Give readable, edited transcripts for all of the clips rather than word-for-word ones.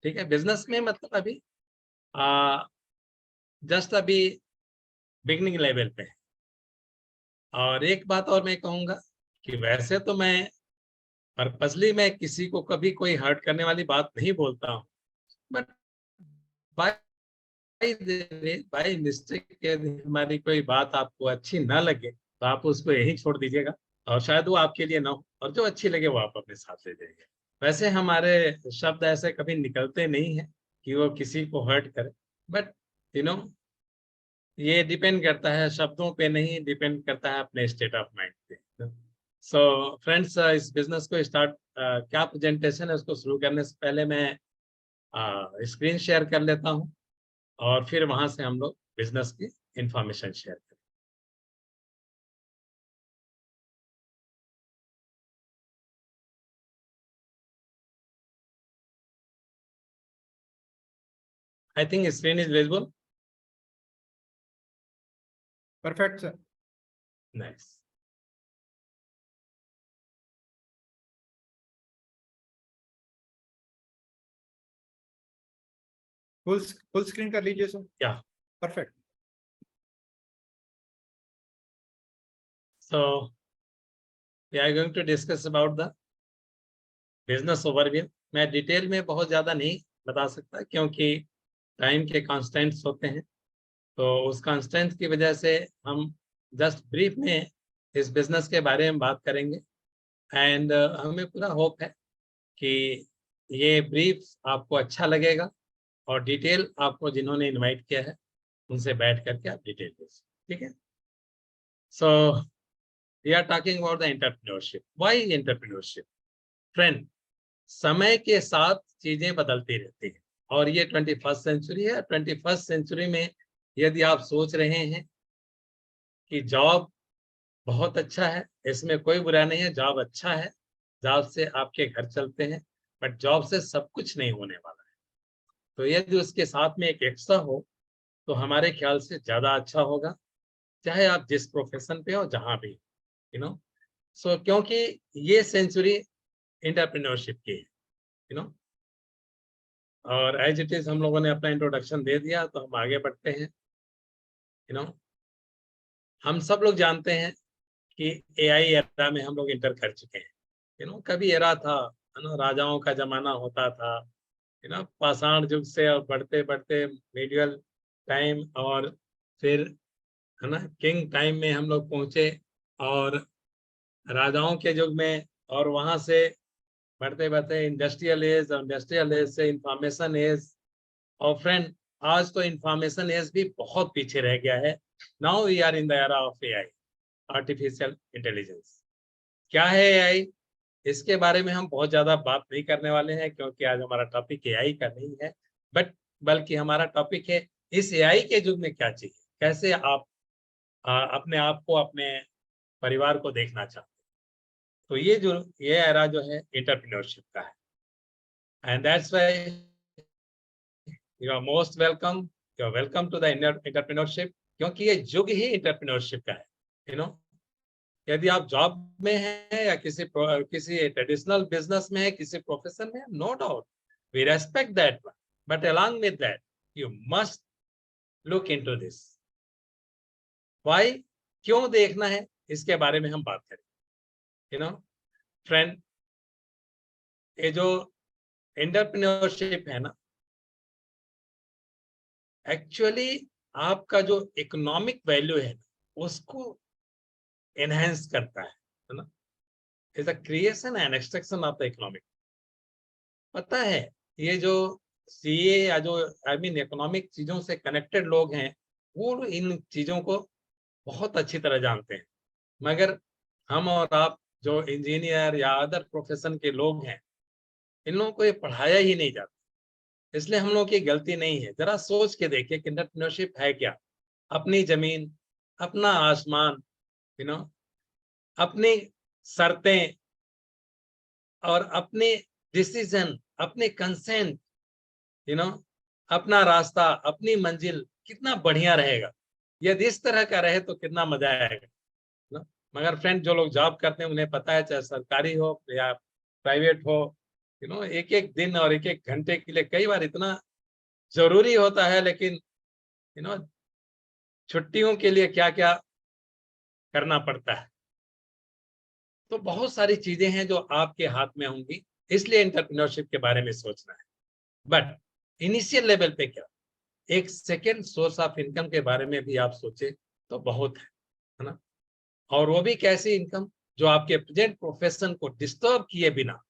ठीक है, बिजनेस में मतलब अभी जस्ट अभी बिगनिंग लेवल पे है। और एक बात और मैं कहूँगा कि वैसे तो मैं पर्पसली मैं किसी को कभी कोई हर्ट करने वाली बात नहीं बोलता हूँ, बट बाई मिस्टेक यदि हमारी कोई बात आपको अच्छी ना लगे तो आप उसको यहीं छोड़ दीजिएगा, और शायद वो आपके लिए ना हो, और जो अच्छी लगे वो आप अपने साथ ले जाइए। वैसे हमारे शब्द ऐसे कभी निकलते नहीं है कि वो किसी को हर्ट करे, बट यू नो ये डिपेंड करता है शब्दों पे, नहीं डिपेंड करता है अपने स्टेट ऑफ माइंड पे। सो फ्रेंड्स, इस बिजनेस को स्टार्ट क्या प्रेजेंटेशन है उसको शुरू करने से पहले मैं स्क्रीन शेयर कर लेता हूँ, और फिर वहां से हम लोग बिजनेस की इंफॉर्मेशन शेयर करें। I think screen is visible. Perfect sir. Nice. Full screen कर लीजिए सर। या perfect. So we are going to discuss about the business overview. मैं डिटेल में बहुत ज़्यादा नहीं बता सकता क्योंकि टाइम के कॉन्स्टेंट्स होते हैं, तो उस कॉन्स्टेंट की वजह से हम जस्ट ब्रीफ में इस बिजनेस के बारे में बात करेंगे। एंड हमें पूरा होप है कि ये ब्रीफ आपको अच्छा लगेगा, और डिटेल आपको जिन्होंने इनवाइट किया है उनसे बैठ करके आप डिटेल दे सकते, ठीक है। So we are talking about the entrepreneurship. Why entrepreneurship? Friend, समय के साथ चीजें बदलती रहती हैं, और ये 21st सेंचुरी है। 21st सेंचुरी में यदि आप सोच रहे हैं कि जॉब बहुत अच्छा है, इसमें कोई बुरा नहीं है, जॉब अच्छा है, जॉब से आपके घर चलते हैं, बट जॉब से सब कुछ नहीं होने वाला है। तो यदि उसके साथ में एक एक्स्ट्रा हो तो हमारे ख्याल से ज्यादा अच्छा होगा, चाहे आप जिस प्रोफेशन पे हो, जहां भी, यू नो। सो क्योंकि ये सेंचुरी एंटरप्रेन्योरशिप की है, यू नो। और एज इट इज हम लोगों ने अपना इंट्रोडक्शन दे दिया, तो हम आगे बढ़ते हैं, यू नो। हम सब लोग जानते हैं कि एआई एरा में हम लोग इंटर कर चुके हैं, यू नो। कभी एरा था, है ना, राजाओं का जमाना होता था, यू नो, पाषाण युग से और बढ़ते बढ़ते मीडियल टाइम, और फिर, है ना, किंग टाइम में हम लोग पहुंचे, और राजाओं के युग में, और वहां से बढ़ते बढ़ते इंडस्ट्रियल एज, और इंडस्ट्रियल एज से इंफॉर्मेशन एज। और फ्रेंड, आज तो इंफॉर्मेशन एज भी बहुत पीछे रह गया है। Now we are in the era of AI, artificial intelligence. क्या है एआई? इसके बारे में हम बहुत ज्यादा बात नहीं करने वाले हैं, क्योंकि आज हमारा टॉपिक एआई का नहीं है, बट बल्कि हमारा टॉपिक है इस एआई के युग में क्या चाहिए, कैसे आप अपने आप को, अपने परिवार को देखना चाहते हैं। तो ये एरा जो है एंटरप्रेन्योरशिप का है, and that's why you are most welcome, you are welcome to the entrepreneurship, क्योंकि ये युग ही एंटरप्रेन्योरशिप का है, यू नो। यदि आप जॉब में हैं या किसी ट्रेडिशनल बिजनेस में है, किसी प्रोफेशन में, no doubt we respect that, but along with that you must look into this। Why, क्यों देखना है, इसके बारे में हम बात करें, यू नो। फ्रेंड, ये जो एंटरप्रेन्योरशिप है ना, एक्चुअली आपका जो इकोनॉमिक वैल्यू है ना, उसको एनहेंस करता है ना। Is the creation and extraction of the economic. पता है, ये जो सीए या जो आई मीन इकोनॉमिक चीजों से कनेक्टेड लोग हैं, वो इन चीजों को बहुत अच्छी तरह जानते हैं, मगर हम और आप जो इंजीनियर या अदर प्रोफेशन के लोग हैं, इन लोगों को ये पढ़ाया ही नहीं जाता। इसलिए हम लोग की गलती नहीं है। जरा सोच के देखिए कि एंटरप्रेन्योरशिप है क्या। अपनी जमीन, अपना आसमान, यू नो, अपनी शर्तें, और अपने डिसीजन, अपने कंसेंट, यू नो, अपना रास्ता, अपनी मंजिल, कितना बढ़िया रहेगा। यदि इस तरह का रहे तो कितना मजा आएगा ना। मगर फ्रेंड, जो लोग जॉब करते हैं उन्हें पता है, चाहे सरकारी हो या प्राइवेट हो, एक एक दिन और एक एक घंटे के लिए कई बार इतना जरूरी होता है, लेकिन छुट्टियों के लिए क्या क्या करना पड़ता है। तो बहुत सारी चीजें हैं जो आपके हाथ में होंगी, इसलिए एंटरप्रेन्योरशिप के बारे में सोचना है। बट इनिशियल लेवल पे क्या, एक सेकेंड सोर्स ऑफ इनकम के बारे में भी आप सोचे तो बहुत है ना। और वो भी कैसी इनकम जो आपके प्रेजेंट प्रोफेशन को डिस्टर्ब किए बिना,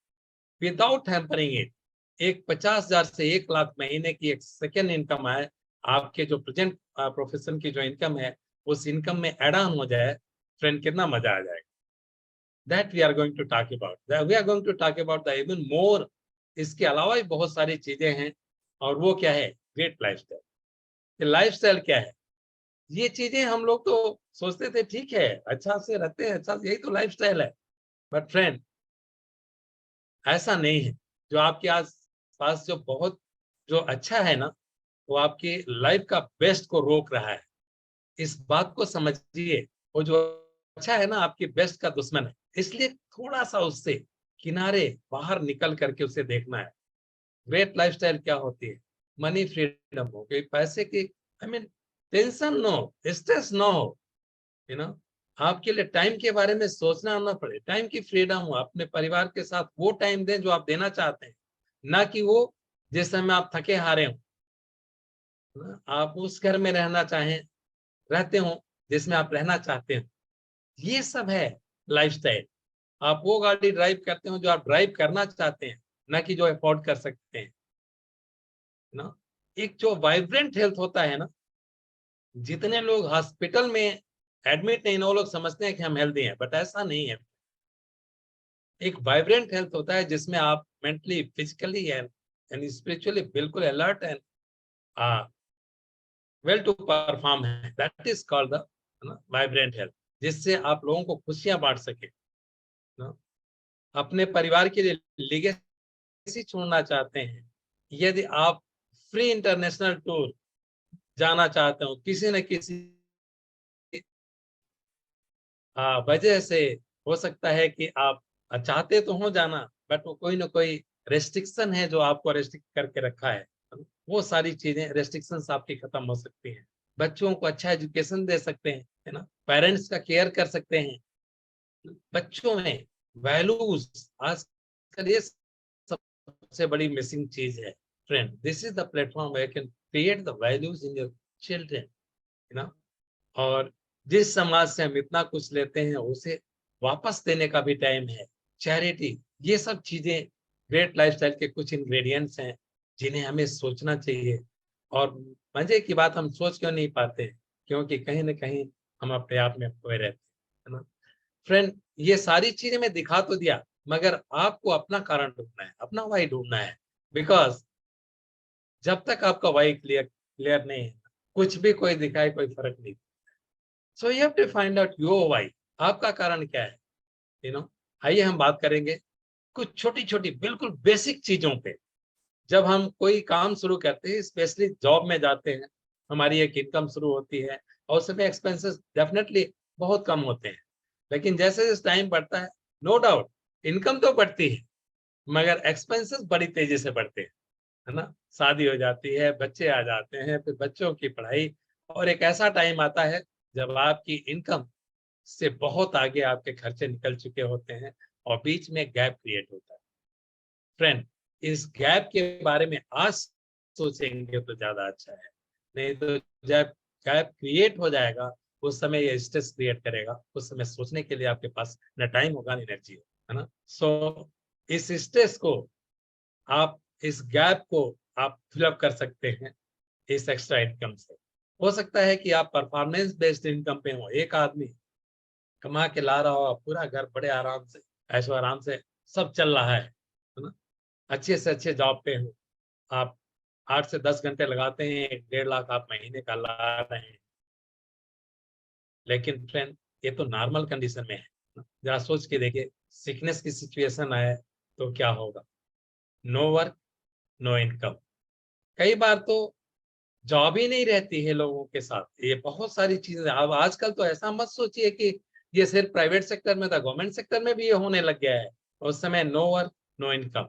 विदाउट हैम्परिंग इट, एक 50,000 से 1 लाख महीने की एक सेकेंड इनकम आए, आपके जो प्रेजेंट प्रोफेशन की जो इनकम है उस इनकम में एड ऑन हो जाए। फ्रेंड, कितना मजा आ जाएगा। That we are going to talk about, we are going to talk about the even more. इसके अलावा भी बहुत सारी चीजें हैं, और वो क्या है, ग्रेट लाइफस्टाइल। लाइफस्टाइल क्या है, ये चीजें हम लोग तो सोचते थे ठीक है, अच्छा से रहते हैं, अच्छा, यही तो लाइफस्टाइल है। बट फ्रेंड, ऐसा नहीं है। जो आपके आस पास जो बहुत जो अच्छा है ना, वो आपकी लाइफ का बेस्ट को रोक रहा है। इस बात को समझिए, वो जो अच्छा है ना आपकी बेस्ट का दुश्मन है। इसलिए थोड़ा सा उससे किनारे बाहर निकल करके उसे देखना है। ग्रेट लाइफस्टाइल क्या होती है, मनी फ्रीडम हो गई, पैसे की टेंशन नो, स्ट्रेस नो हो, यू नो आपके लिए टाइम के बारे में सोचना ना पड़े, टाइम की फ्रीडम हो, अपने परिवार के साथ वो टाइम दें जो आप देना चाहते हैं, ना कि वो जिस समय आप थके हारे हो। आप उस घर में रहना चाहें, रहते हो जिसमें आप रहना चाहते हो। ये सब है लाइफस्टाइल। आप वो गाड़ी ड्राइव करते हो जो आप ड्राइव करना चाहते हैं, ना कि जो अफोर्ड कर सकते हैं ना। एक जो वाइब्रेंट हेल्थ होता है ना, जितने लोग हॉस्पिटल में एडमिट नहीं, वो लोग समझते हैं कि हम हेल्दी हैं, बट ऐसा नहीं है। एक वाइब्रेंट हेल्थ होता है जिसमें आप मेंटली, फिजिकली एंड स्पिरिचुअली बिल्कुल alert and well to perform है। That is called the vibrant health, जिससे आप लोगों को खुशियां बांट सके ना? अपने परिवार के लिए लीगेसी छोड़ना चाहते हैं, यदि आप फ्री इंटरनेशनल टूर जाना चाहते हो, किसी न किसी वजह से हो सकता है कि आप चाहते तो हो जाना, बट वो कोई ना कोई रेस्ट्रिक्शन है जो आपको रेस्ट्रिक्ट करके रखा है। वो सारी चीजें, रेस्ट्रिक्शंस आपकी खत्म हो सकती हैं। बच्चों को अच्छा एजुकेशन दे सकते हैं, है ना, पेरेंट्स का केयर कर सकते हैं। बच्चों में वैल्यूज, आजकल ये सबसे बड़ी मिसिंग चीज है। Friend, this is the platform where can create the values in your children, है ना। और जिस समाज से हम इतना कुछ लेते हैं उसे वापस देने का भी टाइम है। चैरिटी, ये सब चीजें ग्रेट लाइफस्टाइल के कुछ इंग्रेडिएंट्स हैं जिन्हें हमें सोचना चाहिए। और मजे की बात, हम सोच क्यों नहीं पाते, क्योंकि कहीं ना कहीं हम अपने आप में खोए रहते हैं, है ना। फ्रेंड, ये सारी चीजें मैं दिखा तो दिया, मगर आपको अपना कारण ढूंढना है, अपना वाई ढूंढना है। बिकॉज जब तक आपका वाई क्लियर क्लियर नहीं है, कुछ भी कोई दिखाए कोई फर्क नहीं। So you have to find out your why, आपका कारण क्या है, यू नो। आइए हम बात करेंगे कुछ छोटी छोटी बिल्कुल बेसिक चीजों पे। जब हम कोई काम शुरू करते हैं, स्पेशली जॉब में जाते हैं, हमारी एक इनकम शुरू होती है, और उस समय एक्सपेंसेस डेफिनेटली बहुत कम होते हैं। लेकिन जैसे जैसे टाइम बढ़ता है, नो डाउट इनकम तो बढ़ती है, मगर एक्सपेंसेस बड़ी तेजी से बढ़ते हैं, है ना। शादी हो जाती है, बच्चे आ जाते हैं, फिर बच्चों की पढ़ाई, और एक ऐसा टाइम आता है जब आपकी इनकम से बहुत आगे आपके खर्चे निकल चुके होते हैं, और बीच में गैप क्रिएट होता है। फ्रेंड, इस गैप के बारे में आज सोचेंगे तो ज्यादा अच्छा है, नहीं तो जब गैप क्रिएट हो जाएगा, उस समय ये स्ट्रेस क्रिएट करेगा, उस समय सोचने के लिए आपके पास न टाइम होगा न एनर्जी है ना। सो इस स्ट्रेस को आप, इस गैप को आप फिलअप कर सकते हैं इस एक्स्ट्रा इनकम से। हो सकता है कि आप परफॉर्मेंस बेस्ड इनकम पे हो, एक आदमी कमा के ला रहा हो, पूरा घर बड़े आराम से, ऐशो आराम से सब चल रहा है ना, अच्छे से अच्छे जॉब पे हो आप, 8 से 10 घंटे लगाते हैं, 1.5 लाख आप महीने का ला रहे हैं। लेकिन फ्रेंड, ये तो नॉर्मल कंडीशन में है ना। जरा सोच के देखिए, सिकनेस की सिचुएशन आए तो क्या होगा। No work, no income. कई बार तो जॉब ही नहीं रहती है लोगों के साथ। ये बहुत सारी चीजें, अब आजकल तो ऐसा मत सोचिए कि ये सिर्फ प्राइवेट सेक्टर में था, गवर्नमेंट सेक्टर में भी ये होने लग गया है। उस समय नो वर्क, नो इनकम।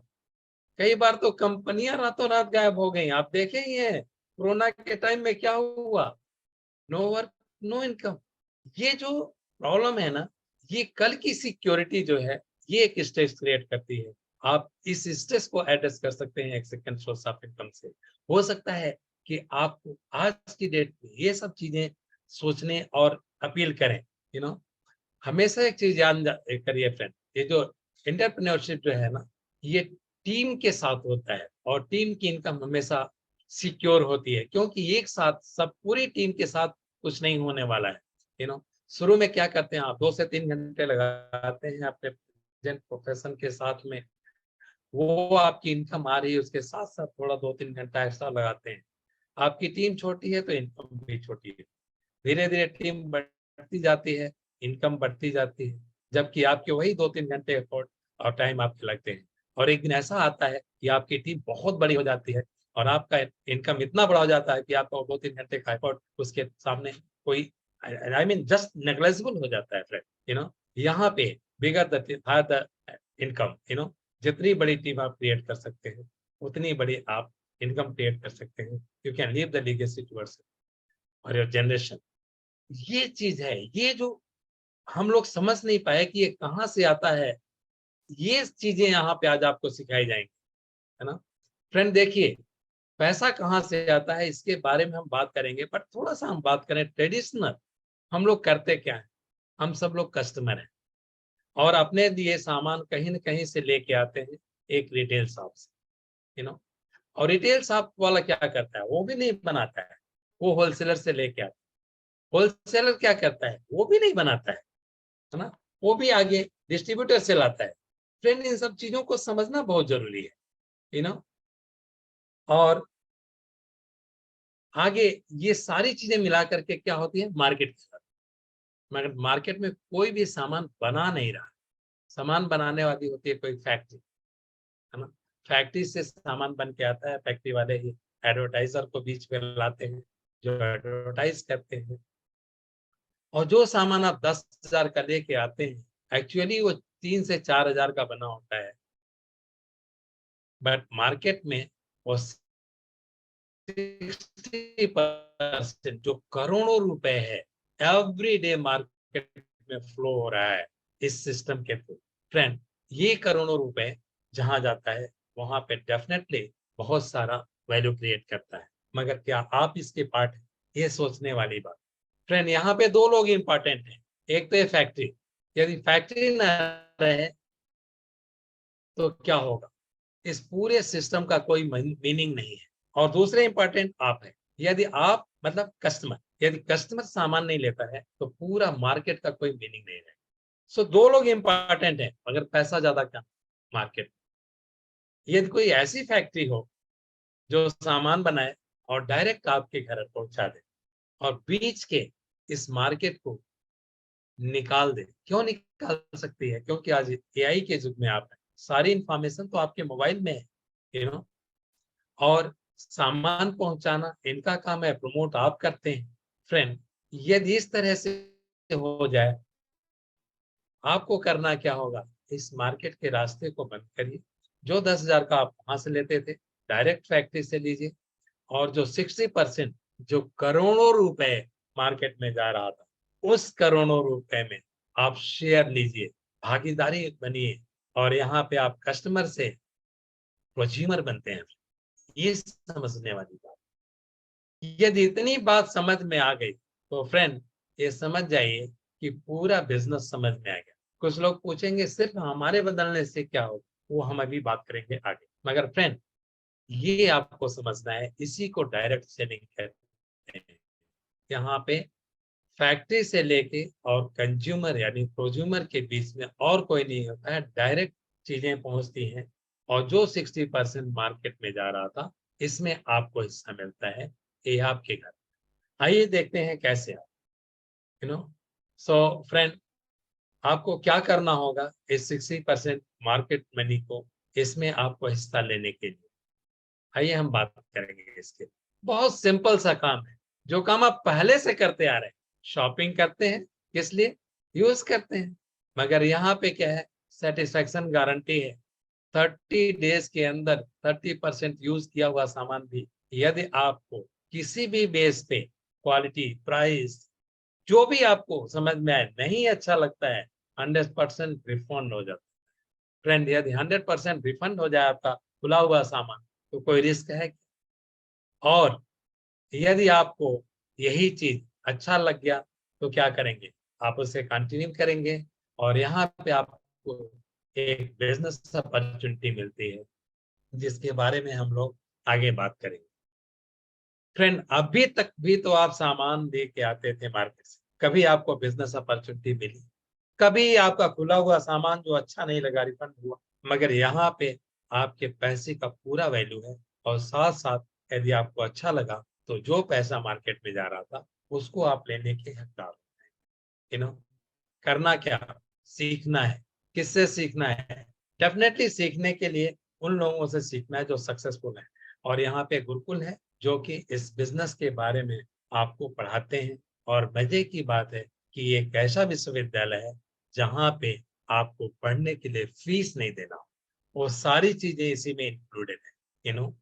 कई बार तो कंपनियां रातों रात गायब हो गई। आप देखे ही हैं कोरोना के टाइम में क्या हुआ, नो वर्क नो इनकम। ये जो प्रॉब्लम है ना, ये कल की सिक्योरिटी जो है, ये एक स्ट्रेस क्रिएट करती है। आप इस स्ट्रेस को एड्रेस कर सकते हैं एक सेकंड सोर्स ऑफ इनकम से। हो सकता है कि आपको आज की डेट में ये सब चीजें सोचने और अपील करें। हमेशा एक चीज याद करिए फ्रेंड, ये जो एंटरप्रेन्योरशिप जो है ना, ये टीम के साथ होता है और टीम की इनकम हमेशा सिक्योर होती है, क्योंकि एक साथ सब पूरी टीम के साथ कुछ नहीं होने वाला है। शुरू में क्या करते हैं आप, 2 से 3 घंटे लगाते हैं अपने प्रोफेशन के साथ में, वो आपकी इनकम आ रही है, उसके साथ साथ थोड़ा 2-3 घंटा एक्स्ट्रा लगाते हैं। आपकी टीम छोटी है तो इनकम भी छोटी है। धीरे धीरे टीम बढ़ती जाती है, इनकम बढ़ती जाती है, जबकि आपके वही 2-3 घंटे एफर्ट और टाइम आपके लगते हैं। और एक दिन ऐसा आता है कि आपकी टीम बहुत बड़ी हो जाती है और आपका इनकम इतना बड़ा हो जाता है कि आपका 2-3 घंटे का एफर्ट उसके सामने कोई आई मीन जस्ट नेग्लेजिबल हो जाता है फ्रेंड। यहाँ पे बिगर द इनकम, जितनी बड़ी टीम आप क्रिएट कर सकते हैं, उतनी बड़ी आप इनकम क्रिएट कर सकते हैं। You can leave the legacy towards और योर जनरेशन। ये चीज है, ये जो हम लोग समझ नहीं पाए कि ये कहाँ से आता है, ये चीजें यहाँ पे आज आपको सिखाई जाएंगी, है ना फ्रेंड। देखिए, पैसा कहाँ से आता है इसके बारे में हम बात करेंगे, बट थोड़ा सा हम बात करें ट्रेडिशनल। हम लोग करते क्या है, हम सब लोग कस्टमर हैं और अपने लिए सामान कहीं न कहीं से लेके आते हैं एक रिटेल शॉप से। और रिटेल शॉप वाला क्या करता है, वो भी नहीं बनाता है, वो होलसेलर से लेके आता है। होलसेलर क्या करता है, वो भी नहीं बनाता है ना, वो भी आगे डिस्ट्रीब्यूटर से लाता है। फ्रेंड, इन सब चीजों को समझना बहुत जरूरी है, और आगे ये सारी चीजें मिला करके क्या होती है मार्केट के साथ। मगर मार्केट में कोई भी सामान बना नहीं रहा, सामान बनाने वाली होती है कोई फैक्ट्री, है ना। फैक्ट्री से सामान बन के आता है, फैक्ट्री वाले ही एडवर्टाइजर को बीच में लाते हैं जो एडवर्टाइज करते हैं। और जो सामान आप 10,000 का लेके आते हैं, एक्चुअली वो 3 से 4,000 का बना होता है, बट मार्केट में वो 60% जो करोड़ों रुपए है एवरी डे मार्केट में फ्लो हो रहा है इस सिस्टम के थ्रू। फ्रेंड, ये करोड़ों रुपए जहां जाता है वहां पे डेफिनेटली बहुत सारा वैल्यू क्रिएट करता है, मगर क्या आप इसके पार्ट हैं, ये सोचने वाली बात। फ्रेंड, यहाँ पे 2 लोग इंपॉर्टेंट हैं। एक तो ये फैक्ट्री, यदि फैक्ट्री ना रहे तो क्या होगा, इस पूरे सिस्टम का कोई मीनिंग नहीं है। और दूसरे इंपॉर्टेंट आप हैं। यदि आप मतलब कस्टमर, यदि कस्टमर सामान नहीं लेता है तो पूरा मार्केट का कोई मीनिंग नहीं है। सो 2 लोग इंपॉर्टेंट हैं, मगर पैसा ज्यादा क्या मार्केट। यदि कोई ऐसी फैक्ट्री हो जो सामान बनाए और डायरेक्ट आपके घर पहुंचा दे और बीच के इस मार्केट को निकाल दे। क्यों निकाल सकती है, क्योंकि आज एआई के युग में आप हैं, सारी इंफॉर्मेशन तो आपके मोबाइल में है, और सामान पहुंचाना इनका काम है, प्रमोट आप करते हैं। फ्रेंड, यदि इस तरह से हो जाए, आपको करना क्या होगा, इस मार्केट के रास्ते को बंद करिए। जो 10,000 का आप वहां से लेते थे डायरेक्ट फैक्ट्री से लीजिए, और जो 60% जो करोड़ों रुपए मार्केट में जा रहा था, उस करोड़ों रुपए में आप शेयर लीजिए, भागीदारी बनिए, और यहाँ पे आप कस्टमर से कंज्यूमर बनते हैं। ये समझने वाली बात। यदि इतनी बात समझ में आ गई तो फ्रेंड, ये समझ जाइए कि पूरा बिजनेस समझ में आ गया। कुछ लोग पूछेंगे सिर्फ हमारे बदलने से क्या हो, वो हम अभी बात करेंगे आगे। मगर फ्रेंड, ये आपको समझना है, इसी को डायरेक्ट सेलिंग कहते हैं। यहाँ पे फैक्ट्री से लेके और कंज्यूमर यानी प्रोज्यूमर के बीच में और कोई नहीं होता है, डायरेक्ट चीजें पहुंचती हैं। और जो 60% मार्केट में जा रहा था, इसमें आपको हिस्सा मिलता है, ये आपके घर। आइए देखते हैं कैसे आप सो फ्रेंड, आपको क्या करना होगा इस 60% मार्केट मनी को, इसमें आपको हिस्सा लेने के लिए। आइए हम बात करेंगे इसके। बहुत सिंपल सा काम है, जो काम आप पहले से करते आ रहे हैं। शॉपिंग करते हैं किस लिए, यूज करते हैं, मगर यहाँ पे क्या है, सेटिस्फैक्शन गारंटी है। 30 डेज के अंदर 30% यूज किया हुआ सामान भी यदि आपको किसी भी बेस पे क्वालिटी, प्राइस, जो भी आपको समझ में आए नहीं अच्छा लगता है, 100% रिफंड हो जाता है। फ्रेंड, यदि 100% रिफंड हो जाए आपका खुला हुआ सामान तो कोई रिस्क है क्या? और यदि आपको यही चीज अच्छा लग गया तो क्या करेंगे? आप उसे कंटिन्यू करेंगे और यहाँ पे आपको एक बिजनेस अपॉर्चुनिटी मिलती है जिसके बारे में हम लोग आगे बात करेंगे। फ्रेंड, अभी तक भी तो आप सामान दे के आते थे मार्केट से, कभी आपको बिजनेस अपॉर्चुनिटी मिली? कभी आपका खुला हुआ सामान जो अच्छा नहीं लगा रिफंड हुआ? मगर यहाँ पे आपके पैसे का पूरा वैल्यू है और साथ साथ यदि आपको अच्छा लगा तो जो पैसा मार्केट में जा रहा था उसको आप लेने के हकदार हैं। यू नो, करना क्या? सीखना है। किससे सीखना है? डेफिनेटली सीखने के लिए उन लोगों से सीखना है जो सक्सेसफुल है। और यहाँ पे गुरुकुल है जो कि इस बिजनेस के बारे में आपको पढ़ाते हैं। और मजे की बात है कि ये एक ऐसा विश्वविद्यालय है जहाँ पे आपको पढ़ने के लिए फीस नहीं देना हो। वो सारी चीजें इसी में इंक्लूडेड है। यू नो,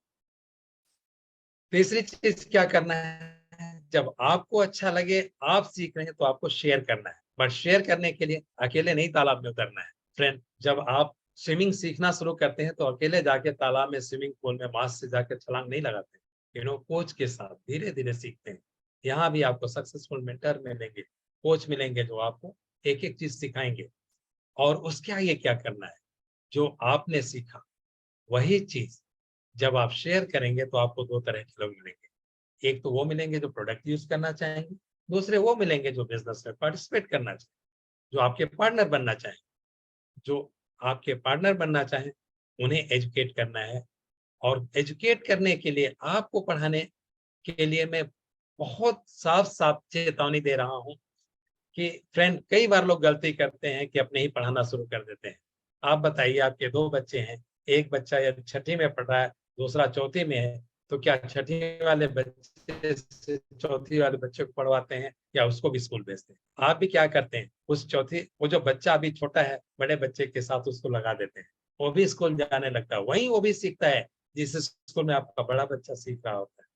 तीसरी चीज क्या करना है? जब आपको अच्छा लगे, आप सीख रहे हैं तो आपको शेयर करना है। बट शेयर करने के लिए अकेले नहीं तालाब में उतरना है। फ्रेंड, जब आप स्विमिंग सीखना शुरू करते हैं तो अकेले जाके तालाब में, स्विमिंग पूल में मास्क से जाकर छलांग नहीं लगाते। कोच के साथ धीरे धीरे सीखते हैं। यहाँ भी आपको सक्सेसफुल मेंटर मिलेंगे, कोच मिलेंगे जो आपको एक एक चीज सिखाएंगे। और उसके आगे क्या करना है? जो आपने सीखा वही चीज जब आप शेयर करेंगे तो आपको दो तरह के लोग मिलेंगे। एक तो वो मिलेंगे जो प्रोडक्ट यूज करना चाहेंगे, दूसरे वो मिलेंगे जो बिजनेस में पार्टिसिपेट करना चाहें, जो आपके पार्टनर बनना चाहें। जो आपके पार्टनर बनना चाहें उन्हें एजुकेट करना है। और एजुकेट करने के लिए, आपको पढ़ाने के लिए मैं बहुत साफ साफ चेतावनी दे रहा हूं कि फ्रेंड, कई बार लोग गलती करते हैं कि अपने ही पढ़ाना शुरू कर देते हैं। आप बताइए, आपके दो बच्चे हैं, एक बच्चा यदि छठी में पढ़ रहा है, दूसरा चौथी में है, तो क्या छठी वाले बच्चे से चौथी वाले बच्चे को पढ़वाते हैं या उसको भी स्कूल भेजते हैं? आप भी क्या करते हैं, उस चौथी, वो जो बच्चा अभी छोटा है, बड़े बच्चे के साथ उसको लगा देते हैं, वो भी स्कूल जाने लगता है, वहीं वो भी सीखता है जिस स्कूल में आपका बड़ा बच्चा सीख रहा होता है।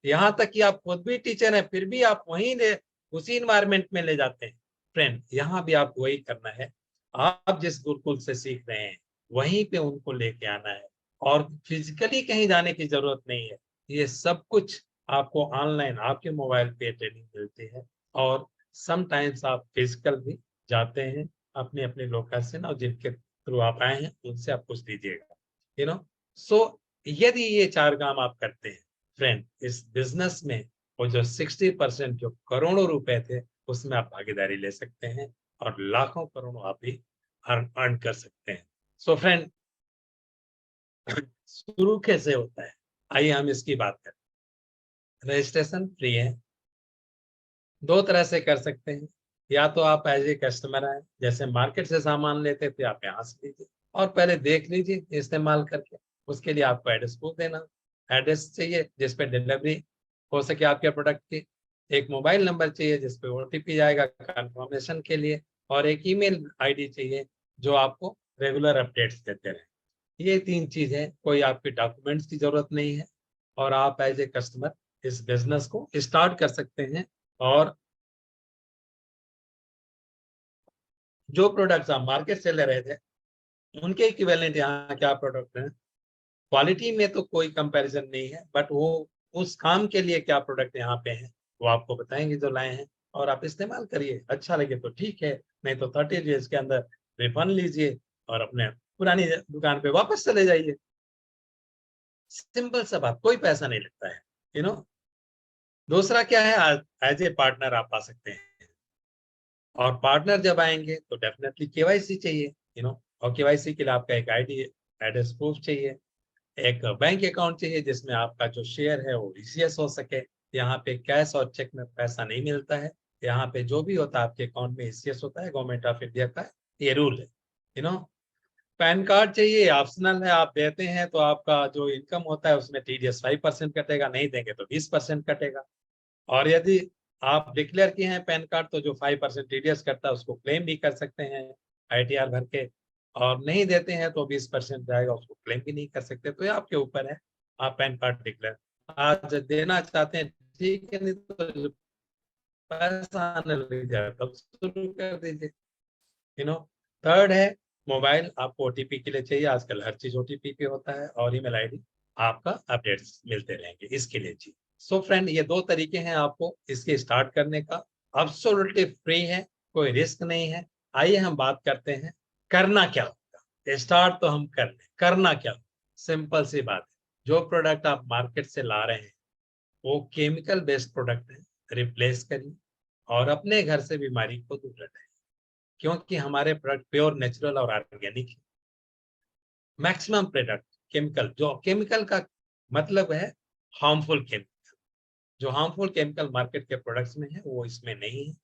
यहाँ तक कि आप खुद भी टीचर हैं फिर भी आप वहीं ले, उसी इन्वायरमेंट में ले जाते हैं। फ्रेंड, यहाँ भी आपको वही करना है। आप जिस गुरुकुल से सीख रहे हैं वहीं पे उनको लेके आना है। और फिजिकली कहीं जाने की जरूरत नहीं है। ये सब कुछ आपको ऑनलाइन आपके मोबाइल पे ट्रेनिंग मिलती है। और समटाइम्स आप फिजिकल भी जाते हैं अपने अपने लोकेशन, और जिनके थ्रू आप आए हैं उनसे आप पूछ लीजिएगा। सो यदि ये चार काम आप करते हैं फ्रेंड, इस बिजनेस में वो जो 60% जो करोड़ों रुपए थे उसमें आप भागीदारी ले सकते हैं और लाखों करोड़ों आप भी अर्न कर सकते हैं। सो फ्रेंड, शुरू कैसे होता है, आइए हम इसकी बात करें। रजिस्ट्रेशन फ्री है। दो तरह से कर सकते हैं। या तो आप एज ए कस्टमर आए, जैसे मार्केट से सामान लेते थे आप यहाँ से लीजिए और पहले देख लीजिए इस्तेमाल करके। उसके लिए आपको एड्रेस प्रूफ देना, एड्रेस चाहिए जिस पे डिलीवरी हो सके आपके प्रोडक्ट की, एक मोबाइल नंबर चाहिए जिस पे ओटीपी जाएगा कंफर्मेशन के लिए, और एक ईमेल आईडी चाहिए जो आपको रेगुलर अपडेट्स देते रहे। ये तीन चीज है, कोई आपके डॉक्यूमेंट्स की जरूरत नहीं है और आप एज ए कस्टमर इस बिजनेस को स्टार्ट कर सकते हैं। और जो प्रोडक्ट्स आप मार्केट से ले रहे थे उनके इक्विवेलेंट यहाँ क्या प्रोडक्ट हैं। क्वालिटी में तो कोई कंपैरिजन नहीं है, बट वो उस काम के लिए क्या प्रोडक्ट यहाँ पे हैं वो आपको बताएंगे जो लाए हैं। और आप इस्तेमाल करिए, अच्छा लगे तो ठीक है, नहीं तो 30 डेज के अंदर रिफंड लीजिए और अपने पुरानी दुकान पे वापस चले जाइए। सिंपल सा बात, कोई पैसा नहीं लगता है। यू नो दूसरा क्या है, एज ए पार्टनर आप आ सकते हैं। और पार्टनर जब आएंगे तो डेफिनेटली केवाईसी चाहिए। और केवाईसी के लिए आपका एक आईडी, एड्रेस प्रूफ चाहिए, एक बैंक अकाउंट चाहिए जिसमें आपका जो शेयर है वो ईसीएस हो सके। यहाँ पे कैश और चेक में पैसा नहीं मिलता है। यहाँ पे जो भी होता है आपके अकाउंट में ईसीएस होता है, गवर्नमेंट ऑफ इंडिया का है, ये रूल है। यू नो पैन कार्ड चाहिए, ऑप्शनल है, आप देते हैं तो आपका जो इनकम होता है उसमें टीडीएस 5% कटेगा, नहीं देंगे तो 20% कटेगा। और यदि आप डिक्लेयर किए हैं पैन कार्ड तो जो 5% टीडीएस कटता है उसको क्लेम भी कर सकते हैं आईटीआर भर के। और नहीं देते हैं तो 20% जाएगा, उसको क्लेम भी नहीं कर सकते। तो ये आपके ऊपर है, आप पैन कार्ड डिक्लेयर आज देना चाहते हैं ठीक है, नहीं तो पैसा आने लग जाए तब शुरू कर दीजिए। थर्ड है मोबाइल, आपको ओटीपी के लिए चाहिए, आजकल हर चीज ओटीपी पे होता है, और ईमेल आईडी आपका अपडेट्स मिलते रहेंगे, इसके लिए जी। सो फ्रेंड, ये दो तरीके हैं आपको इसके स्टार्ट करने का, एब्सोल्युटली फ्री है, कोई रिस्क नहीं है। आइए हम बात करते हैं करना क्या होगा। स्टार्ट तो हम कर लें, करना क्या होगा? सिंपल सी बात है, जो प्रोडक्ट आप मार्केट से ला रहे हैं वो केमिकल बेस्ड प्रोडक्ट है, रिप्लेस करिए और अपने घर से बीमारी को दूर रखें, क्योंकि हमारे प्रोडक्ट प्योर नेचुरल और ऑर्गेनिक है। मैक्सिमम प्रोडक्ट केमिकल, जो केमिकल का मतलब है हार्मफुल केमिकल, जो हार्मफुल केमिकल मार्केट के प्रोडक्ट्स में है वो इसमें नहीं है।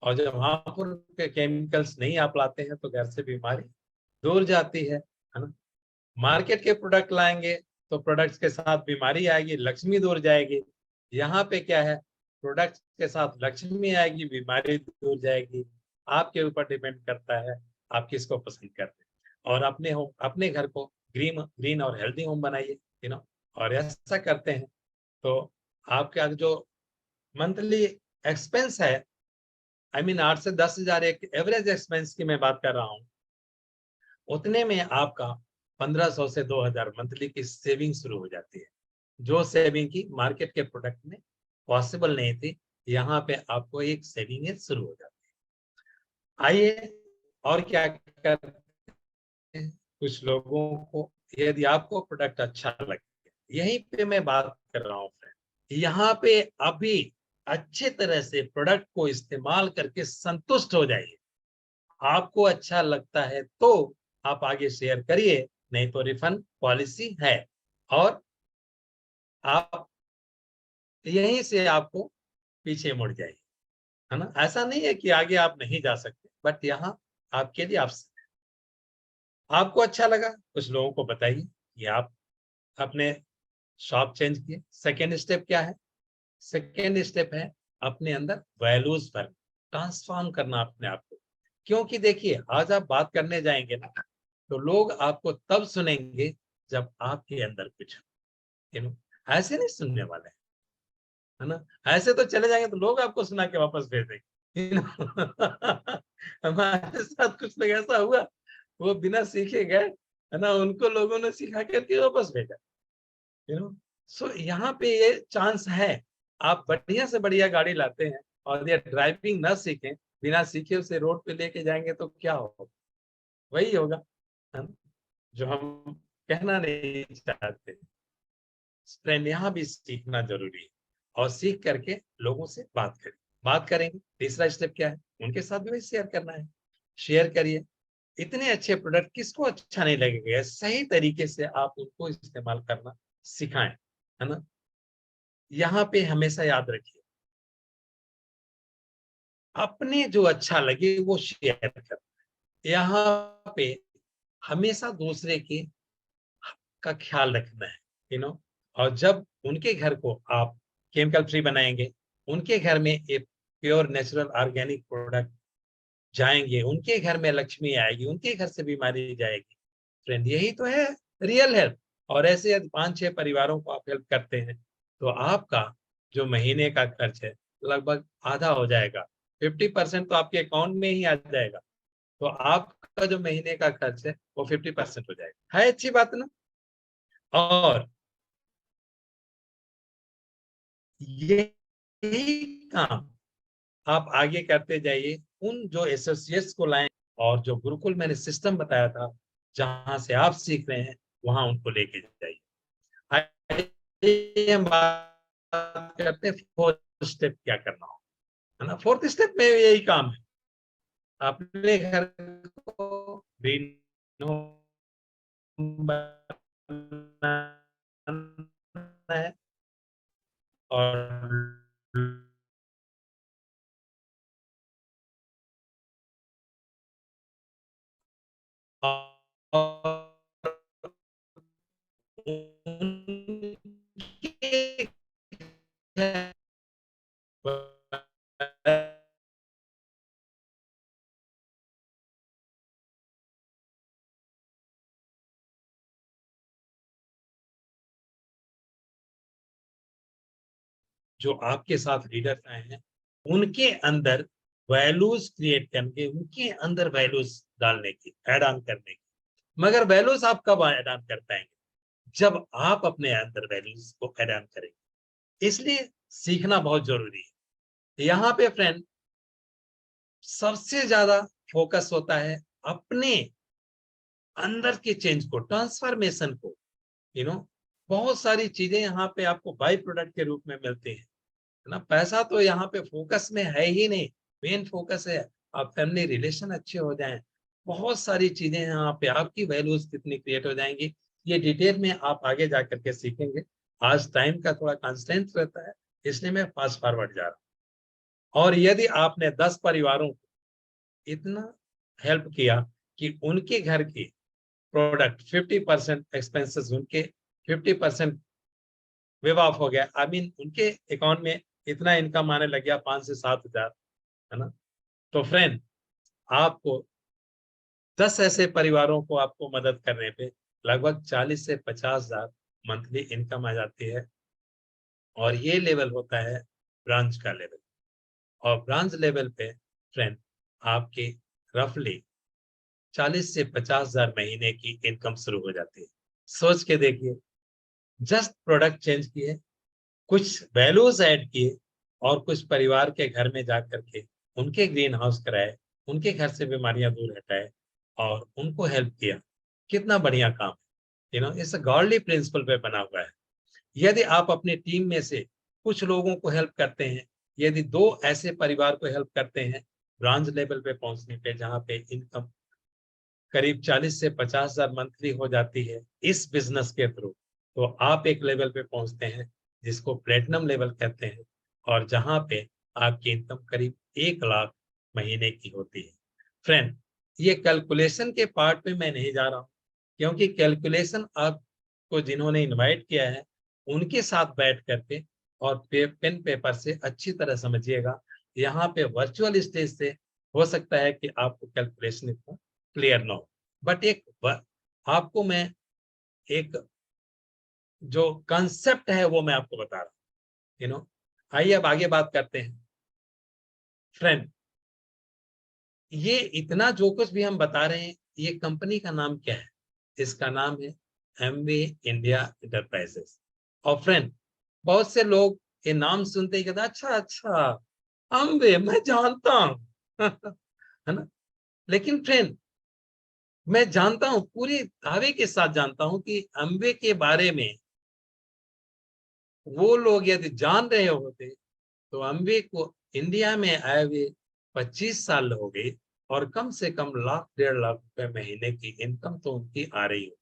और जब हार्मफुल केमिकल्स नहीं आप लाते हैं तो घर से बीमारी दूर जाती है ना। मार्केट के प्रोडक्ट लाएंगे तो प्रोडक्ट्स के साथ बीमारी आएगी, लक्ष्मी दूर जाएगी। यहाँ पे क्या है, प्रोडक्ट्स के साथ लक्ष्मी आएगी, बीमारी दूर जाएगी। आपके ऊपर डिपेंड करता है आप किसको पसंद करते हैं। और अपने होम, अपने घर को ग्रीन ग्रीन और हेल्दी होम बनाइए, और ऐसा करते हैं तो आपका जो मंथली एक्सपेंस है, आई मीन 8 से 10 हजार एक एवरेज एक्सपेंस की मैं बात कर रहा हूँ, उतने में आपका 1500 से 2000 मंथली की सेविंग शुरू हो जाती है, जो सेविंग की मार्केट के प्रोडक्ट में पॉसिबल नहीं थी। यहाँ पे आपको एक सेविंग शुरू हो जाती है। आइए और क्या करते हैं, कुछ लोगों को यदि आपको प्रोडक्ट अच्छा लगे, यहीं पे मैं बात कर रहा हूँ फ्रेंड, यहाँ पे अभी अच्छे तरह से प्रोडक्ट को इस्तेमाल करके संतुष्ट हो जाइए। आपको अच्छा लगता है तो आप आगे शेयर करिए, नहीं तो रिफंड पॉलिसी है, और आप यहीं से आपको पीछे मुड़ जाइए, है ना। ऐसा नहीं है कि आगे आप नहीं जा सकते, बट यहाँ आपके लिए ऑप्शन है। आपको अच्छा लगा, कुछ लोगों को बताइए कि आप अपने शॉप चेंज किए। सेकेंड स्टेप क्या है? सेकेंड स्टेप है अपने अंदर वैल्यूज पर ट्रांसफॉर्म करना अपने आप को। क्योंकि देखिए, आज आप बात करने जाएंगे ना तो लोग आपको तब सुनेंगे जब आपके अंदर कुछ ऐसे नहीं सुनने वाले, है ना। ऐसे तो चले जाएंगे तो लोग आपको सुना के वापस भेज देंगे, हमारे साथ कुछ लोग ऐसा हुआ, वो बिना सीखे गए, है ना, उनको लोगों ने सिखा करके वापस भेजा। सो यहाँ पे ये चांस है, आप बढ़िया से बढ़िया गाड़ी लाते हैं और ये ड्राइविंग ना सीखें, बिना सीखे उसे रोड पे लेके जाएंगे तो क्या होगा? वही होगा, है ना, जो हम कहना नहीं चाहते। फ्रेंड, यहाँ भी सीखना जरूरी है, और सीख करके लोगों से बात करेंगे। तीसरा स्टेप क्या है? उनके साथ भी वही शेयर करना है। शेयर करिए, इतने अच्छे प्रोडक्ट किसको अच्छा नहीं लगेगा, सही तरीके से आप उनको इस्तेमाल करना सिखाएं, है ना। यहाँ पे हमेशा याद रखिए, अपने जो अच्छा लगे वो शेयर कर, यहाँ पे हमेशा दूसरे के का ख्याल रखना है, और जब उनके घर को आप केमिकल फ्री बनाएंगे, उनके घर में एक प्योर नेचुरल ऑर्गेनिक प्रोडक्ट जाएंगे, उनके घर में लक्ष्मी आएगी, उनके घर से बीमारी जाएगी। फ्रेंड, यही तो है रियल हेल्प। और ऐसे यदि 5-6 परिवारों को आप हेल्प करते हैं तो आपका जो महीने का खर्च है लगभग आधा हो जाएगा, 50% तो आपके अकाउंट में ही आ जाएगा। तो आपका जो महीने का खर्च है वो 50% हो जाएगा, है अच्छी बात ना। और यही काम आप आगे करते जाइए, उन जो एसोसिएट्स को लाएं, और जो गुरुकुल मैंने सिस्टम बताया था जहां से आप सीख रहे हैं वहां उनको लेके जाइए। आइए हम बात करते हैं फोर्थ स्टेप क्या करना हो, है ना। फोर्थ स्टेप में यही काम है, अपने घर को ग्रीन बनाना है, और जो आपके साथ लीडर्स आए हैं उनके अंदर वैल्यूज क्रिएट करके, उनके अंदर वैल्यूज डालने की, ऐड ऑन करने की। मगर वैल्यूज आप कब ऐड ऑन कर पाएंगे? जब आप अपने अंदर वैल्यूज को ऐड ऑन करेंगे। इसलिए सीखना बहुत जरूरी है। यहाँ पे फ्रेंड सबसे ज्यादा फोकस होता है अपने अंदर के चेंज को, ट्रांसफॉर्मेशन को। बहुत सारी चीजें यहाँ पे आपको बाई प्रोडक्ट के रूप में मिलती है ना। पैसा तो यहाँ पे फोकस में है ही नहीं, मेन फोकस है आप फैमिली रिलेशन अच्छे हो जाएं। बहुत सारी चीजें यहाँ पे आपकी वैल्यूज कितनी क्रिएट हो जाएंगी, ये डिटेल में आप आगे जा करके सीखेंगे। आज टाइम का थोड़ा कंस्ट्रेंट रहता है, इसलिए मैं फास्ट फॉरवर्ड जा रहा हूँ। और यदि आपने 10 परिवारों को इतना हेल्प किया कि उनके घर की प्रोडक्ट 50% एक्सपेंसेस, उनके 50% वेव ऑफ हो गया, आई मीन उनके अकाउंट में इतना इनकम आने लग गया 5 से 7 हजार, है ना। तो फ्रेंड आपको 10 ऐसे परिवारों को आपको मदद करने पे लगभग 40 से 50 हजार मंथली इनकम आ जाती है। और ये लेवल होता है ब्रांच का लेवल। और ब्रांच लेवल पे फ्रेंड आपकी रफली 40 से 50 हजार महीने की इनकम शुरू हो जाती है। सोच के देखिए, जस्ट प्रोडक्ट चेंज किए, कुछ वैल्यूज ऐड किए, और कुछ परिवार के घर में जाकर के उनके ग्रीन हाउस कराए, उनके घर से बीमारियां दूर हटाए और उनको हेल्प किया। कितना बढ़िया काम है। इस गॉडली प्रिंसिपल पे बना हुआ है। यदि आप अपनी टीम में से कुछ लोगों को हेल्प करते हैं, यदि 2 ऐसे परिवार को हेल्प करते हैं ब्रांच लेवल पे पहुंचने पे, जहां पे इनकम करीब 40 से 50 हजार मंथली हो जाती है इस बिजनेस के थ्रू, तो आप एक लेवल पे पहुंचते हैं जिसको प्लेटिनम लेवल कहते हैं, और जहां पे आपकी इनकम करीब 1 लाख महीने की होती है। फ्रेंड ये कैलकुलेशन के पार्ट में मैं नहीं जा रहा हूँ, क्योंकि कैलकुलेशन आपको जिन्होंने इनवाइट किया है उनके साथ बैठ करके और पेन पेपर से अच्छी तरह समझिएगा। यहाँ पे वर्चुअल स्टेज से हो सकता है कि आपको कैलकुलेशन इतना क्लियर ना हो, बट आपको मैं एक जो कंसेप्ट है वो मैं आपको बता रहा हूँ। आइए अब आगे बात करते हैं। फ्रेंड ये इतना जो कुछ भी हम बता रहे हैं, ये कंपनी का नाम क्या है? इसका नाम है एमवे इंडिया एंटरप्राइजेस। और फ्रेंड बहुत से लोग ये नाम सुनते ही कहते अच्छा अच्छा एमवे मैं जानता हूँ है ना। लेकिन फ्रेंड मैं जानता हूं, पूरे दावे के साथ जानता हूं कि अम्बे के बारे में वो लोग यदि जान रहे होते तो अम्बे को इंडिया में आए हुए 25 साल हो गए, और कम से कम 1,00,000 रुपए महीने की इनकम तो उनकी आ रही हो।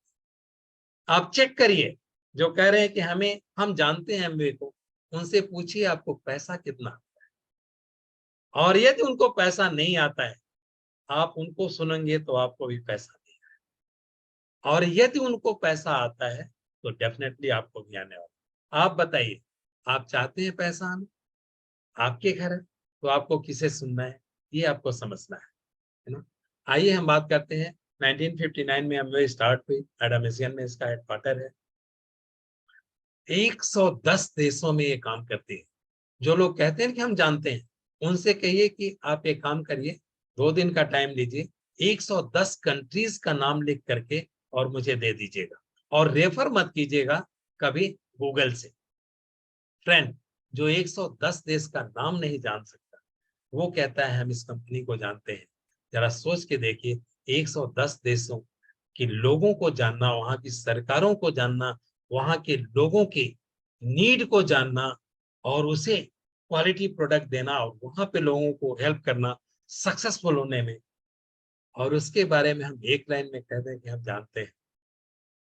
आप चेक करिए, जो कह रहे हैं कि हम जानते हैं अम्बे को, उनसे पूछिए आपको पैसा कितना आता है। और यदि उनको पैसा नहीं आता है, आप उनको सुनेंगे तो आपको भी पैसा नहीं। और यदि उनको पैसा आता है तो डेफिनेटली आपको भी आने वाला। आप बताइए, आप चाहते हैं पैसा आना? आपके घर है तो आपको किसे सुनना है, ये आपको समझना है ना। आइए हम बात करते हैं 1959 में अमवे स्टार्ट हुई, एडामेसियन में इसका हेडक्वार्टर है। 110 देशों में ये काम करती है। जो लोग कहते हैं कि हम जानते हैं, उनसे कहिए कि आप एक काम करिए, 2 दिन का टाइम लीजिए, 110 कंट्रीज का नाम लिख करके और मुझे दे दीजिएगा, और रेफर मत कीजिएगा कभी गूगल से। फ्रेंड जो 110 देश का नाम नहीं जान सकता, वो कहता है हम इस कंपनी को जानते हैं। जरा सोच के देखिए, 110 देशों के लोगों को जानना, वहां की सरकारों को जानना, वहां के लोगों के नीड को जानना, और उसे क्वालिटी प्रोडक्ट देना, और वहां पे लोगों को हेल्प करना सक्सेसफुल होने में, और उसके बारे में हम एक लाइन में कहते हैं कि हम जानते हैं।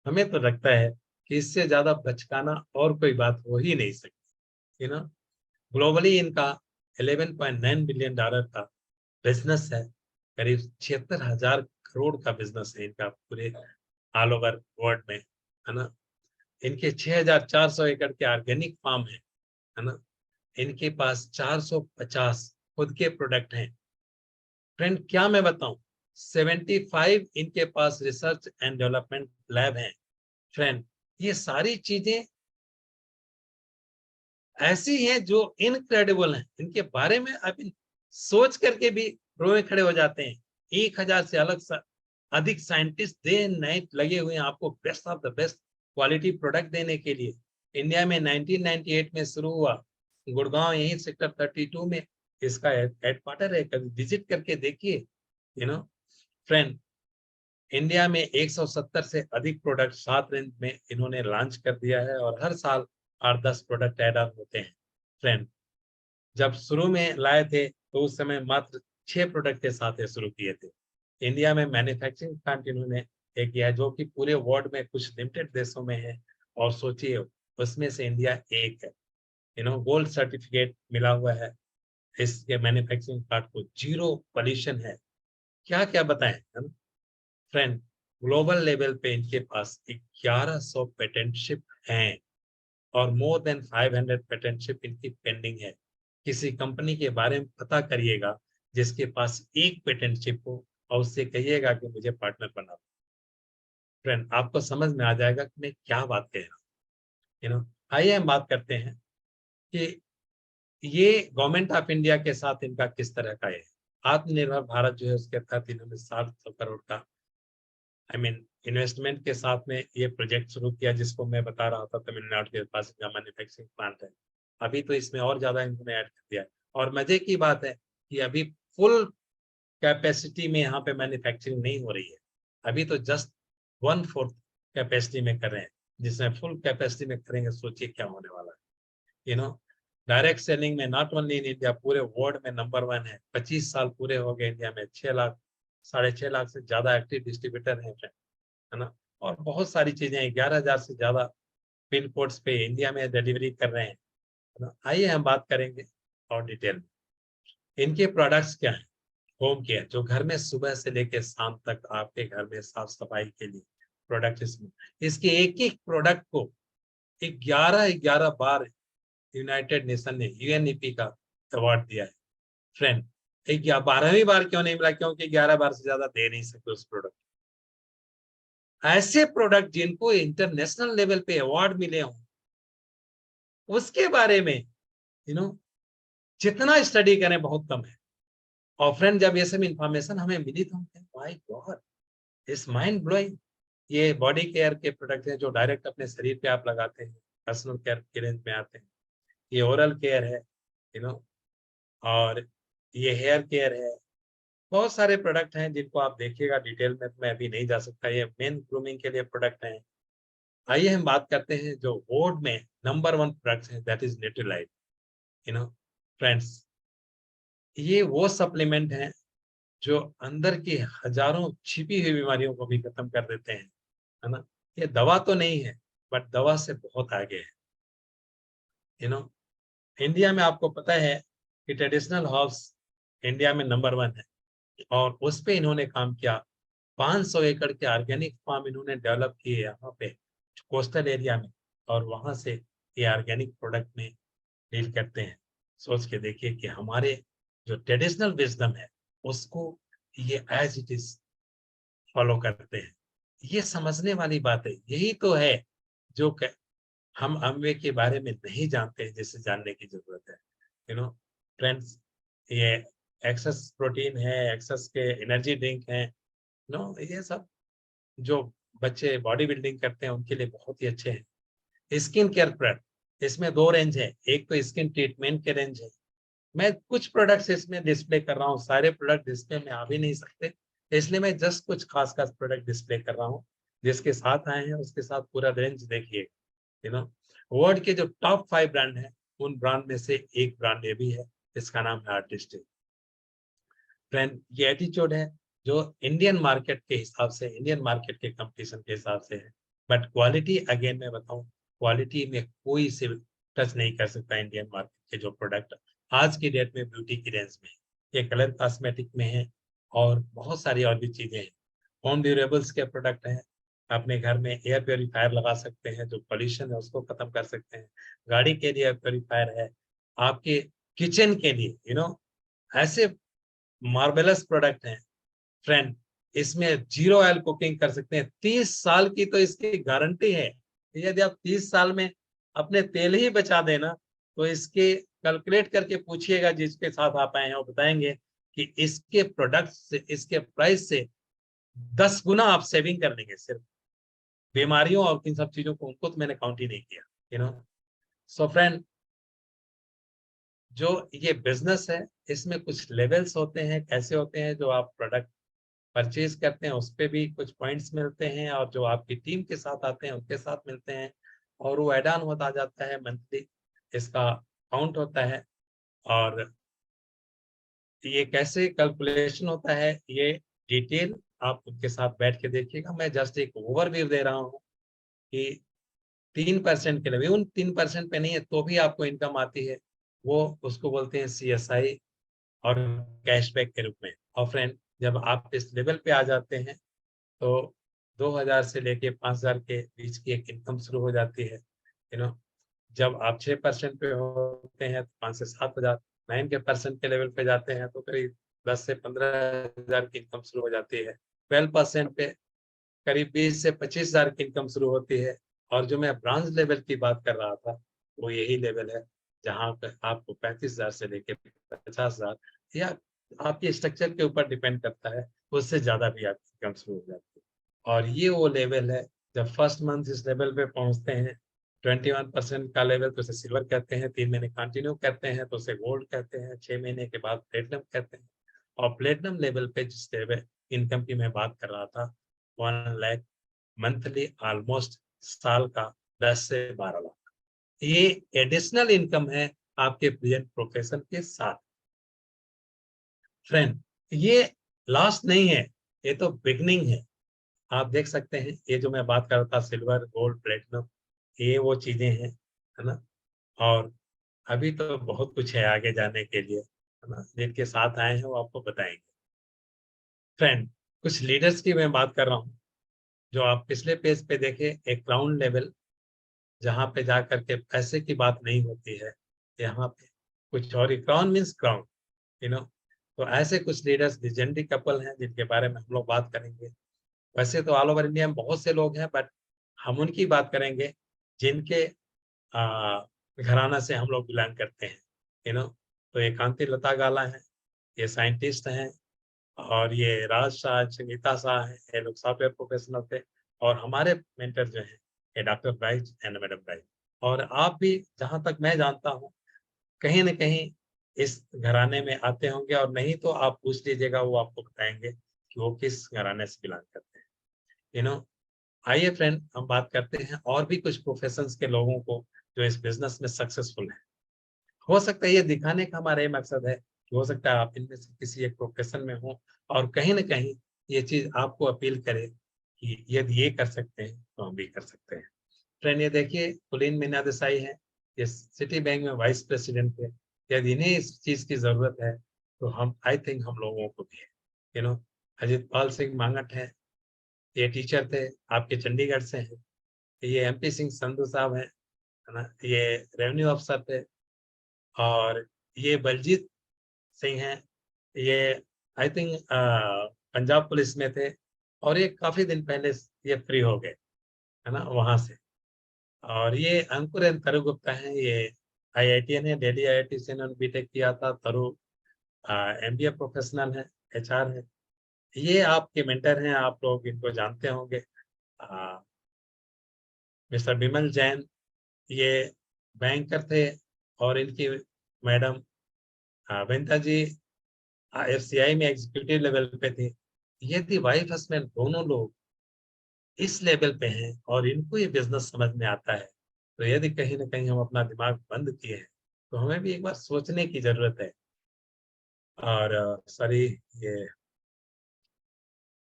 हमें तो लगता है कि इससे ज्यादा बचकाना और कोई बात हो ही नहीं सकती, ग्लोबली इनका 11.9 बिलियन डॉलर का बिजनेस है। करीब 76,000 करोड़ का बिजनेस है इनका पूरे ऑल ओवर वर्ल्ड में, है ना। इनके 6,400 एकड़ के ऑर्गेनिक फार्म है ना। इनके पास 450 खुद के प्रोडक्ट हैं। फ्रेंड क्या मैं बताऊं, 75 इनके पास रिसर्च एंड डेवलपमेंट लैब हैं। फ्रेंड ये सारी चीजें ऐसी हैं जो इनक्रेडिबल हैं, इनके बारे में आप सोच करके भी रोए खड़े हो जाते हैं। 1000 से अधिक साइंटिस्ट डे नाइट लगे हुए हैं आपको best of the best quality product देने के लिए। इंडिया में 1998 में शुरू हुआ, गुड़गांव यही सेक्टर 32 में इसका हेडक्वार्टर है, कभी विजिट करके देखिए। फ्रेंड, इंडिया में 170 से अधिक प्रोडक्ट 7 रेंज में इन्होंने लॉन्च कर दिया है और हर साल 8-10 प्रोडक्ट ऐड ऑन होते हैं। फ्रेंड, जब शुरू में लाए थे तो उस समय मात्र 6 प्रोडक्ट के साथ शुरू किए थे। इंडिया में मैन्युफैक्चरिंग प्लांट इन्होंने एक किया है जो कि पूरे वर्ल्ड में कुछ लिमिटेड देशों में है, और सोचिए उसमें से इंडिया एक है। गोल्ड सर्टिफिकेट मिला हुआ है इसके मैन्युफैक्चरिंग प्लांट को, जीरो पॉल्यूशन है। क्या क्या बताएं हम फ्रेंड। ग्लोबल लेवल पे इनके पास 1100 पेटेंटशिप हैं और मोर देन 500 पेटेंटशिप इनकी पेंडिंग है। किसी कंपनी के बारे में पता करिएगा जिसके पास एक पेटेंटशिप हो और उससे कहिएगा कि मुझे पार्टनर बना। फ्रेंड, आपको समझ में आ जाएगा कि मैं क्या बात कह रहा हूँ। आइए हम बात करते हैं कि ये गवर्नमेंट ऑफ इंडिया के साथ इनका किस तरह का है। आत्मनिर्भर भारत जो है उसके तहत इन्होंने 700 करोड़ का इन्वेस्टमेंट के साथ में ये प्रोजेक्ट शुरू किया, जिसको मैं बता रहा था तमिलनाडु के पास का मैन्युफैक्चरिंग प्लांट है। अभी तो इसमें और ज्यादा इन्होंने ऐड कर दिया है, और मजे की बात है कि अभी फुल कैपेसिटी में यहाँ पे मैन्युफैक्चरिंग नहीं हो रही है। अभी तो जस्ट 1/4 कैपेसिटी में कर रहे हैं, जिसमें फुल कैपेसिटी में करेंगे सोचिए क्या होने वाला है। डायरेक्ट सेलिंग में नॉट ओनली इन इंडिया, पूरे वर्ल्ड में नंबर 1 है। 25 साल पूरे हो गए इंडिया में, 6 लाख 6.5 लाख से ज्यादा एक्टिव डिस्ट्रीब्यूटर हैं, है ना। और बहुत सारी चीजें, 11,000 से ज्यादा पिन कोड्स पे इंडिया में डिलीवरी कर रहे हैं, है ना। आइए हम बात करेंगे और डिटेल में इनके प्रोडक्ट्स क्या हैं। होम केयर, जो घर में सुबह से लेकर शाम तक आपके घर में साफ सफाई के लिए प्रोडक्ट, इसके एक एक प्रोडक्ट को 11 बार यूनाइटेड नेशन ने यूएनईपी का अवार्ड दिया है। फ्रेंड, 12वीं बार क्यों नहीं मिला? क्योंकि 11 बार से ज्यादा दे नहीं सकते उस प्रोडक्ट। ऐसे प्रोडक्ट जिनको इंटरनेशनल लेवल पे अवार्ड मिले हों, उसके बारे में जितना स्टडी करें बहुत कम है। और फ्रेंड, जब ये सब इंफॉर्मेशन हमें मिली तो हम my God, it's mind blowing. ये बॉडी केयर के प्रोडक्ट हैं जो डायरेक्ट अपने शरीर पे आप लगाते हैं, पर्सनल केयर के रेंज में आते हैं। ये ओरल केयर है, और ये हेयर केयर है। बहुत सारे प्रोडक्ट हैं जिनको आप देखिएगा डिटेल में, मैं अभी नहीं जा सकता। ये मेन ग्रूमिंग के लिए प्रोडक्ट हैं। आइए हम बात करते हैं जो वर्ल्ड में नंबर 1 प्रोडक्ट है, दैट इज न्यूट्रीलाइट। फ्रेंड्स, ये वो सप्लीमेंट है जो अंदर की हजारों छिपी हुई बीमारियों को भी खत्म कर देते हैं, है ना। ये दवा तो नहीं है, बट दवा से बहुत आगे है। इंडिया में आपको पता है कि ट्रेडिशनल हर्ब्स इंडिया में नंबर 1 है, और उस पे इन्होंने काम किया। 500 एकड़ के ऑर्गेनिक फार्म इन्होंने डेवलप किए यहाँ पे कोस्टल एरिया में, और वहां से ये ऑर्गेनिक प्रोडक्ट में डील करते हैं। सोच के देखिए कि हमारे जो ट्रेडिशनल विजडम है उसको ये एज इट इज फॉलो करते हैं। ये समझने वाली बात है। यही तो है जो हम अमवे के बारे में नहीं जानते हैं, जिसे जानने की जरूरत है। फ्रेंड्स, ये एक्सेस प्रोटीन है, एक्सेस के एनर्जी ड्रिंक है, ये सब जो बच्चे बॉडी बिल्डिंग करते हैं उनके लिए बहुत ही अच्छे हैं। स्किन केयर प्रोडक्ट, इसमें 2 रेंज है। एक तो स्किन ट्रीटमेंट के रेंज है। मैं कुछ प्रोडक्ट्स इसमें डिस्प्ले कर रहा हूँ, सारे प्रोडक्ट डिस्प्ले में आ भी नहीं सकते, इसलिए मैं जस्ट कुछ खास खास प्रोडक्ट डिस्प्ले कर रहा हूँ। जिसके साथ आए हैं उसके साथ पूरा रेंज देखिए। वर्ल्ड के जो टॉप 5 ब्रांड हैं, उन ब्रांड में से एक ब्रांड ये भी है, इसका नाम है आर्टिस्टिक। फ्रेंड, ये एटीट्यूड है जो इंडियन मार्केट के हिसाब से, इंडियन मार्केट के कंपटीशन के हिसाब से है। बट क्वालिटी, अगेन मैं बताऊं, क्वालिटी में कोई से टच नहीं कर सकता इंडियन मार्केट के जो प्रोडक्ट आज की डेट में ब्यूटी की रेंज में, ये कलर कॉस्मेटिक में है, और बहुत सारी और भी चीजें हैं। होम ड्यूरेबल्स के प्रोडक्ट हैं। अपने घर में एयर प्योरीफायर लगा सकते हैं, जो पॉल्यूशन है उसको खत्म कर सकते हैं। गाड़ी के लिए एयर प्योरीफायर है, आपके किचन के लिए ऐसे मार्वेलस प्रोडक्ट हैं। फ्रेंड, इसमें 0 ऑयल कुकिंग कर सकते हैं। 30 साल की तो इसकी गारंटी है। यदि आप 30 साल में अपने तेल ही बचा देना तो इसके कैलकुलेट करके पूछिएगा जिसके साथ आप आए हैं, वो बताएंगे कि इसके प्रोडक्ट से, इसके प्राइस से 10 गुना आप सेविंग कर लेंगे सिर्फ बीमारियों और इन सब चीजों को, उनको तो मैंने काउंट ही नहीं किया, यू नो। सो फ्रेंड, जो ये बिजनेस है इसमें कुछ लेवल्स होते हैं, कैसे होते हैं, जो आप प्रोडक्ट परचेज करते हैं उस पे भी कुछ पॉइंट्स मिलते हैं, और जो आपकी टीम के साथ आते हैं उनके साथ मिलते हैं, और वो एड ऑन होता जाता है मंथली, इसका काउंट होता है। और ये कैसे कैलकुलेशन होता है, ये डिटेल आप उनके साथ बैठ के देखिएगा। मैं जस्ट एक ओवरव्यू दे रहा हूँ कि 3% के लिए, उन 3% पे नहीं है तो भी आपको इनकम आती है, वो उसको बोलते हैं CSI और कैशबैक के रूप में। और फ्रेंड, जब आप इस लेवल पे आ जाते हैं तो 2000 से लेके 5000 के बीच की एक इनकम शुरू हो जाती है, यू नो। जब आप 6% पे होते हैं तो 5 से 7,000, 9% के लेवल पे जाते हैं तो करीब 10 से 15,000 की इनकम शुरू हो जाती है। 12% पे करीब 20 से 25,000 की इनकम शुरू होती है। और जो मैं ब्रांच लेवल की बात कर रहा था, वो यही लेवल है जहाँ पे आपको 35,000 से लेके 50,000, या आपके स्ट्रक्चर के ऊपर डिपेंड करता है, उससे ज्यादा भी आपकी इनकम शुरू हो जाती है। और ये वो लेवल है, जब फर्स्ट मंथ इस लेवल पे पहुंचते हैं 21% का लेवल, तो उसे सिल्वर कहते हैं। 3 महीने कंटिन्यू करते हैं तो उसे गोल्ड कहते हैं। 6 महीने के बाद प्लेटिनम कहते हैं। और प्लेटिनम लेवल पे जिस लेवल इनकम की मैं बात कर रहा था, 1 लाख मंथली, ऑलमोस्ट साल का 10 से 12 लाख, ये एडिशनल इनकम है आपके प्रेजेंट प्रोफेशन के साथ। फ्रेंड, ये लास्ट नहीं है, ये तो बिगनिंग है। आप देख सकते हैं ये जो मैं बात कर रहा था, सिल्वर, गोल्ड, प्लेटिनम, ये वो चीजें हैं, है ना। और अभी तो बहुत कुछ है आगे जाने के लिए, है ना। जिनके साथ आए हैं वो आपको बताएंगे। फ्रेंड, कुछ लीडर्स की मैं बात कर रहा हूँ, जो आप पिछले पेज पे देखे, एक ग्राउंड लेवल जहाँ पे जा करके पैसे की बात नहीं होती है, यहाँ पे कुछ और ही, crown means crown, you know. तो ऐसे कुछ लीडर्स, लेजेंडरी कपल हैं जिनके बारे में हम लोग बात करेंगे। वैसे तो ऑल ओवर इंडिया में बहुत से लोग हैं, बट हम उनकी बात करेंगे जिनके घराना से हम लोग बिलोंग करते हैं, यू नो। तो ये कांति लता गाला है, ये साइंटिस्ट हैं। और ये राज शाह, संगीता शाह है, ये लोग सॉफ्टवेयर प्रोफेशनल थे। और हमारे मेंटर जो हैं, ये डॉक्टर ब्राइज एंड मैडम ब्राइज। और आप भी, जहां तक मैं जानता हूँ, कहीं न कहीं इस घराने में आते होंगे, और नहीं तो आप पूछ लीजिएगा, वो आपको बताएंगे कि वो किस घराने से बिलोंग करते हैं, यू नो। आइए फ्रेंड, हम बात करते हैं और भी कुछ प्रोफेशंस के लोगों को जो इस बिजनेस में सक्सेसफुल हैं। हो सकता है ये दिखाने का हमारा ये मकसद है कि हो सकता है आप इनमें से किसी एक प्रोफेशन में हो, और कहीं ना कहीं ये चीज आपको अपील करे कि यदि ये कर सकते हैं तो हम भी कर सकते हैं। फ्रेंड, ये देखिए, कुलीन मीना देसाई है, ये सिटी बैंक में वाइस प्रेसिडेंट थे। यदि इन्हें इस चीज की जरूरत है तो हम, आई थिंक, हम लोगों को भी है, यू नो। अजित पाल सिंह मांगट है, ये टीचर थे, आपके चंडीगढ़ से हैं। ये MP सिंह संधू साहब हैं, है ना, ये रेवेन्यू अफसर थे। और ये बलजीत सिंह हैं, ये आई थिंक पंजाब पुलिस में थे, और ये काफी दिन पहले ये फ्री हो गए, है ना, वहां से। और ये अंकुर एन तरु गुप्ता है, ये IITN है, दिल्ली IIT से इन्होंने B.Tech किया था। तरु MBA प्रोफेशनल है, HR है। ये आपके मेंटर हैं, आप लोग इनको जानते होंगे। मिस्टर विमल जैन, ये बैंकर थे। और इनकी मैडम वनिता जी FCI में एग्जीक्यूटिव लेवल पे थे। यदि वाइफ हस्बैंड दोनों लोग इस लेवल पे हैं और इनको ये बिजनेस समझ में आता है, तो यदि कहीं ना कहीं हम अपना दिमाग बंद किए हैं तो हमें भी एक बार सोचने की जरूरत है। और सॉरी, ये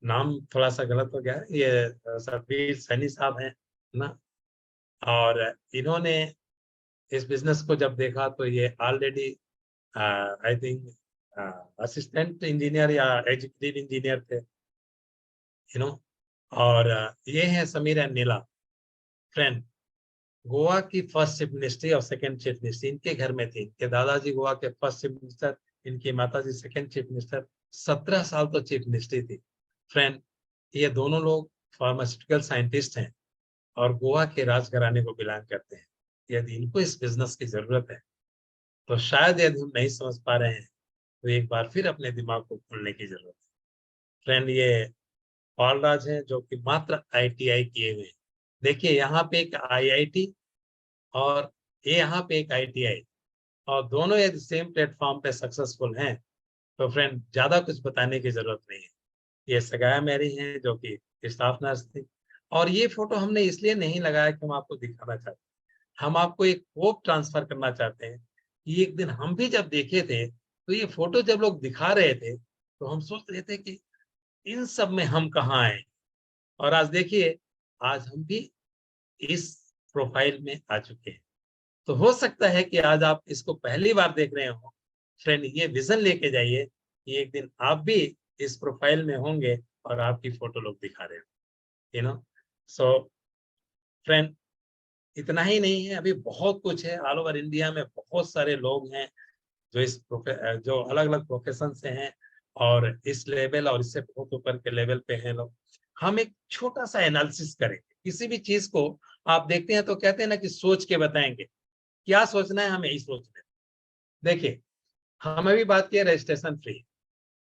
नाम थोड़ा सा गलत हो गया है, ये सतबीर सैनी साहब हैं ना। और इन्होंने इस बिजनेस को जब देखा तो ये already I think assistant engineer या एग्जीक्यूटिव इंजीनियर थे, यू नो। और ये हैं Sameer and Neela. Friend, Goa की फर्स्ट चीफ मिनिस्ट्री और सेकंड चीफ मिनिस्ट्री इनके घर में थी। इनके दादाजी गोवा के फर्स्ट चीफ मिनिस्टर, इनकी माताजी सेकंड चीफ मिनिस्टर। 17 साल तो चीफ मिनिस्ट्री थी। फ्रेंड, ये दोनों लोग फार्मास्यूटिकल साइंटिस्ट हैं और गोवा के राजघराने को बिलोंग करते हैं। यदि इनको इस बिजनेस की जरूरत है तो शायद यदि हम नहीं समझ पा रहे हैं तो एक बार फिर अपने दिमाग को खोलने की जरूरत है। फ्रेंड, ये बालराज है जो कि मात्र ITI किए हुए हैं। देखिए यहाँ पे एक IIT और ये यहाँ पे एक ITI, और दोनों यदि सेम प्लेटफॉर्म पे सक्सेसफुल हैं तो फ्रेंड ज्यादा कुछ बताने की जरूरत नहीं है। ये सगाया मेरी हैं जो कि स्टाफ नर्स थी। और ये फोटो हमने इसलिए नहीं लगाया कि हम आपको दिखाना चाहते, हम आपको एक होप ट्रांसफर करना चाहते हैं कि एक दिन हम भी जब देखे थे तो ये फोटो जब लोग दिखा रहे थे तो हम सोच रहे थे कि इन सब में हम कहाँ आए। और आज देखिए, आज हम भी इस प्रोफाइल में आ चुके हैं। तो हो सकता है कि आज आप इसको पहली बार देख रहे हो। फ्रेंड, ये विजन लेके जाइए कि एक दिन आप भी इस प्रोफाइल में होंगे और आपकी फोटो लोग दिखा रहे हो, यू नो। सो फ्रेंड, इतना ही नहीं है, अभी बहुत कुछ है। ऑल ओवर इंडिया में बहुत सारे लोग हैं जो जो अलग अलग प्रोफेशन से हैं और इस लेवल और इससे बहुत ऊपर के लेवल पे हैं लोग। हम एक छोटा सा एनालिसिस करेंगे किसी भी चीज को। आप देखते हैं तो कहते हैं ना कि सोच के बताएंगे, क्या सोचना है हमें यही सोचना है। देखिए, हम अभी बात किए रजिस्ट्रेशन फ्री।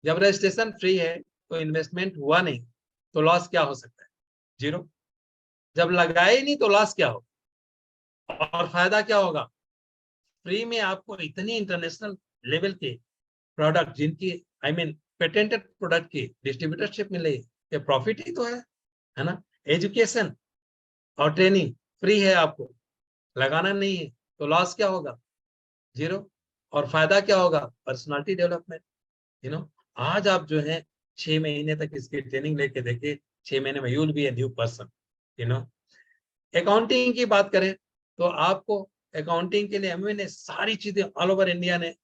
जब रजिस्ट्रेशन फ्री है तो इन्वेस्टमेंट हुआ नहीं तो लॉस क्या हो सकता है? जीरो। जब लगाए ही नहीं तो लॉस क्या होगा और फायदा क्या होगा? फ्री में आपको इतनी इंटरनेशनल लेवल के प्रोडक्ट जिनकी पेटेंटेड प्रोडक्ट की डिस्ट्रीब्यूटरशिप मिले, ये प्रॉफिट ही तो है ना। एजुकेशन और ट्रेनिंग फ्री है, आपको लगाना नहीं है तो लॉस क्या होगा? जीरो। और फायदा क्या होगा? Personality development, you know. आज आप जो है 6 महीने तक इसकी ट्रेनिंग लेके देखिए, 6 महीने में you will be a new person, you know. Accounting की बात करें तो आपको अकाउंटिंग के लिए हमने सारी चीजें ऑल ओवर इंडिया ने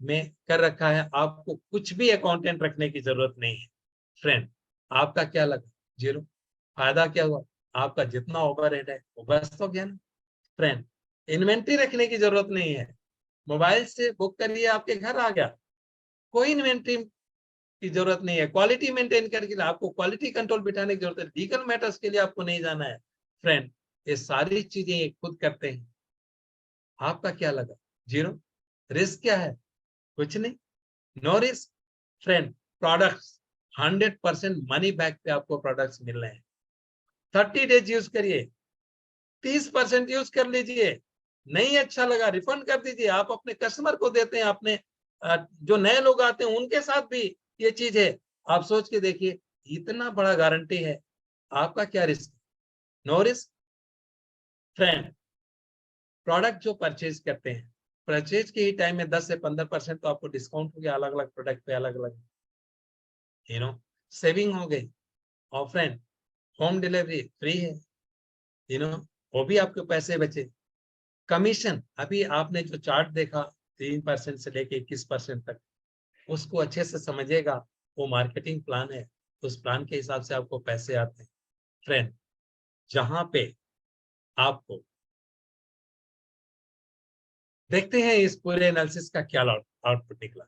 में कर रखा है, आपको कुछ भी अकाउंटेंट रखने की जरूरत नहीं है। फ्रेंड, आपका क्या लगा? जीरो। फायदा क्या हुआ? आपका जितना ओवरहेड है वो बस तो गया ना। फ्रेंड, इन्वेंट्री रखने की जरूरत नहीं है, मोबाइल से बुक करिए, आपके घर आ गया। कोई इन्वेंट्री की जरूरत नहीं है। क्वालिटी मेंटेन करके लिए आपको क्वालिटी कंट्रोल बिठाने की जरूरत है, लीगल मैटर्स के लिए आपको नहीं जाना है। फ्रेंड, ये सारी चीजें ये खुद करते हैं। आपका क्या लगा? जीरो। रिस्क क्या है? कुछ नहीं, no risk. Friend, products 100% money back पे आपको प्रोडक्ट्स मिल रहे हैं। 30 डेज यूज करिए, 30% यूज कर लीजिए, नहीं अच्छा लगा रिफंड कर दीजिए। आप अपने कस्टमर को देते हैं, अपने जो नए लोग आते हैं उनके साथ भी ये चीज है। आप सोच के देखिए, इतना बड़ा गारंटी है, आपका क्या risk? No risk. Friend, product जो परचेज करते हैं, परचेज के ही टाइम में 10 से 15% तो आपको डिस्काउंट हो गया, अलग अलग प्रोडक्ट पे अलग अलग, यू नो, सेविंग हो गई। और फ्रेंड, होम डिलीवरी फ्री है, यू नो, वो भी आपके पैसे बचे। कमीशन, अभी आपने जो चार्ट देखा 3% से लेके 21% तक, उसको अच्छे से समझिएगा। वो मार्केटिंग प्लान है, उस प्लान के हिसाब से आपको पैसे आते हैं। फ्रेंड, जहां पे आपको देखते हैं इस पूरे एनालिसिस का क्या आउटपुट निकला।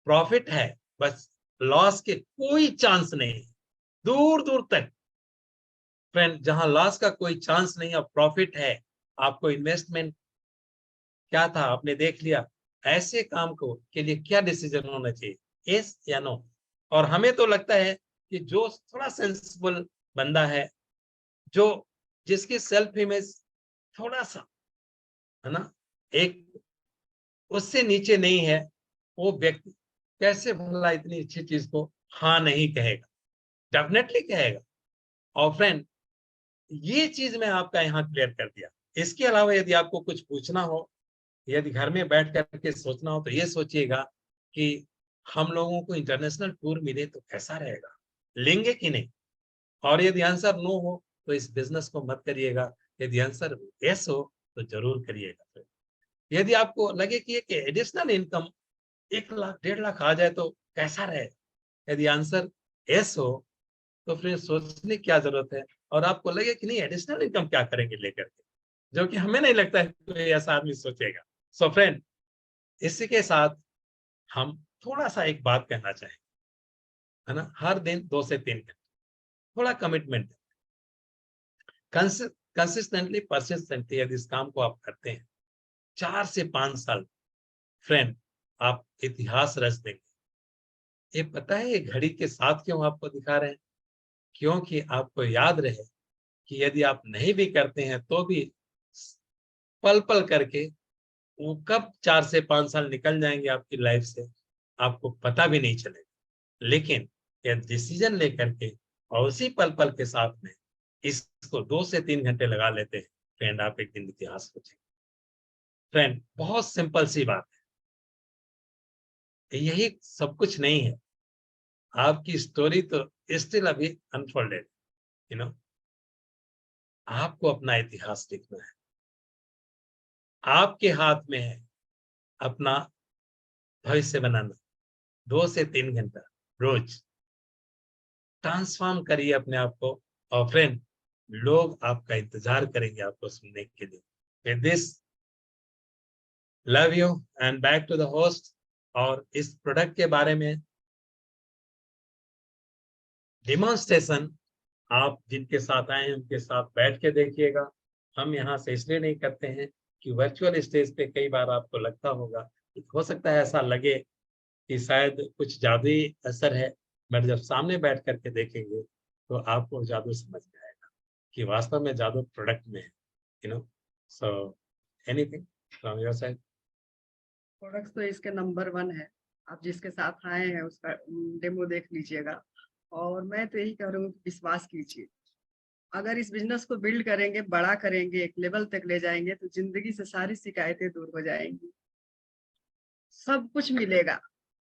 प्रॉफिट है, बस लॉस के कोई चांस नहीं, दूर दूर तक। फ्रेंड, जहां लॉस का कोई चांस नहीं और प्रॉफिट है, आपको इन्वेस्टमेंट क्या था आपने देख लिया। ऐसे काम को के लिए क्या डिसीजन होना चाहिए, यस या नो? और हमें तो लगता है कि जो थोड़ा सेंसिबल बंदा है, जो जिसकी सेल्फ इमेज थोड़ा सा, है ना, एक उससे नीचे नहीं है, वो व्यक्ति कैसे भला इतनी अच्छी चीज को हाँ नहीं कहेगा? डेफिनेटली कहेगा। और फ्रेंड, ये चीज मैं आपका यहाँ क्लियर कर दिया। इसके अलावा यदि आपको कुछ पूछना हो, यदि घर में बैठ करके सोचना हो, तो ये सोचिएगा कि हम लोगों को इंटरनेशनल टूर मिले तो कैसा रहेगा, लेंगे कि नहीं? और यदि आंसर नो हो तो इस बिजनेस को मत करिएगा। यदि आंसर यस हो तो जरूर करिएगा। यदि आपको लगे कि एक एडिशनल इनकम 1 लाख 1.5 लाख आ जाए तो कैसा रहे, यदि आंसर यस हो तो फिर सोचने की क्या जरूरत है। और आपको लगे कि नहीं, एडिशनल इनकम क्या करेंगे लेकर के, जो कि हमें नहीं लगता है कोई ऐसा आदमी सोचेगा। सो फ्रेंड, इसी के साथ हम थोड़ा सा एक बात कहना चाहें, है ना, हर दिन 2 से 3 घंटे थोड़ा कमिटमेंट, कंसिस्टेंटली परसिस्टेंटली यदि इस काम को आप करते हैं 4 से 5 साल, फ्रेंड, आप इतिहास रच देंगे। ये पता है ये घड़ी के साथ क्यों आपको दिखा रहे हैं? क्योंकि आपको याद रहे कि यदि आप नहीं भी करते हैं तो भी पल-पल करके वो कब 4 से 5 साल निकल जाएँगे आपकी लाइफ से, आपको पता भी नहीं चलेगा। लेकिन ये डिसीज़न लेकर के और उसी पल-पल के साथ में इसको 2 से 3 घंटे लगा लेते हैं, फ्रेंड आप एक दिन इतिहास रचेंगे। फ्रेंड बहुत सिंपल सी बात है, यही सब कुछ नहीं है। आपकी स्टोरी तो स्टिल अभी अनफोल्डेड, यू नो आपको अपना इतिहास लिखना है। आपके हाथ में है अपना भविष्य बनाना। 2 से 3 घंटा रोज ट्रांसफॉर्म करिए अपने आप को और फ्रेंड लोग आपका इंतजार करेंगे आपको सुनने के लिए। With this love you and back to the host. और इस प्रोडक्ट के बारे में डेमोन्स्ट्रेशन आप जिनके साथ आए हैं उनके साथ बैठ के देखिएगा। हम यहाँ से इसलिए नहीं करते हैं कि वर्चुअल स्टेज पे कई बार आपको लगता होगा, कि हो सकता है ऐसा लगे कि शायद कुछ जादुई असर है, बट जब सामने बैठ करके देखेंगे तो आपको जादू समझ में आएगा कि वास्तव में जादू प्रोडक्ट में है, you no. So anything from your side? Products तो इसके नंबर 1 है। आप जिसके साथ आए हैं उसका डेमो देख लीजिएगा और मैं तो यही कह रही हूँ विश्वास कीजिए। अगर इस बिजनेस को बिल्ड करेंगे, बड़ा करेंगे, एक लेवल तक ले जाएंगे तो जिंदगी से सारी शिकायतें दूर हो जाएंगी। सब कुछ मिलेगा,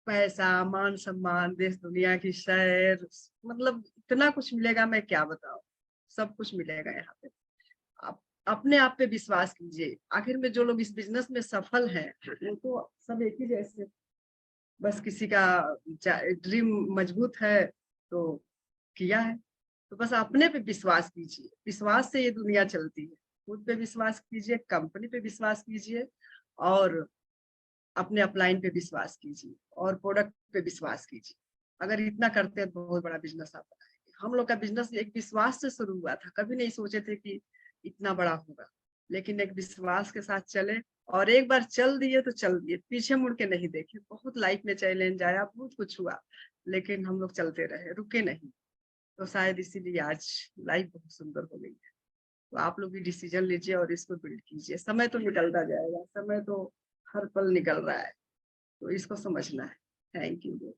पैसा, मान सम्मान, देश दुनिया की सैर, मतलब इतना कुछ मिलेगा मैं क्या बताऊं। सब कुछ मिलेगा यहाँ पे। आप अपने आप पे विश्वास कीजिए। आखिर में जो लोग इस बिजनेस में सफल हैं वो तो सब एक ही जैसे, बस किसी का ड्रीम मजबूत है तो किया है। तो बस अपने पे विश्वास कीजिए। विश्वास से ये दुनिया चलती है। खुद पे विश्वास कीजिए, कंपनी पे विश्वास कीजिए और अपने अपलाइन पे विश्वास कीजिए और प्रोडक्ट पे विश्वास कीजिए। अगर इतना करते हैं तो बहुत बड़ा बिजनेस आप बनाएंगे। हम लोग का बिजनेस एक विश्वास से शुरू हुआ था। कभी नहीं सोचे थे कि इतना बड़ा होगा, लेकिन एक विश्वास के साथ चले और एक बार चल दिए तो चल दिए, पीछे मुड़ के नहीं देखे। बहुत लाइफ में चैलेंज आया, बहुत कुछ हुआ, लेकिन हम लोग चलते रहे, रुके नहीं। तो शायद इसीलिए आज लाइफ बहुत सुंदर हो गई है। तो आप लोग भी डिसीजन लीजिए और इसको बिल्ड कीजिए। समय तो निकलता जाएगा, समय तो हर पल निकल रहा है, तो इसको समझना है। Thank you.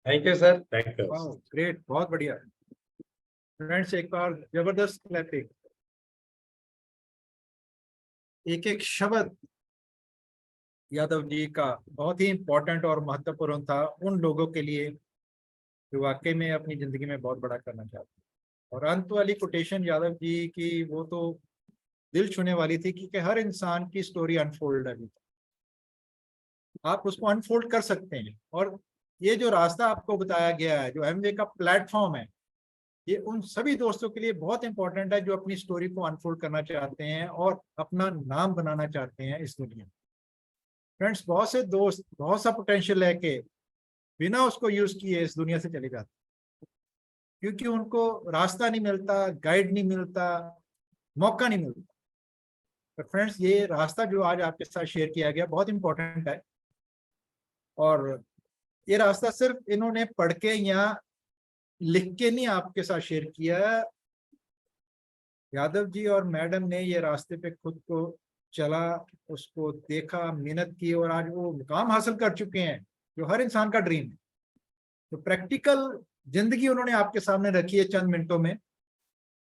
Thank you sir, thank you. Wow great, बहुत बढ़िया। फ्रेंड्स एक बार जबरदस्त क्लैपिंग। एक एक शब्द यादव जी का बहुत ही इंपॉर्टेंट और महत्वपूर्ण था उन लोगों के लिए जो वाकई में अपनी जिंदगी में बहुत बड़ा करना चाहते हैं। और अंत वाली कोटेशन यादव जी की वो तो दिल छूने वाली थी कि हर इंसान की स्टोरी अनफोल्ड है। आप उसको अनफोल्ड कर सकते हैं और ये जो रास्ता आपको बताया गया है, जो एमवे का प्लेटफॉर्म है, ये उन सभी दोस्तों के लिए बहुत इंपॉर्टेंट है जो अपनी स्टोरी को अनफोल्ड करना चाहते हैं और अपना नाम बनाना चाहते हैं इस दुनिया में। फ्रेंड्स बहुत से दोस्त बहुत सा पोटेंशियल है कि बिना उसको यूज किए इस दुनिया से चले जाते, क्योंकि उनको रास्ता नहीं मिलता, गाइड नहीं मिलता, मौका नहीं मिलता। तो फ्रेंड्स ये रास्ता जो आज आपके साथ शेयर किया गया बहुत इंपॉर्टेंट है और ये रास्ता सिर्फ इन्होंने पढ़ के या लिख के नहीं आपके साथ शेयर किया। यादव जी और मैडम ने ये रास्ते पे खुद को चला, उसको देखा, मेहनत की और आज वो मुकाम हासिल कर चुके हैं जो हर इंसान का ड्रीम है। तो प्रैक्टिकल जिंदगी उन्होंने आपके सामने रखी है चंद मिनटों में,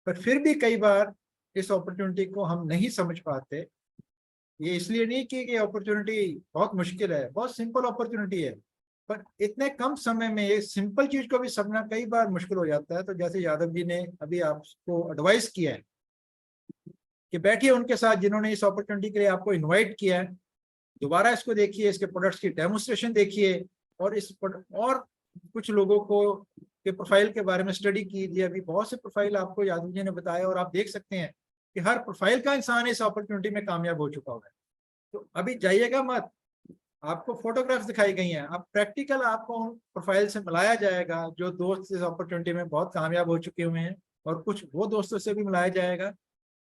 पर फिर भी कई बार इस अपॉर्चुनिटी को हम नहीं समझ पाते। ये इसलिए नहीं कि ये अपॉर्चुनिटी बहुत मुश्किल है, बहुत सिंपल अपॉर्चुनिटी है, पर इतने कम समय में ये सिंपल चीज को भी समझना कई बार मुश्किल हो जाता है। तो जैसे यादव जी ने अभी आपको एडवाइस किया है कि बैठिए उनके साथ जिन्होंने इस अपॉर्चुनिटी के लिए आपको इनवाइट किया है, दोबारा इसको देखिए, इसके प्रोडक्ट्स की डेमोन्स्ट्रेशन देखिए और और कुछ लोगों को के प्रोफाइल के बारे में स्टडी कीजिए। अभी बहुत से प्रोफाइल आपको यादव जी ने बताया और आप देख सकते हैं कि हर प्रोफाइल का इंसान इस अपॉर्चुनिटी में कामयाब हो चुका हुआ है। तो अभी जाइएगा मत, आपको फोटोग्राफ्स दिखाई गई हैं, आप प्रैक्टिकल आपको उन प्रोफाइल से मिलाया जाएगा जो दोस्त इस अपॉर्चुनिटी में बहुत कामयाब हो चुके हुए हैं और कुछ वो दोस्तों से भी मिलाया जाएगा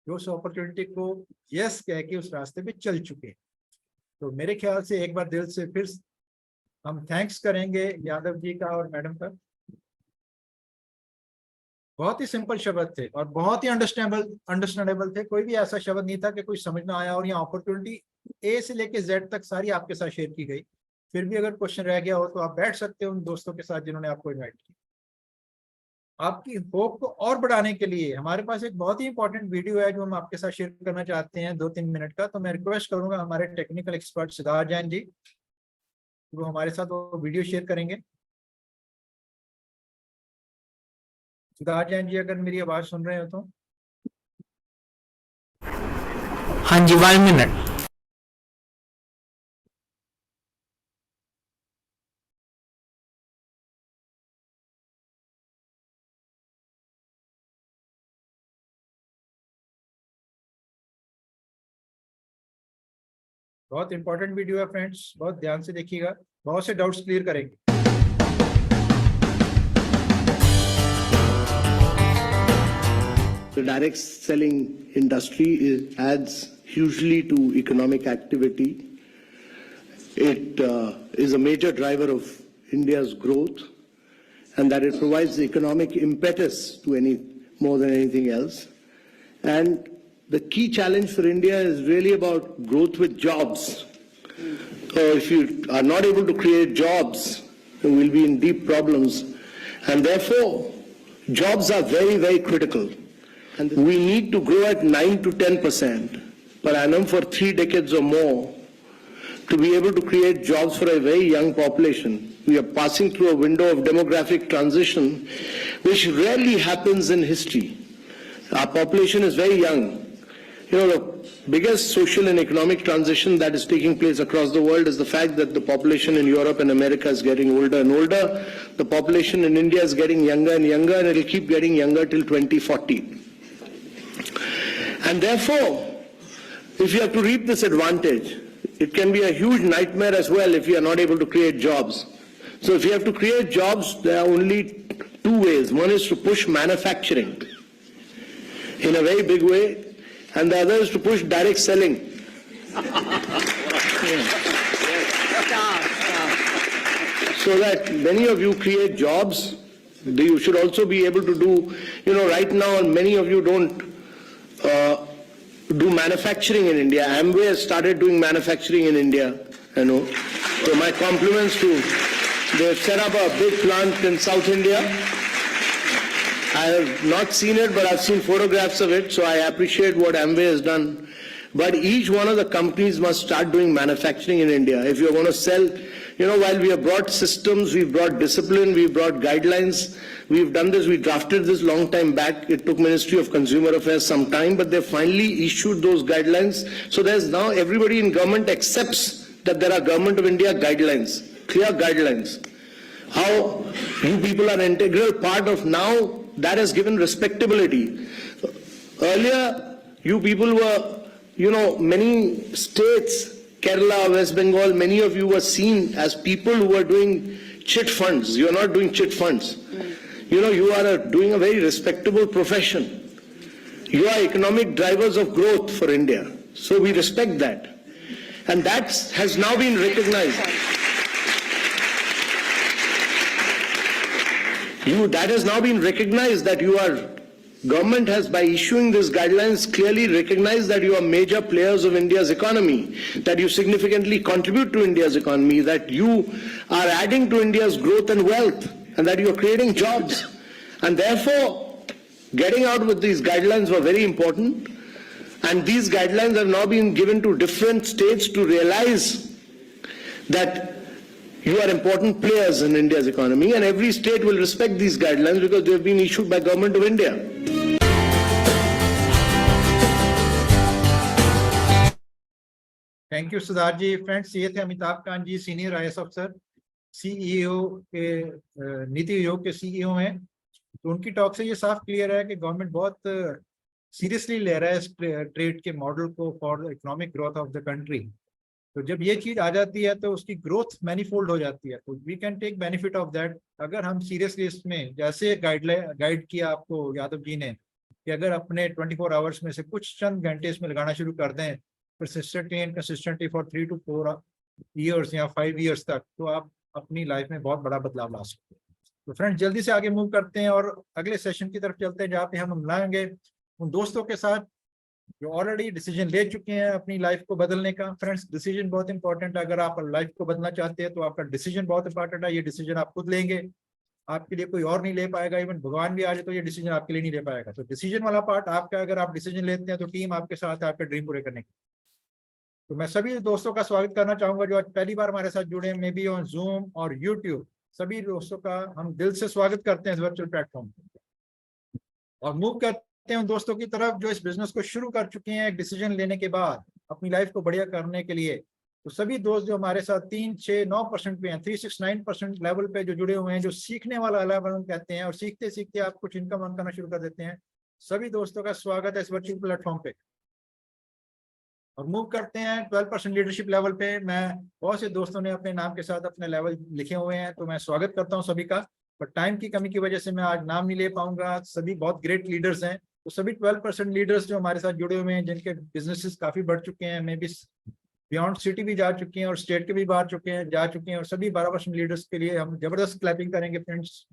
जो उस अपॉर्चुनिटी को यस कह के उस रास्ते पे चल चुके हैं। तो मेरे ख्याल से एक बार दिल से फिर हम थैंक्स करेंगे यादव जी का और मैडम का। बहुत ही सिंपल शब्द थे और बहुत ही अंडरस्टैंडेबल थे। कोई भी ऐसा शब्द नहीं था कि कुछ समझ ना आया, और यहाँ अपॉर्चुनिटी ए से लेके जेड तक सारी आपके साथ शेयर की गई। फिर भी अगर क्वेश्चन रह गया हो तो आप बैठ सकते हो उन दोस्तों के साथ जिन्होंने आपको इन्वाइट किया। आपकी होप को और बढ़ाने के लिए हमारे पास एक बहुत ही इंपॉर्टेंट वीडियो है जो हम आपके साथ शेयर करना चाहते हैं, 2-3 मिनट का। तो मैं रिक्वेस्ट करूंगा हमारे टेक्निकल एक्सपर्ट सिद्धार्थ जैन जी, वो हमारे साथ वो वीडियो शेयर करेंगे। सिद्धार्थ जैन जी, अगर मेरी आवाज सुन रहे हो तो। हाँ जी, 1 मिनट। बहुत इंपॉर्टेंट वीडियो है फ्रेंड्स, बहुत ध्यान से देखिएगा, बहुत से डाउट्स क्लियर करेंगे। The direct selling industry adds hugely to economic activity. It is a major driver of India's growth, and that it provides the economic impetus to more than anything else. And the key challenge for India is really about growth with jobs. So if you are not able to create jobs, you will be in deep problems. And therefore, jobs are very, very critical. And we need to grow at 9 to 10% per annum for 3 decades or more to be able to create jobs for a very young population. We are passing through a window of demographic transition, which rarely happens in history. Our population is very young. You know, the biggest social and economic transition that is taking place across the world is the fact that the population in Europe and America is getting older and older. The population in India is getting younger and younger, and it will keep getting younger till 2040. And therefore, if you have to reap this advantage, it can be a huge nightmare as well if you are not able to create jobs. So if you have to create jobs, there are only 2 ways. One is to push manufacturing in a very big way, and the other is to push direct selling. So that many of you create jobs. You should also be able to do, you know, right now many of you don't do manufacturing in India. Amway has started doing manufacturing in India, you know. So my compliments to, they've set up a big plant in South India. I have not seen it, but I've seen photographs of it, so I appreciate what Amway has done. But each one of the companies must start doing manufacturing in India. If you're going to sell, you know, while we have brought systems, we've brought discipline, we've brought guidelines, we've done this, we drafted this long time back. It took Ministry of Consumer Affairs some time, but they finally issued those guidelines. So there's now everybody in government accepts that there are Government of India guidelines, clear guidelines. How you people are an integral part of now, that has given respectability. Earlier, you people were, you know, many states, Kerala, West Bengal, many of you were seen as people who were doing chit funds. You are not doing chit funds. You know, you are doing a very respectable profession. You are economic drivers of growth for India. So we respect that. And that has now been recognized. That has now been recognized that you are, government has, by issuing these guidelines, clearly recognized that you are major players of India's economy, that you significantly contribute to India's economy, that you are adding to India's growth and wealth, and that you are creating jobs. And therefore, getting out with these guidelines were very important. And these guidelines have now been given to different states to realize that you are important players in India's economy, and every state will respect these guidelines because they have been issued by Government of India. Thank you Siddharth ji. Friends, ये थे Amitabh Kant ji, senior IAS अफसर, CEO के नीति आयोग के CEO हैं। तो उनकी talk से ये साफ क्लियर है कि गवर्नमेंट बहुत सीरियसली ले रहा है इस ट्रेड के मॉडल को for economic growth of the country. तो जब ये चीज आ जाती है तो उसकी ग्रोथ मैनीफोल्ड हो जाती है। तो we can take benefit of that अगर हम सीरियसली इसमें, जैसे गाइड किया आपको यादव जी ने, कि अगर अपने 24 आवर्स में से कुछ चंद घंटे इसमें लगाना शुरू कर दें persistently and consistently for 3 to 4 years या 5 years तक, तो आप अपनी लाइफ में बहुत बड़ा बदलाव ला सकते हैं। तो फ्रेंड्स जल्दी से आगे मूव करते हैं और अगले सेशन की तरफ चलते हैं, जहाँ पे हम मिलाएंगे उन दोस्तों के साथ जो ऑलरेडी डिसीजन ले चुके हैं अपनी लाइफ को बदलने का। फ्रेंड्स डिसीजन बहुत इंपॉर्टेंट है, अगर आप लाइफ को बदलना चाहते हैं तो आपका डिसीजन बहुत इंपॉर्टेंट है। ये डिसीजन आप खुद लेंगे, आपके लिए कोई और नहीं ले पाएगा, इवन भगवान भी आ जाए तो ये डिसीजन आपके लिए नहीं ले पाएगा। तो डिसीजन वाला पार्ट आपका, अगर आप डिसीजन लेते हैं तो टीम आपके साथ है आपके ड्रीम पूरे करने की। तो मैं सभी दोस्तों का स्वागत करना चाहूंगा जो आज पहली बार हमारे साथ जुड़े हैं, मे बी ऑन जूम और यूट्यूब। सभी दोस्तों का हम दिल से स्वागत करते हैं इस वर्चुअल प्लेटफॉर्म पर, और मूव करते हैं उन दोस्तों की तरफ जो इस बिजनेस को शुरू कर चुके हैं एक डिसीजन लेने के बाद अपनी लाइफ को बढ़िया करने के लिए। तो सभी दोस्त जो हमारे साथ 3, 6, 9% पे हैं, 369% लेवल पे जो जुड़े हुए हैं, जो सीखने वाला लेवल कहते हैं, और सीखते सीखते आप कुछ इनकम अर्न करना शुरू कर देते हैं, सभी दोस्तों का स्वागत है इस वर्चुअल प्लेटफॉर्म पे। और मूव करते हैं 12% लीडरशिप लेवल पे। मैं बहुत से दोस्तों ने अपने नाम के साथ अपने लेवल लिखे हुए हैं, तो मैं स्वागत करता हूं सभी का, पर टाइम की कमी की वजह से मैं आज नाम नहीं ले पाऊंगा। सभी बहुत ग्रेट लीडर्स हैं, तो सभी 12% लीडर्स जो हमारे साथ जुड़े हुए हैं, जिनके बिजनेसेस काफी बढ़ चुके हैं, मे बी बियॉन्ड सिटी भी जा चुके हैं और स्टेट के भी बाहर जा चुके हैं, और सभी 12% लीडर्स के लिए हम जबरदस्त क्लैपिंग करेंगे फ्रेंड्स।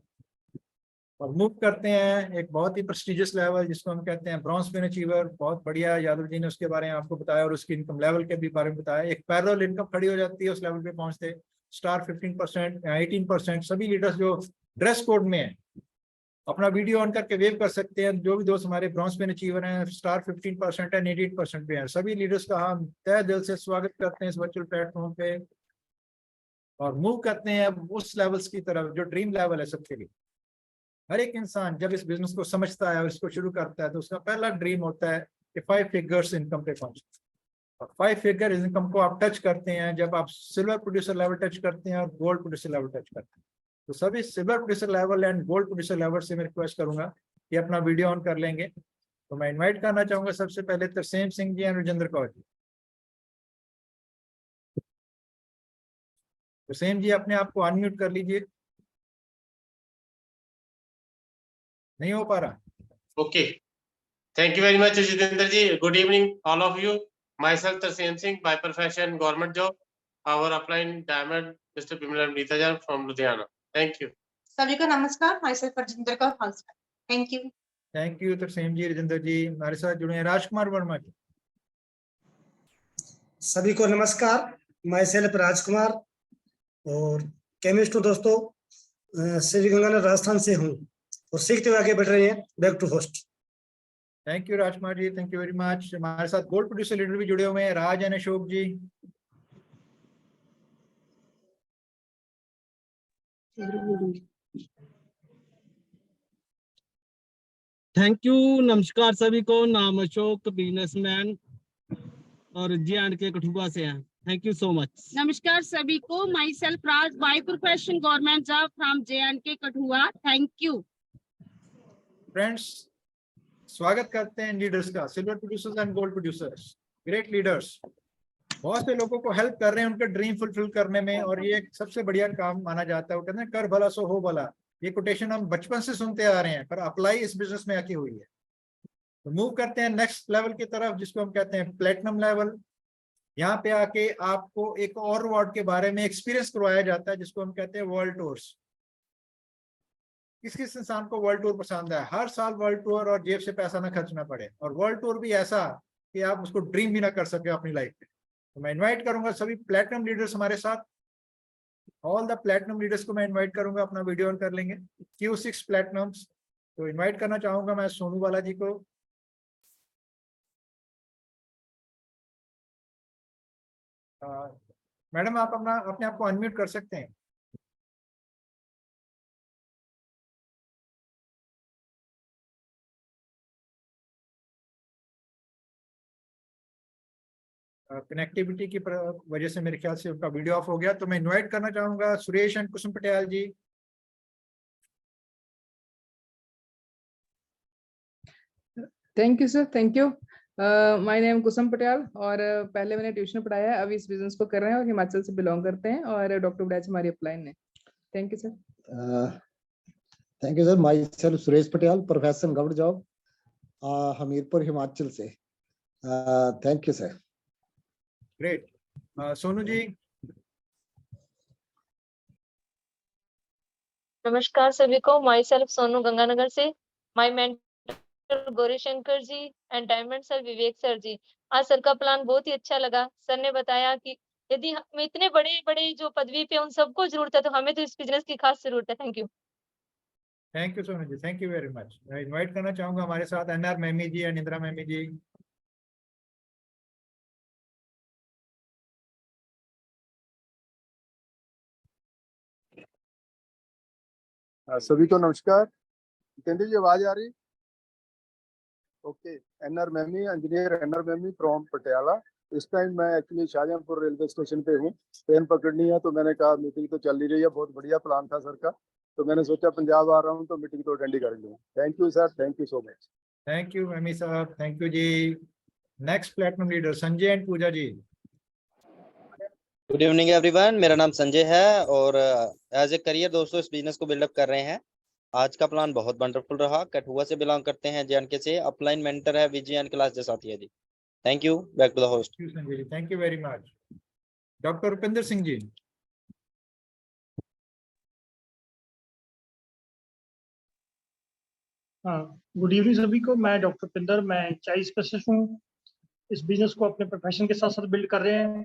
और मूव करते हैं एक बहुत ही प्रेस्टिजियस लेवल जिसको हम कहते हैं ब्रॉन्ज पिन अचीवर। बहुत बढ़िया, यादव जी ने उसके बारे में आपको बताया और उसकी इनकम लेवल के भी बारे में बताया। एक पैरेलल इनकम खड़ी हो जाती है उस लेवल पे पहुंचते, स्टार 15% या 18%। सभी लीडर्स जो ड्रेस कोड में है अपना वीडियो ऑन करके वेव कर सकते हैं। जो भी दोस्त हमारे ब्रॉन्ज पिन अचीवर हैं, स्टार 15% एंड 18% पे हैं, सभी लीडर्स का हम तहे दिल से स्वागत करते हैं इस वर्चुअल प्लेटफॉर्म पे। और मूव करते हैं अब उस लेवल्स की तरफ जो ड्रीम लेवल है सबके लिए। हर एक इंसान जब इस बिजनेस को समझता है और इसको शुरू करता है तो उसका पहला ड्रीम होता है कि 5 फिगर्स इनकम पे पहुंचे। और 5 फिगर इनकम को आप टच करते हैं जब आप सिल्वर प्रोड्यूसर लेवल टच करते हैं और गोल्ड प्रोड्यूसर लेवल टच करते हैं। तो सभी silver producer level and gold producer level से मैं रिक्वेस्ट करूंगा कि अपना वीडियो ऑन कर लेंगे। तो मैं इन्वाइट करना चाहूंगा सबसे पहले तरसेम सिंह जी एंड राजेंद्र कौर जी। तरसेम जी अपने आप को अनम्यूट कर लीजिए, नहीं हो पा रहा। Okay. Thank you very much, Jitendra ji. Good evening, all of you. Myself, Tarseem Singh, by profession, government job. Our upline diamond, Mr. Bimlan Neetajan from Ludhiana. Thank you. सभी को नमस्कार, myself Rajendra Kaur housewife. Thank you. Thank you Tarsem ji, Rajendra ji. हमारे साथ जुड़े हैं राजकुमार वर्मा जी। सभी को नमस्कार, मैं सेल्फ राजकुमार और केमिस्ट हूँ दोस्तों, श्री गंगानगर राजस्थान से हूँ और सीखते हुए आगे बढ़ रहे हैं। Back to host. Thank you Rajkumar ji, thank you very much. हमारे साथ गोल्ड प्रोड्यूसर लीडर भी जुड़े हुए हैं, Raj and Ashok ji. Thank you, नमस्कार सभी को। नाम अशोक, बिजनेसमैन और J&K कठुआ से हैं। Thank you so much. नमस्कार सभी को, my self Raj, bye profession government job from J&K Kathua. Thank you friends. स्वागत करते हैं लीडर्स का, silver producers and gold producers, great leaders. बहुत से लोगों को हेल्प कर रहे हैं उनके ड्रीम फुलफिल करने में, और ये एक सबसे बढ़िया काम माना जाता है। वो कहते हैं कर भला सो हो भला। ये कोटेशन हम बचपन से सुनते आ रहे हैं, पर अप्लाई इस बिजनेस में आकी हुई है। तो मूव करते हैं नेक्स्ट लेवल की तरफ जिसको हम कहते हैं प्लेटिनम लेवल। यहाँ पे आके आपको एक और अवार्ड के बारे में एक्सपीरियंस करवाया जाता है जिसको हम कहते हैं वर्ल्ड टूर्स। किस किस इंसान को वर्ल्ड टूर पसंद है? हर साल वर्ल्ड टूर और जेब से पैसा ना खर्चना पड़े, और वर्ल्ड टूर भी ऐसा कि आप उसको ड्रीम भी ना कर सके अपनी लाइफ में। तो मैं इनवाइट करूंगा सभी प्लेटिनम लीडर्स हमारे साथ, ऑल द प्लेटिनम लीडर्स को मैं इनवाइट करूंगा, अपना वीडियो ऑन कर लेंगे। Q6 प्लेटिनम्स। तो इनवाइट करना चाहूंगा मैं सोनू वाला जी को। मैडम आप अपने आप को अनम्यूट कर सकते हैं। कनेक्टिविटी की वजह से मेरे ख्याल से उनका वीडियो ऑफ हो गया। तो मैं इनवाइट करना चाहूंगा Suresh and Kusum Patel ji. Thank you sir, thank you. My name Kusum Patel और पहले मैंने ट्यूशन पढ़ाया है, अभी इस बिजनेस को कर रहे हैं और हिमाचल से बिलोंग करते हैं और डॉक्टर बड़ाच हमारी अपलाइन है। Thank you sir. Thank you sir. My self Suresh Patel, profession government job, Hamirpur Himachal से। थैंक यू सर। ग्रेट। सोनू जी। नमस्कार सभी को, माई सेल्फ सोनू गंगानगर से। My mentor Gauri Shankar ji and diamond sir Vivek sir ji. आज सर का प्लान बहुत ही अच्छा लगा। सर ने बताया कि यदि हम इतने बड़े बड़े जो पदवी पे उन सबको जरूरत है, तो हमें तो इस बिजनेस की खास जरूरत है। Thank you. Thank you Sonu ji, thank you very much. मैं इनवाइट करना चाहूंगा हमारे साथ एनआर मैमी जी एंड इंदिरा मैमी जी। सभी को नमस्कार। जितेंद्र जी, आवाज आ रही? Okay. NR Maimi, engineer NR Maimi from Patiala. इस टाइम मैं एक्चुअली शाहजहांपुर रेलवे स्टेशन पे हूँ, ट्रेन पकड़नी है, तो मैंने कहा मीटिंग तो चल ही रही है, बहुत बढ़िया प्लान था सर का, तो मैंने सोचा पंजाब आ रहा हूँ तो मीटिंग तो अटेंड ही कर लूँ। Thank you sir, thank you so much. Thank you Maimi साहब, thank you ji. Next platinum leader Sanjay and Puja ji. Good evening everyone, मेरा नाम संजय है और एज ए करियर दोस्तों इस बिजनेस को बिल्डअप कर रहे हैं। आज का प्लान बहुत वंडरफुल रहा। कठुआ से बिलोंग करते हैं, जेएनके से। अपलाइन मेंटर है विजयन क्लास के साथी है ji. Thank you, back to the host. Sanjay ji, thank you very much. Doctor Rupinder Singh ji. Good evening सभी को। मैं डॉक्टर पिंदर, मैं चाइल्ड स्पेशलिस्ट हूँ। इस बिजनेस को अपने प्रोफेशन के साथ साथ बिल्ड कर रहे हैं,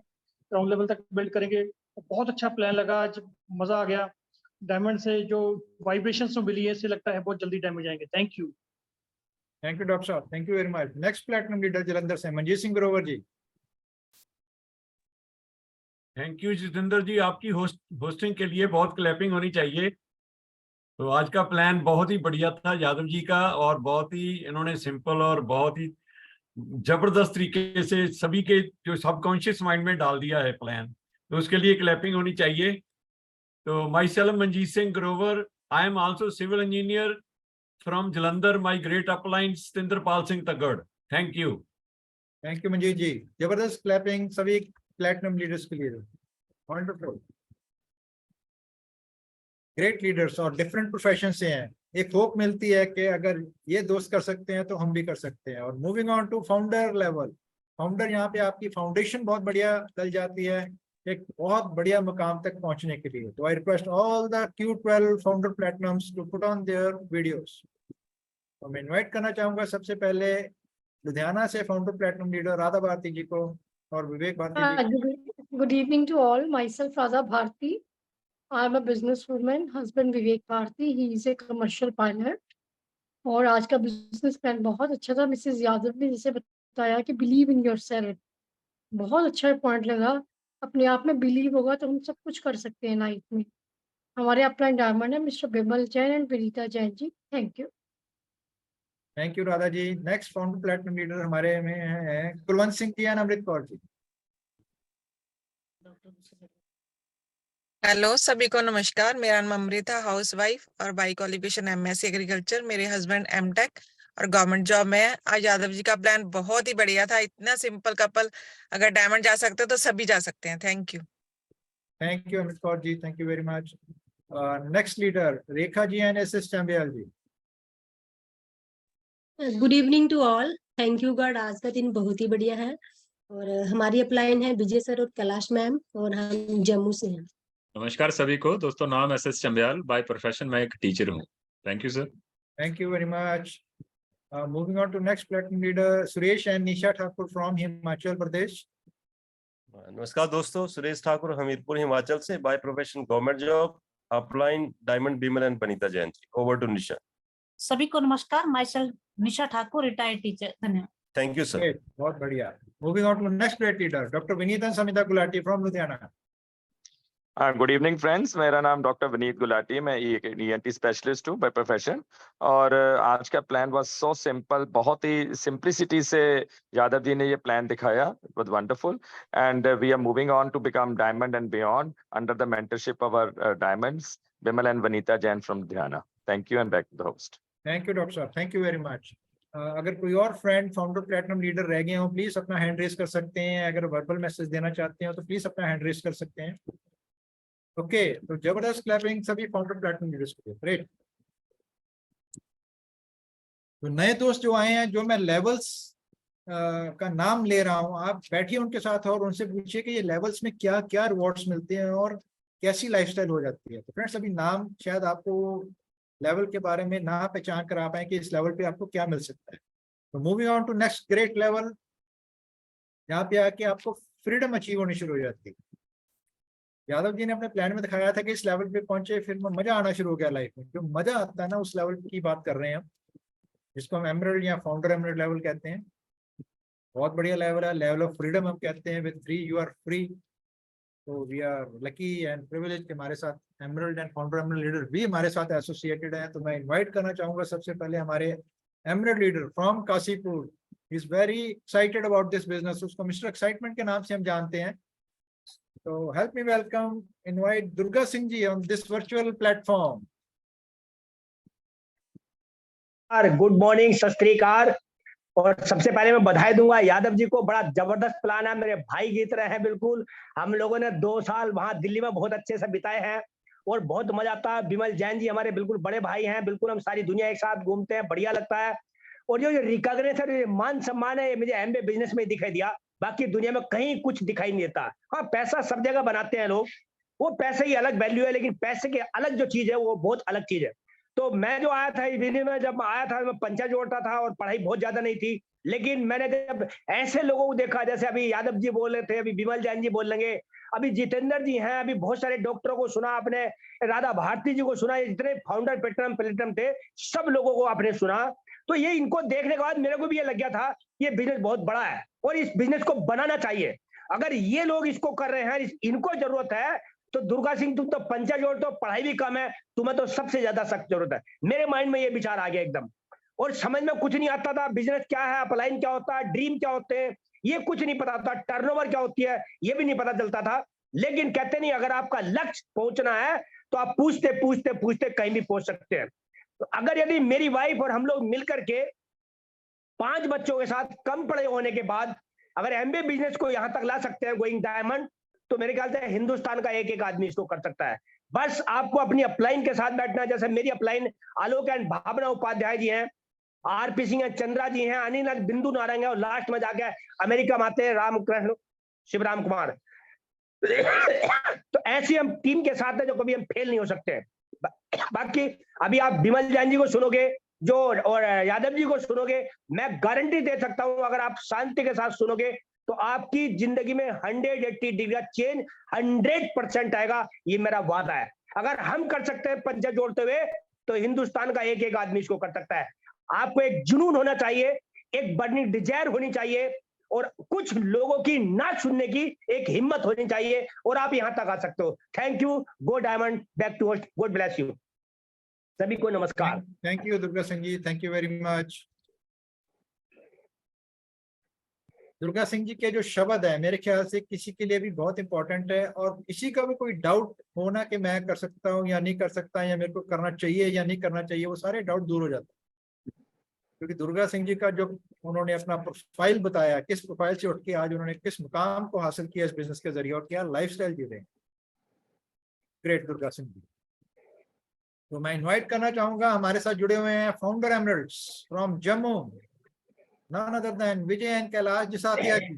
ग्राउंड लेवल तक बिल्ड करेंगे। बहुत अच्छा प्लान लगा, आज मजा आ गया। डायमंड से जो वाइब्रेशंस मिली है, इससे लगता है बहुत जल्दी डैमेज आएंगे। Thank you. Thank you doctor साहब, thank you very much. Next platinum leader Jalandhar से मनजीत सिंह ग्रोवर जी। थैंक यू जितेंद्र जी, आपकी होस्टिंग के लिए बहुत क्लैपिंग होनी चाहिए। तो आज का प्लान बहुत ही बढ़िया था यादव जी का, और बहुत ही इन्होंने सिंपल और बहुत ही जबरदस्त तरीके से सभी के जो सबकॉन्शियस माइंड में डाल दिया है प्लान, तो उसके लिए क्लैपिंग होनी चाहिए। तो my self Manjeet Singh Grover, I am also civil engineer from Jalandhar. My great upline Satinderpal Singh Tagad. Thank you. Thank you Manjeet ji, जबरदस्त क्लैपिंग सभी प्लेटिनम लीडर्स के लिए। वंडरफुल, ग्रेट लीडर्स और डिफरेंट प्रोफेशन से हैं। एक होप मिलती है कि अगर ये दोस्त कर सकते हैं तो हम भी कर सकते हैं। और moving on to founder level, founder यहाँ पे आपकी फाउंडेशन बहुत बढ़िया डल जाती है एक बहुत बढ़िया मुकाम तक पहुंचने के लिए। तो I request all the Q12 founder platinums to put on their videos. तो मैं इनवाइट करना चाहूंगा सबसे पहले लुधियाना से founder platinum leader Radha Bharti ji को और विवेक भारती जी। Good evening to all. Myself Radha Bharti. I am a businesswoman. Husband Vivek Bharti. He is a commercial pilot. और आज का बिजनेस प्लान बहुत अच्छा था। मिसेस यादव ने जैसे बताया कि बिलीव इन योरसेल्फ, बहुत अच्छा पॉइंट लगा। अपने आप में बिलीव होगा तो हम सब कुछ कर सकते हैं लाइफ में। हमारे अपलाइन डायमंड है mister Bimal Jain and Vinita Jain ji. Thank you. Thank you Radha ji. Next founder platinum leader हमारे में है कुलवंत सिंह जी एंड अमृत कौर जी। हेलो सभी को नमस्कार। मेरा नाम अमृता, हाउसवाइफ और बाई क्वालिफिकेशन एमएससी एग्रीकल्चर। मेरे हस्बैंड एमटेक और गवर्नमेंट जॉब में है। आज यादव जी का प्लान बहुत ही बढ़िया था। इतना सिंपल कपल अगर डायमंड जा सकते तो सभी जा सकते हैं। Thank you. Thank you Amit Kaur ji, thank you very much. Next leader Rekha ji and S S Chambiyal ji. Good evening to all. Thank you God, आज का दिन बहुत ही बढ़िया है। और हमारी अपलाइन है विजय सर और कैलाश मैम, और हम जम्मू से हैं। नमस्कार सभी को दोस्तों, नाम S S Chambial, by profession मैं एक टीचर हूँ। Thank you sir. Thank you very much. Moving on to next platinum leader Suresh and Nisha Thakur from Himachal Pradesh. नमस्कार दोस्तों, सुरेश ठाकुर हमीरपुर हिमाचल से, by profession government job, upline diamond Bimal and Banita Jain ji. Over to Nisha. सभी को नमस्कार। My self Nisha Thakur, retired teacher. धन्यवाद। Thank you sir. बहुत बढ़िया। Moving on to next great leader doctor Vineet and Samita Gulati from Ludhiana. Good evening friends, मेरा नाम डॉक्टर विनीत गुलाटी है। मैं ENT स्पेशलिस्ट हूँ बाय प्रोफेशन। और आज का प्लान वाज सो सिंपल, बहुत ही सिंप्लिसिटी से यादव जी ने ये प्लान दिखाया। It was wonderful and we are moving on to become diamond and beyond under the mentorship of our diamonds Bimal and Vanita Jain from Ludhiana. Thank you and back to the host. Thank you doctor साहब, thank you very much. अगर कोई और friend founder platinum leader रह गए हो, please अपना hand raise कर सकते हैं। अगर वर्बल मैसेज देना चाहते हो तो प्लीज अपना हैंड रेस कर सकते हैं। ओके, तो जबरदस्त क्लैपिंग सभी फाउंडर प्लेटिनम लीडर्स के लिए। ग्रेट। तो नए दोस्त जो आए हैं, जो मैं लेवल्स का नाम ले रहा हूँ, आप बैठिए उनके साथ और उनसे पूछिए कि ये लेवल्स में क्या क्या रिवॉर्ड्स मिलते हैं और कैसी लाइफस्टाइल हो जाती है। तो फ्रेंड्स अभी नाम शायद आपको लेवल के बारे में ना पहचान कर आ पाए कि इस लेवल पे आपको क्या मिल सकता है। तो moving on to next great level, यहाँ पे आके आपको फ्रीडम अचीव होनी शुरू हो जाती है। यादव जी ने अपने प्लान में दिखाया था कि इस लेवल पे पहुंचे फिर मजा आना शुरू हो गया लाइफ में। जो मजा आता है ना उस लेवल की बात कर रहे हैं हम, जिसको हम एमरल्ड या फाउंडर एमरल्ड लेवल कहते हैं। बहुत बढ़िया लेवल है, लेवल ऑफ फ्रीडम हम कहते हैं। With 3 you are free. तो we are lucky and privilege कि हमारे साथ emerald and founder emerald leader भी हमारे साथ एसोसिएटेड है। तो मैं इन्वाइट करना चाहूंगा सबसे पहले हमारे emerald leader from Kashipur, is very excited about this business. उसको मिस्टर एक्साइटमेंट के नाम से हम जानते हैं। तो help me welcome, invite Durga Singh ji on this virtual platform. Good morning, Sat Shri अकाल। और सबसे पहले मैं बधाई दूंगा यादव जी को, बड़ा जबरदस्त प्लान है, मेरे भाई की तरह है बिल्कुल। हम लोगों ने 2 साल वहां दिल्ली में बहुत अच्छे से बिताए हैं और बहुत मजा आता है। बिमल जैन जी हमारे बिल्कुल बड़े भाई हैं, बिल्कुल हम सारी दुनिया एक साथ घूमते हैं, बढ़िया लगता है। और जो रिकॉग्निशन, मान सम्मान है, मुझे एमबीए बिजनेस में दिखाई दिया, बाकी दुनिया में कहीं कुछ दिखाई नहीं देता। हाँ, पैसा सब जगह बनाते हैं लोग, वो पैसे की अलग वैल्यू है, लेकिन पैसे के अलग जो चीज है वो बहुत अलग चीज है। तो मैं जो आया था इस बिजनेस में, जब आया था मैं पंचा जोड़ता था और पढ़ाई बहुत ज्यादा नहीं थी, लेकिन मैंने जब ऐसे लोगों को देखा, जैसे अभी यादव जी बोल रहे थे, अभी बिमल जैन जी बोल लेंगे, अभी जितेंद्र जी हैं, अभी बहुत सारे डॉक्टरों को सुना आपने, राधा भारती जी को सुना, ये जितने फाउंडर प्लेटफॉर्म थे सब लोगों को आपने सुना। तो ये इनको देखने के बाद मेरे को भी ये लग गया था ये बिजनेस बहुत बड़ा है और इस बिजनेस को बनाना चाहिए। अगर ये लोग इसको कर रहे हैं, इनको जरूरत है, तो दुर्गा सिंह तुम तो पंचा जोड़, तो पढ़ाई भी कम है, तुम्हें तो सबसे ज्यादा सख्त जरूरत है। मेरे माइंड में ये विचार आ गया एकदम, और समझ में कुछ नहीं आता था बिजनेस क्या है, अपलाइन क्या होता है, ड्रीम क्या होते हैं, ये कुछ नहीं पता था, टर्नओवर क्या होती है ये भी नहीं पता चलता था। लेकिन कहते नहीं, अगर आपका लक्ष्य पहुंचना है तो आप पूछते पूछते पूछते कहीं भी पहुंच सकते हैं। तो अगर यदि मेरी वाइफ और हम लोग मिलकर के 5 बच्चों के साथ कम पढ़े होने के बाद अगर एमबीए बिजनेस को यहां तक ला सकते हैं गोइंग डायमंड, तो मेरे ख्याल से हिंदुस्तान का एक एक आदमी इसको कर सकता है। बस आपको अपनी अपलाइन के साथ बैठना, जैसे मेरी अपलाइन आलोक एंड भावना उपाध्याय जी हैं, आरपी सिंह हैं, चंद्रा जी हैं, अनिल बिंदु नारंग है, और लास्ट में जाके अमेरिका में आते हैं रामकृष्ण शिवराम कुमार। तो ऐसी हम टीम के साथ है जो कभी हम फेल नहीं हो सकते। बाकी अभी आप बिमल जैन जी को सुनोगे जो, और यादव जी को सुनोगे, मैं गारंटी दे सकता हूं अगर आप शांति के साथ सुनोगे तो आपकी जिंदगी में 180 डिग्री का चेंज 100% आएगा, ये मेरा वादा है। अगर हम कर सकते हैं पंचा जोड़ते हुए, तो हिंदुस्तान का एक एक आदमी इसको कर सकता है। आपको एक जुनून होना चाहिए, एक बर्निंग डिजायर होनी चाहिए, और कुछ लोगों की ना सुनने की एक हिम्मत होनी चाहिए, और आप यहां तक आ सकते हो। Thank you, go diamond, back to host, god bless you. सभी को नमस्कार। Thank you Durga Singh ji, thank you very much. Durga Singh ji के जो शब्द है मेरे ख्याल से किसी के लिए भी बहुत इंपॉर्टेंट है, और किसी का भी कोई डाउट होना कि मैं कर सकता हूँ या नहीं कर सकता, या मेरे को करना चाहिए या नहीं करना चाहिए, वो सारे डाउट दूर हो जाते हैं। क्योंकि दुर्गा सिंह जी का जो उन्होंने अपना प्रोफाइल बताया, किस प्रोफाइल से उठ के आज उन्होंने किस मुकाम को हासिल किया इस बिजनेस के जरिए, और क्या लाइफस्टाइल जी रहे। ग्रेट दुर्गा सिंह जी। तो मैं इन्वाइट करना चाहूंगा, हमारे साथ जुड़े हुए हैं founder emeralds from Jammu, none other than Vijay and Kailash Jasatiya ji.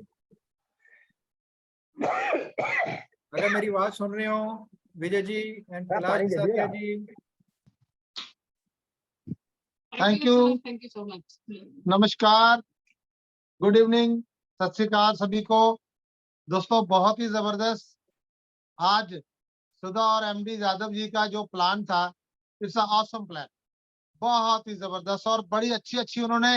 अगर मेरी आवाज सुन रहे हो Vijay ji and Kailash Jasatiya ji. Thank you so much. नमस्कार, गुड इवनिंग, सत श्री अकाल सभी को। दोस्तों बहुत ही जबरदस्त आज सुधा और एमडी यादव जी का जो प्लान था, इट्स ऑसम प्लान, बहुत ही जबरदस्त, और बड़ी अच्छी उन्होंने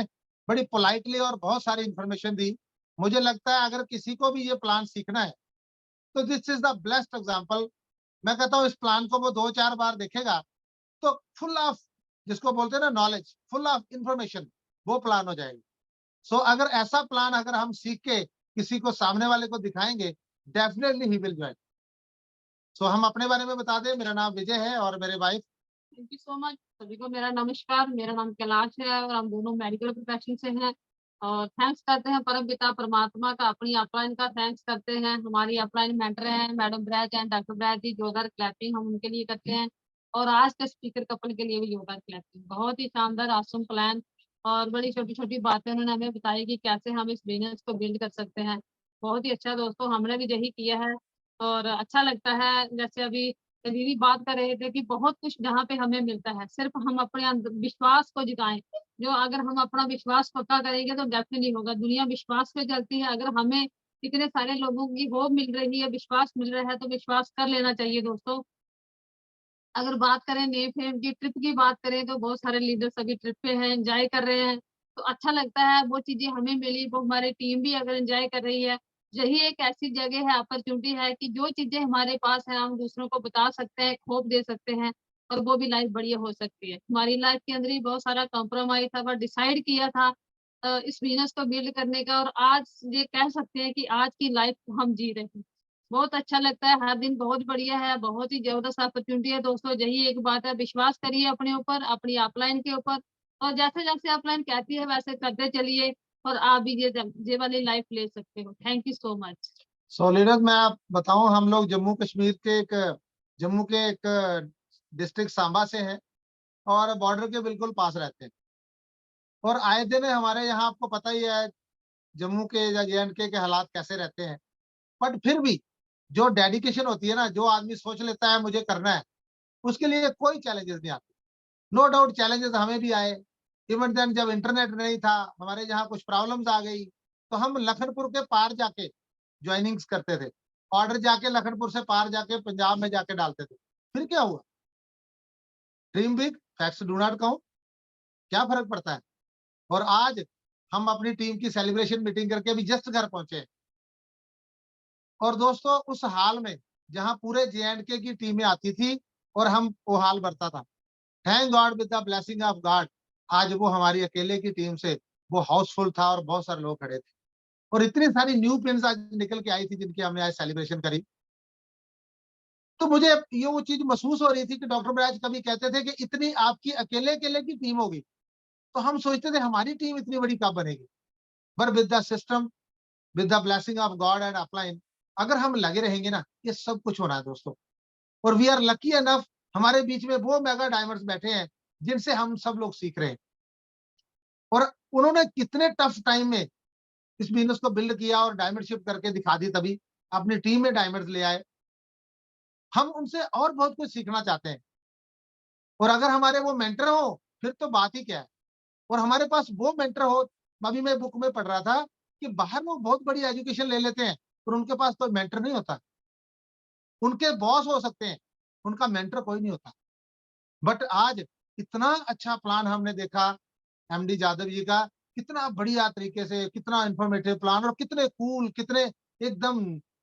बड़ी पोलाइटली और बहुत सारी इंफॉर्मेशन दी। मुझे लगता है अगर किसी को भी ये प्लान सीखना है तो this is the best example. मैं कहता हूँ इस प्लान को वो 2-4 बार देखेगा तो फुल ऑफ, जिसको बोलते हैं ना नॉलेज, फुल ऑफ इंफॉर्मेशन, वो प्लान हो जाएगी। सो अगर ऐसा प्लान अगर हम सीख के किसी को, सामने वाले को दिखाएंगे, डेफिनेटली ही विल ज्वाइन। सो हम अपने बारे में बता दें, मेरा नाम विजय है और मेरे wife. Thank you so much. सभी को मेरा नमस्कार, मेरा नाम कैलाश है और हम दोनों मेडिकल प्रोफेशन से हैं। और थैंक्स करते हैं परम पिता परमात्मा का, अपनी अपलाइन का थैंक्स करते हैं। हमारी अपलाइन मेंटर हैं मैडम ब्रैज एंड डॉक्टर ब्रैज जी, जोरदार क्लैपिंग हम उनके लिए करते हैं। और आज के स्पीकर कपल के लिए भी जोरदार क्लैपिंग। बहुत ही शानदार आसम प्लान, और बड़ी छोटी छोटी बातें उन्होंने हमें बताई कि कैसे हम इस बिजनेस को बिल्ड कर सकते हैं। बहुत ही अच्छा दोस्तों, हमने भी यही किया है और अच्छा लगता है। जैसे अभी दीदी बात कर रहे थे कि बहुत कुछ जहाँ पे हमें मिलता है, सिर्फ हम अपने विश्वास को जगाएं। जो अगर हम अपना विश्वास पक्का करेंगे तो डेफिनेटली होगा। दुनिया विश्वास पे चलती है। अगर हमें इतने सारे लोगों की होप मिल रही है, विश्वास मिल रहा है, तो विश्वास कर लेना चाहिए दोस्तों। अगर बात करें नेम फेम की, ट्रिप की बात करें, तो बहुत सारे लीडर्स अभी ट्रिप पे हैं, एंजॉय कर रहे हैं, तो अच्छा लगता है। वो चीजें हमें मिली, वो हमारी टीम भी अगर एंजॉय कर रही है। यही एक ऐसी जगह है, अपॉर्चुनिटी है कि जो चीजें हमारे पास है हम दूसरों को बता सकते हैं, होप दे सकते हैं और वो भी लाइफ बढ़िया हो सकती है। हमारी लाइफ के अंदर ही बहुत सारा कॉम्प्रोमाइज था, पर डिसाइड किया था इस बिजनेस को बिल्ड करने का, और आज ये कह सकते हैं कि आज की लाइफ को हम जी रहे हैं। बहुत अच्छा लगता है, हर दिन बहुत बढ़िया है, बहुत ही जबरदस्त अपॉर्चुनिटी है दोस्तों। यही एक बात है, विश्वास करिए अपने ऊपर, अपनी अपलाइन के ऊपर, और जैसे जैसे अपलाइन कहती है वैसे करते चलिए, और आप भी ये वाली लाइफ ले सकते हो। Thank you so much. So leaders, मैं आप बताऊं, हम लोग जम्मू कश्मीर के जम्मू के एक डिस्ट्रिक्ट सांबा से हैं और बॉर्डर के बिल्कुल पास रहते हैं। और आए दिन हमारे यहाँ, आपको पता ही है जम्मू के या JNK के हालात कैसे रहते हैं, बट फिर भी जो डेडिकेशन होती है ना, जो आदमी सोच लेता है मुझे करना है, उसके लिए कोई चैलेंजेस नहीं आते। नो डाउट चैलेंजेस हमें भी आए। इवन देन जब इंटरनेट नहीं था, हमारे यहाँ कुछ प्रॉब्लम्स आ गई, तो हम लखनपुर के पार जाके ज्वाइनिंग्स करते थे। ऑर्डर जाके लखनपुर से पार जाके पंजाब में जाके डालते थे। फिर क्या हुआ? Dream big, facts do not count. क्या फर्क पड़ता है? और आज हम अपनी टीम की सेलिब्रेशन मीटिंग करके अभी जस्ट घर पहुंचे। और दोस्तों, उस हाल में जहां पूरे JNK की टीमें आती थी और हम वो हाल भरता था, thank God with the blessing of God, आज वो हमारी अकेले की टीम से वो हाउसफुल था और बहुत सारे लोग खड़े थे। और इतनी सारी न्यू पिन्स आज निकल के आई थी जिनकी हमने आज सेलिब्रेशन करी। तो मुझे ये वो चीज महसूस हो रही थी कि डॉक्टर बराज कभी कहते थे कि इतनी आपकी अकेले अकेले की टीम होगी, तो हम सोचते थे हमारी टीम इतनी बड़ी कब बनेगी। पर with the system, with the blessing of God and upline, अगर हम लगे रहेंगे ना, ये सब कुछ होना है दोस्तों। और वी आर लकी एनफ, हमारे बीच में वो मेगा डायमंड्स बैठे हैं जिनसे हम सब लोग सीख रहे हैं। और उन्होंने कितने टफ टाइम में इस बिजनेस को बिल्ड किया और डायमंडशिप करके दिखा दी, तभी अपनी टीम में डायमंड्स ले आए। हम उनसे और बहुत कुछ सीखना चाहते हैं। और अगर हमारे वो मेंटर हो फिर तो बात ही क्या है। और हमारे पास वो मेंटर हो, अभी मैं बुक में पढ़ रहा था कि बाहर लोग बहुत बड़ी एजुकेशन ले लेते हैं पर उनके पास कोई मेंटर नहीं होता। उनके बॉस हो सकते हैं, उनका मेंटर कोई नहीं होता। बट आज इतना अच्छा प्लान हमने देखा MD यादव जी का, कितना बढ़िया तरीके से, कितना इंफॉर्मेटिव प्लान, और कितने कूल, कितने एकदम,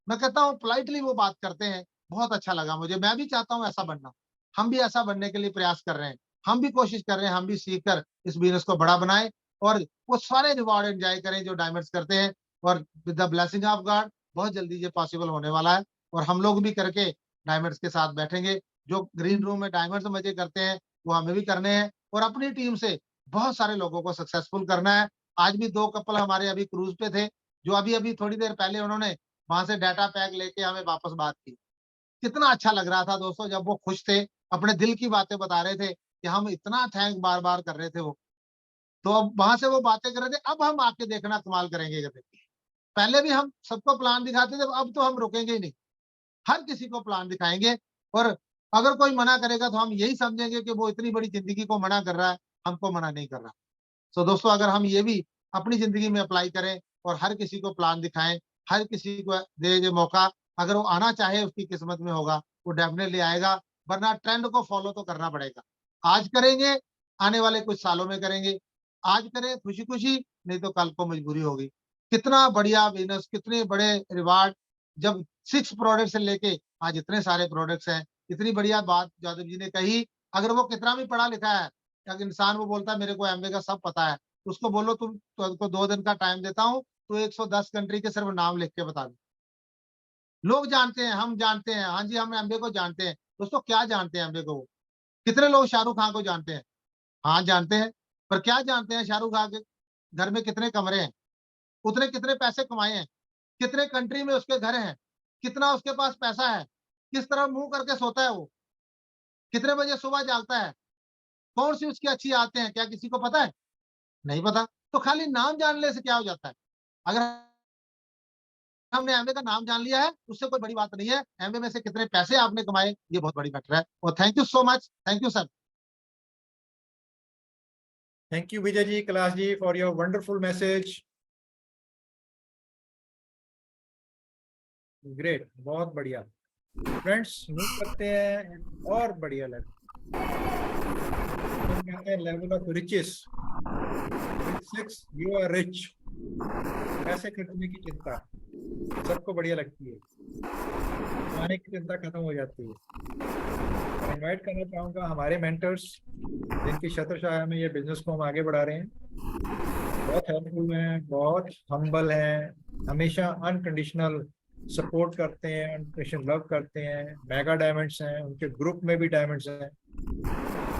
मैं कहता हूँ पोलाइटली वो बात करते हैं। बहुत अच्छा लगा मुझे। मैं भी चाहता हूँ ऐसा बनना। हम भी ऐसा बनने के लिए प्रयास कर रहे हैं, हम भी कोशिश कर रहे हैं, हम भी सीख कर इस बिजनेस को बड़ा बनाए और वो सारे रिवॉर्ड एंजॉय करें जो डायमंड्स करते हैं। और with the blessing of God बहुत जल्दी ये पॉसिबल होने वाला है और हम लोग भी करके डायमंड्स के साथ बैठेंगे। जो ग्रीन रूम में डायमंड्स मजे करते हैं वो हमें भी करने हैं और अपनी टीम से बहुत सारे लोगों को सक्सेसफुल करना है। आज भी 2 कपल हमारे अभी क्रूज पे थे, जो अभी अभी थोड़ी देर पहले उन्होंने वहां से डाटा पैक लेके हमें वापस बात की। कितना अच्छा लग रहा था दोस्तों, जब वो खुश थे, अपने दिल की बातें बता रहे थे कि हम इतना थैंक बार बार कर रहे थे वो। तो अब वहां से वो बातें कर रहे थे, अब हम आके देखना कमाल करेंगे। पहले भी हम सबको प्लान दिखाते थे, अब तो हम रुकेंगे ही नहीं, हर किसी को प्लान दिखाएंगे। और अगर कोई मना करेगा तो हम यही समझेंगे कि वो इतनी बड़ी जिंदगी को मना कर रहा है, हमको मना नहीं कर रहा। तो दोस्तों, अगर हम ये भी अपनी जिंदगी में अप्लाई करें और हर किसी को प्लान दिखाएं, हर किसी को दे मौका, अगर वो आना चाहे उसकी किस्मत में होगा, वो डेफिनेटली आएगा। वरना ट्रेंड को फॉलो तो करना पड़ेगा। आज करेंगे, आने वाले कुछ सालों में करेंगे। आज करें खुशी खुशी, नहीं तो कल को मजबूरी होगी। कितना बढ़िया बिजनेस, कितने बड़े रिवार्ड, जब 6 प्रोडक्ट से लेके आज इतने सारे प्रोडक्ट्स हैं। इतनी बढ़िया बात यादव जी ने कही। अगर वो कितना भी पढ़ा लिखा है, अगर इंसान वो बोलता है मेरे को MBA का सब पता है, उसको बोलो तुम तो 2 दिन का टाइम देता हूँ, तो 110 कंट्री के सिर्फ नाम लिख के बता दो। लोग जानते हैं, हम जानते हैं, हाँ जी हम MBA को जानते हैं। दोस्तों, क्या जानते हैं MBA को? कितने लोग शाहरुख खान को जानते हैं? हाँ जानते हैं, पर क्या जानते हैं शाहरुख खान के घर में कितने कमरे हैं, उतने कितने पैसे कमाए हैं, कितने कंट्री में उसके घर हैं, कितना उसके पास पैसा है, किस तरह मुंह करके सोता है वो, कितने बजे सुबह जागता है, कौन सी उसकी अच्छी आदतें हैं, क्या किसी को पता है? नहीं पता, तो खाली नाम जानने से क्या हो जाता है? अगर हमने एमबीए का नाम जान लिया है उससे कोई बड़ी बात नहीं है, एमबीए में से कितने पैसे आपने कमाए ये बहुत बड़ी मैटर है। और thank you so much, thank you sir. Thank you Vijay ji, Kailash ji, for your wonderful message. Great, बहुत बढ़िया। फ्रेंड्स मूव करते हैं और बढ़िया level of riches. 6 you are rich. पैसे खर्चने की चिंता सबको बढ़िया लगती है, खाने की चिंता खत्म हो जाती है। मैं इनवाइट करना चाहूँगा हमारे मेंटर्स जिनकी छत्रछाया में ये बिजनेस को हम आगे बढ़ा रहे हैं। बहुत हेल्पफुल हैं, बहुत हम्बल हैं, हमेशा अनकंडीशनल सपोर्ट करते हैं, अनकंडीशनल लव करते हैं। मेगा डायमंड्स हैं, उनके ग्रुप में भी डायमंड्स हैं,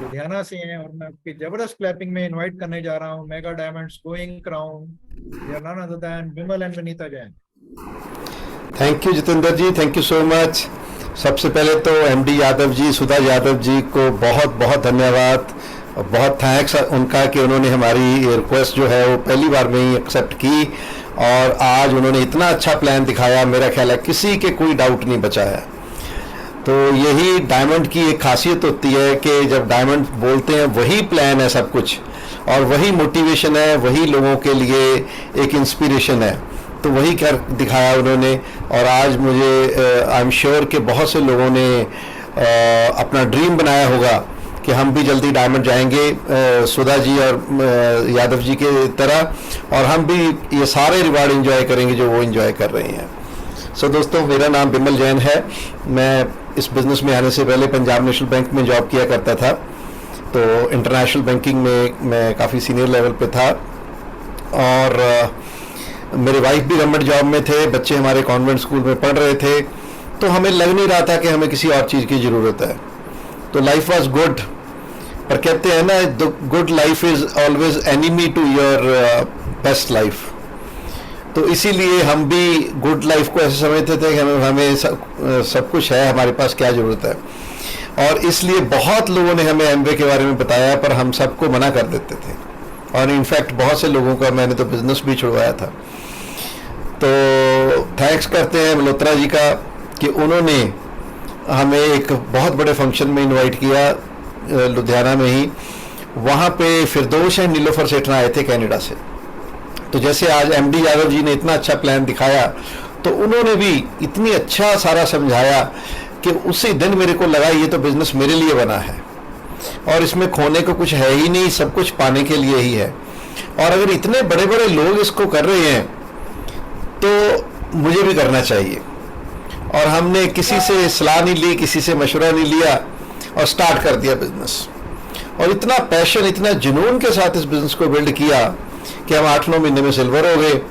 लुधियाना से हैं। और मैं आपकी जबरदस्त क्लैपिंग में इनवाइट करने जा रहा हूँ mega diamonds going crown, none other than Vimal and Vinita Jain. Thank you Jitendra ji, thank you so much. सबसे पहले तो एमडी यादव जी, सुधा यादव जी को बहुत बहुत धन्यवाद और बहुत थैंक्स उनका कि उन्होंने हमारी रिक्वेस्ट जो है वो पहली बार में ही एक्सेप्ट की और आज उन्होंने इतना अच्छा प्लान दिखाया। मेरा ख्याल है किसी के कोई डाउट नहीं बचा है। तो यही डायमंड की एक खासियत होती है कि जब डायमंड बोलते हैं वही प्लान है सब कुछ और वही मोटिवेशन है, वही लोगों के लिए एक इंस्पिरेशन है। तो वही कर दिखाया उन्होंने और आज मुझे आई एम श्योर कि बहुत से लोगों ने अपना ड्रीम बनाया होगा कि हम भी जल्दी डायमंड जाएंगे सुधा जी और यादव जी के तरह और हम भी ये सारे रिवार्ड एंजॉय करेंगे जो वो एंजॉय कर रहे हैं। सो दोस्तों, मेरा नाम विमल जैन है। मैं इस बिज़नेस में आने से पहले पंजाब नेशनल बैंक में जॉब किया करता था, तो इंटरनेशनल बैंकिंग में मैं काफ़ी सीनियर लेवल पे था और मेरे वाइफ भी गवर्नमेंट जॉब में थे, बच्चे हमारे कॉन्वेंट स्कूल में पढ़ रहे थे, तो हमें लग नहीं रहा था कि हमें किसी और चीज़ की ज़रूरत है। तो लाइफ वाज गुड, पर कहते हैं ना good life is always enemy to your best life. तो इसीलिए हम भी गुड लाइफ को ऐसे समझते थे कि हमें सब कुछ है, हमारे पास क्या ज़रूरत है। और इसलिए बहुत लोगों ने हमें एमबीए के बारे में बताया पर हम सबको मना कर देते थे और इनफैक्ट बहुत से लोगों का मैंने तो बिजनेस भी छुड़वाया था। तो थैंक्स करते हैं मल्होत्रा जी का कि उन्होंने हमें एक बहुत बड़े फंक्शन में इनवाइट किया लुधियाना में ही। वहाँ पे फिरदौश एंड नीलोफर सेठना आए थे कनाडा से। तो जैसे आज एमडी यादव जी ने इतना अच्छा प्लान दिखाया तो उन्होंने भी इतनी अच्छा सारा समझाया कि उसी दिन मेरे को लगा ये तो बिजनेस मेरे लिए बना है और इसमें खोने को कुछ है ही नहीं, सब कुछ पाने के लिए ही है। और अगर इतने बड़े बड़े लोग इसको कर रहे हैं तो मुझे भी करना चाहिए। और हमने किसी से सलाह नहीं ली, किसी से मशवरा नहीं लिया और स्टार्ट कर दिया बिजनेस। और इतना पैशन, इतना जुनून के साथ इस बिजनेस को बिल्ड किया कि हम 8-9 महीने में सिल्वर हो गए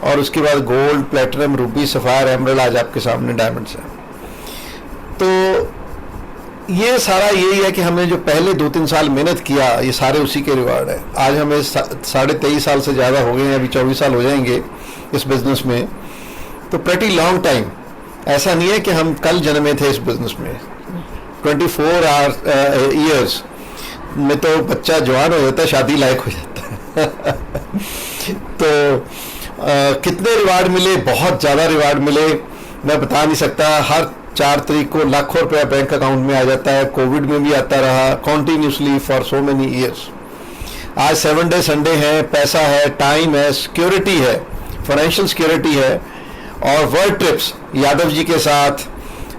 और उसके बाद gold, platinum, Ruby, sapphire, emerald, आज आपके सामने डायमंड्स हैं। तो ये सारा यही है कि हमने जो पहले 2-3 साल मेहनत किया ये सारे उसी के रिवार्ड है। आज हमें 23.5 साल से ज़्यादा हो गए हैं, अभी 24 साल हो जाएंगे इस बिज़नेस में। तो प्रेटी लॉन्ग टाइम, ऐसा नहीं है कि हम कल जन्मे थे इस बिज़नेस में। 24 ईयर्स में तो बच्चा जवान हो जाता है, शादी लायक हो जाता है। तो कितने रिवार्ड मिले, बहुत ज़्यादा रिवार्ड मिले, मैं बता नहीं सकता। हर 4 तारीख को लाखों रुपया बैंक अकाउंट में आ जाता है। कोविड में भी आता रहा continuously for so many years. आज 7 डे संडे है, पैसा है, टाइम है, सिक्योरिटी है, फाइनेंशियल सिक्योरिटी है। और वर्ल्ड ट्रिप्स यादव जी के साथ,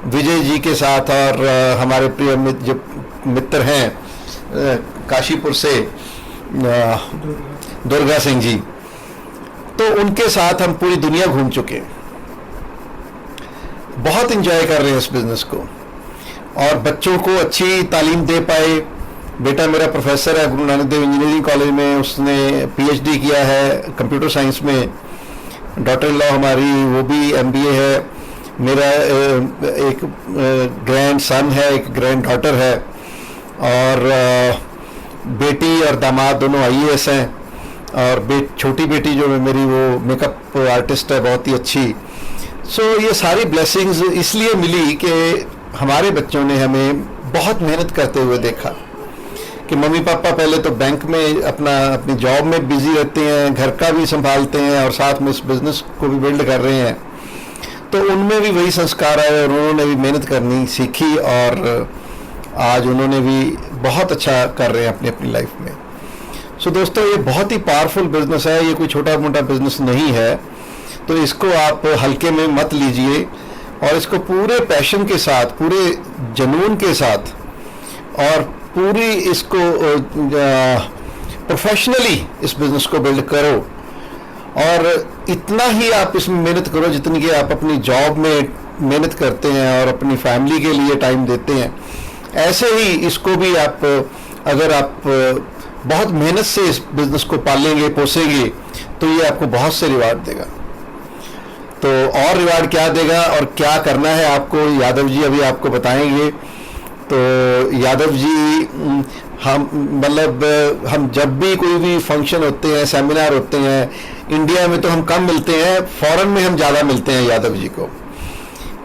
विजय जी के साथ और हमारे प्रिय जो मित्र हैं काशीपुर से दुर्गा सिंह जी, तो उनके साथ हम पूरी दुनिया घूम चुके हैं। बहुत इंजॉय कर रहे हैं इस बिज़नेस को और बच्चों को अच्छी तालीम दे पाए। बेटा मेरा प्रोफेसर है गुरु नानक देव इंजीनियरिंग कॉलेज में, उसने पीएचडी किया है कंप्यूटर साइंस में। डॉटर इन लॉ हमारी वो भी एमबीए है। मेरा एक ग्रैंड सन है, एक ग्रैंड डॉटर है और बेटी और दामाद दोनों आईएएस हैं। और छोटी बेटी जो है मेरी वो मेकअप आर्टिस्ट है, बहुत ही अच्छी। सो ये सारी ब्लेसिंग्स इसलिए मिली कि हमारे बच्चों ने हमें बहुत मेहनत करते हुए देखा कि मम्मी पापा पहले तो बैंक में अपनी जॉब में बिजी रहते हैं, घर का भी संभालते हैं और साथ में इस बिजनेस को भी बिल्ड कर रहे हैं, तो उनमें भी वही संस्कार आए और उन्होंने भी मेहनत करनी सीखी और आज उन्होंने भी बहुत अच्छा कर रहे हैं अपनी अपनी लाइफ में। सो दोस्तों, ये बहुत ही पावरफुल बिजनेस है, ये कोई छोटा मोटा बिजनेस नहीं है, तो इसको आप हल्के में मत लीजिए और इसको पूरे पैशन के साथ, पूरे जुनून के साथ और पूरी इसको प्रोफेशनली इस बिजनेस को बिल्ड करो और इतना ही आप इसमें मेहनत करो जितनी कि आप अपनी जॉब में मेहनत करते हैं और अपनी फैमिली के लिए टाइम देते हैं। ऐसे ही इसको भी आप, अगर आप बहुत मेहनत से इस बिजनेस को पालेंगे, पोसेंगे, तो ये आपको बहुत से रिवार्ड देगा। तो और रिवार्ड क्या देगा और क्या करना है आपको, यादव जी अभी आपको बताएंगे। तो यादव जी, हम जब भी कोई भी फंक्शन होते हैं, सेमिनार होते हैं, इंडिया में तो हम कम मिलते हैं, फॉरेन में हम ज़्यादा मिलते हैं यादव जी को,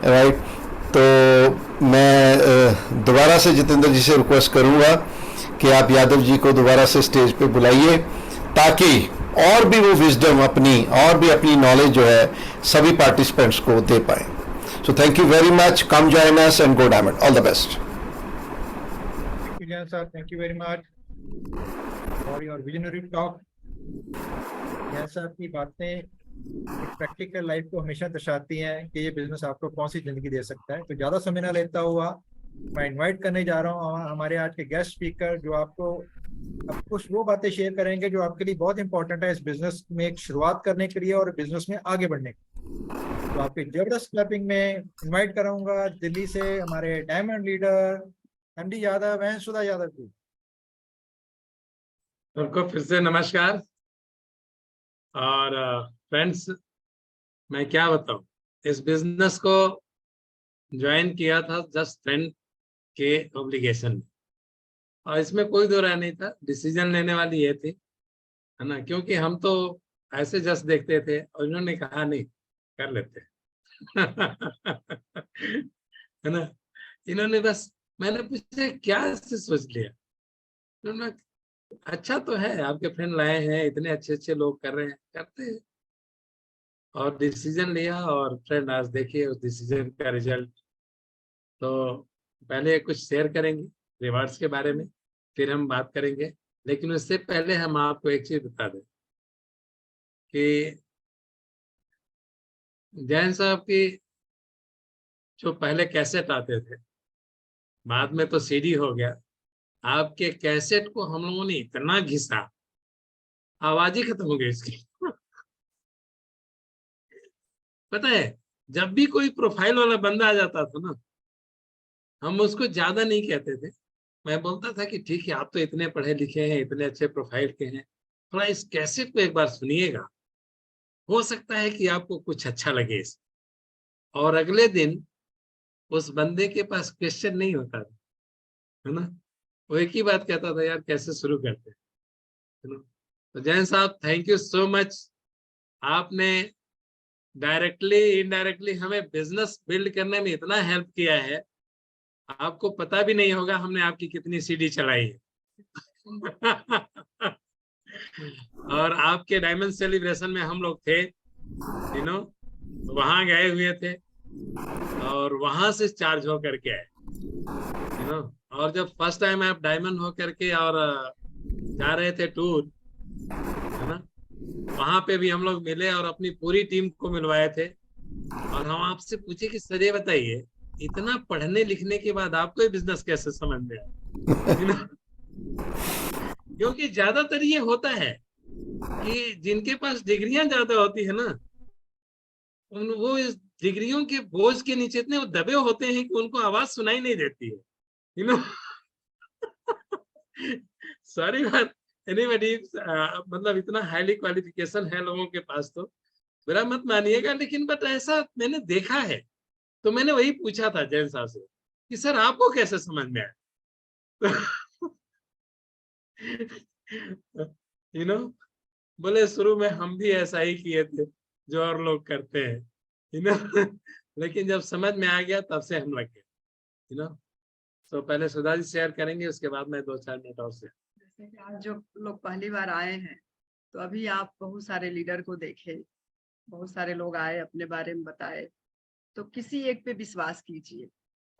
राइट। तो मैं दोबारा से जितेंद्र जी से रिक्वेस्ट करूंगा कि आप यादव जी को दोबारा से स्टेज पे बुलाइए ताकि और भी वो विजडम अपनी नॉलेज जो है सभी पार्टिसिपेंट्स को दे पाए। So thank you very much, come join us and go diamond, all the best. Sir, thank you very much for your visionary talk. जैसा आपकी बातें प्रैक्टिकल लाइफ को हमेशा दर्शाती हैं कि ये बिजनेस आपको कौन सी जिंदगी दे सकता है। तो ज्यादा समय ना लेता हुआ मैं इनवाइट करने जा रहा हूँ हमारे आज के गेस्ट स्पीकर, जो आपको अब कुछ वो बातें शेयर करेंगे जो आपके लिए बहुत इंपॉर्टेंट है इस बिजनेस में एक शुरुआत करने के लिए और बिजनेस में आगे बढ़ने के लिए। तो आपके जबरदस्त क्लैपिंग में इन्वाइट कराऊंगा दिल्ली से हमारे डायमंड लीडर एमडी यादव हैं, सुधा यादव जी। सबको फिर से नमस्कार। और फ्रेंड्स, मैं क्या बताऊं, इस बिजनेस को ज्वाइन किया था जस्ट फ्रेंड के ऑब्लिगेशन में, और इसमें कोई दो राय नहीं था। डिसीजन लेने वाली ये थी, है ना, क्योंकि हम तो ऐसे जस्ट देखते थे और इन्होंने कहा नहीं कर लेते है ना। इन्होंने बस, मैंने पूछा क्या इससे सोच लिया, उन्होंने अच्छा तो है, आपके फ्रेंड लाए हैं, इतने अच्छे अच्छे लोग कर रहे हैं, करते हैं, और डिसीजन लिया। और फ्रेंड आज देखिए उस डिसीजन का रिजल्ट। तो पहले कुछ शेयर करेंगे रिवार्ड्स के बारे में, फिर हम बात करेंगे, लेकिन उससे पहले हम आपको एक चीज बता दें कि जैन साहब की जो पहले कैसेट आते थे, बाद में तो सीडी हो गया, आपके कैसेट को हम लोगों ने इतना घिसा, आवाज ही खत्म हो गई इसकी पता है, जब भी कोई प्रोफाइल वाला बंदा आ जाता था ना, हम उसको ज्यादा नहीं कहते थे। मैं बोलता था कि ठीक है, आप तो इतने पढ़े लिखे हैं, इतने अच्छे प्रोफाइल के हैं, थोड़ा इस कैसेट को एक बार सुनिएगा, हो सकता है कि आपको कुछ अच्छा लगे इस। और अगले दिन उस बंदे के पास क्वेश्चन नहीं होता था, है ना, वो एक ही बात कहता था, यार कैसे शुरू करते हैं, है ना। तो जैन साहब, थैंक यू सो मच। आपने डायरेक्टली इनडायरेक्टली हमें बिजनेस बिल्ड करने में इतना हेल्प किया है, आपको पता भी नहीं होगा हमने आपकी कितनी सीडी चलाई है और आपके डायमंड सेलिब्रेशन में हम लोग थे, यू नो, वहां गए हुए थे और वहां से चार्ज होकर के आए, यू नो। और जब फर्स्ट टाइम आप डायमंड होकर के और जा रहे थे टूर, है ना, वहां पे भी हम लोग मिले और अपनी पूरी टीम को मिलवाए थे। और हम आपसे पूछे कि सर ये बताइए, इतना पढ़ने लिखने के बाद आपको ये बिजनेस कैसे समझ में आया क्योंकि ज्यादातर ये होता है कि जिनके पास डिग्रियां ज्यादा होती है ना, वो इस डिग्रियों के बोझ के नीचे इतने दबे होते हैं कि उनको आवाज सुनाई नहीं देती है, यू नो सॉरी बात एनीबॉडी, मतलब इतना हाईली क्वालिफिकेशन है लोगों के पास, तो बुरा मत मानिएगा, लेकिन बट ऐसा मैंने देखा है। तो मैंने वही पूछा था जैन साहब से कि सर आपको कैसे समझ में आया यू नो, बोले शुरू में हम भी ऐसा ही किए थे जो और लोग करते हैं, यू नो लेकिन जब समझ में आ गया तब से हम लग गए, यू नो। तो पहले सुधा जी शेयर करेंगे, उसके बाद मैं 2-4 मिनट और से। जैसे कि आज जो लोग पहली बार आए हैं, तो अभी आप बहुत सारे लीडर को देखे, बहुत सारे लोग आए अपने बारे में बताए, तो किसी एक पे विश्वास कीजिए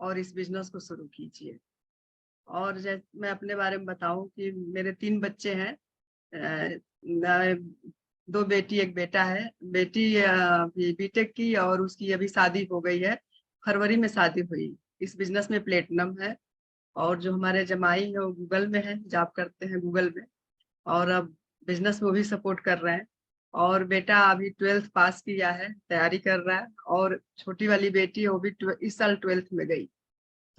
और इस बिजनेस को शुरू कीजिए। और जैसे मैं अपने बारे में बताऊं कि मेरे 3 बच्चे हैं, 2 बेटी 1 बेटा है। बेटी बीटेक की और उसकी अभी शादी हो गई है, फरवरी में शादी हुई। इस बिजनेस में प्लेटिनम है। और जो हमारे जमाई है वो गूगल में है, जॉब करते हैं गूगल में, और अब बिजनेस में वो भी सपोर्ट कर रहे हैं। और बेटा अभी 12th पास किया है, तैयारी कर रहा है। और छोटी वाली बेटी है, वो भी इस साल 12th में गई।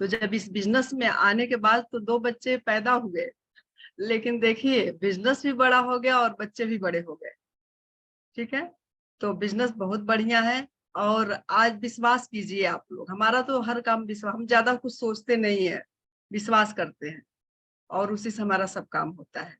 तो जब इस बिजनेस में आने के बाद तो 2 बच्चे पैदा हुए, लेकिन देखिए बिजनेस भी बड़ा हो गया और बच्चे भी बड़े हो गए। ठीक है, तो बिजनेस बहुत बढ़िया है। और आज विश्वास कीजिए आप लोग, हमारा तो हर काम विश्वास, हम ज्यादा कुछ सोचते नहीं है, विश्वास करते हैं और उसी से हमारा सब काम होता है।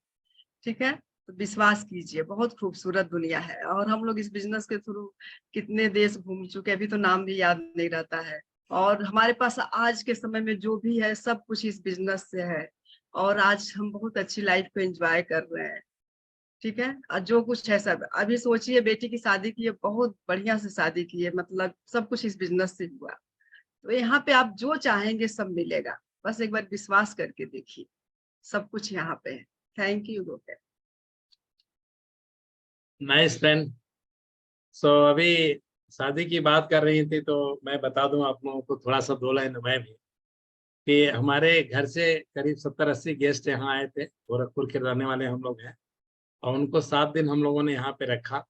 ठीक है, तो विश्वास कीजिए, बहुत खूबसूरत दुनिया है। और हम लोग इस बिजनेस के थ्रू कितने देश घूम चुके, अभी तो नाम भी याद नहीं रहता है। और हमारे पास आज के समय में जो भी है सब कुछ इस बिजनेस से है। और आज हम बहुत अच्छी लाइफ को एंजॉय कर रहे हैं। ठीक है, और जो कुछ है सब, अभी सोचिए बेटी की शादी की है, बहुत बढ़िया से शादी की है, मतलब सब कुछ इस बिजनेस से हुआ। तो यहाँ पे आप जो चाहेंगे सब मिलेगा, बस एक बार विश्वास करके देखिए, सब कुछ यहाँ पे है। Thank you Gope. Nice friend. So अभी शादी की बात कर रही थी, तो मैं बता दूं आप लोगों को थोड़ा सा 2 लाइन मैं भी, कि हमारे घर से करीब 70-80 गेस्ट यहाँ आए थे, गोरखपुर के रहने वाले हम लोग हैं। और उनको 7 दिन हम लोगों ने यहाँ पे रखा,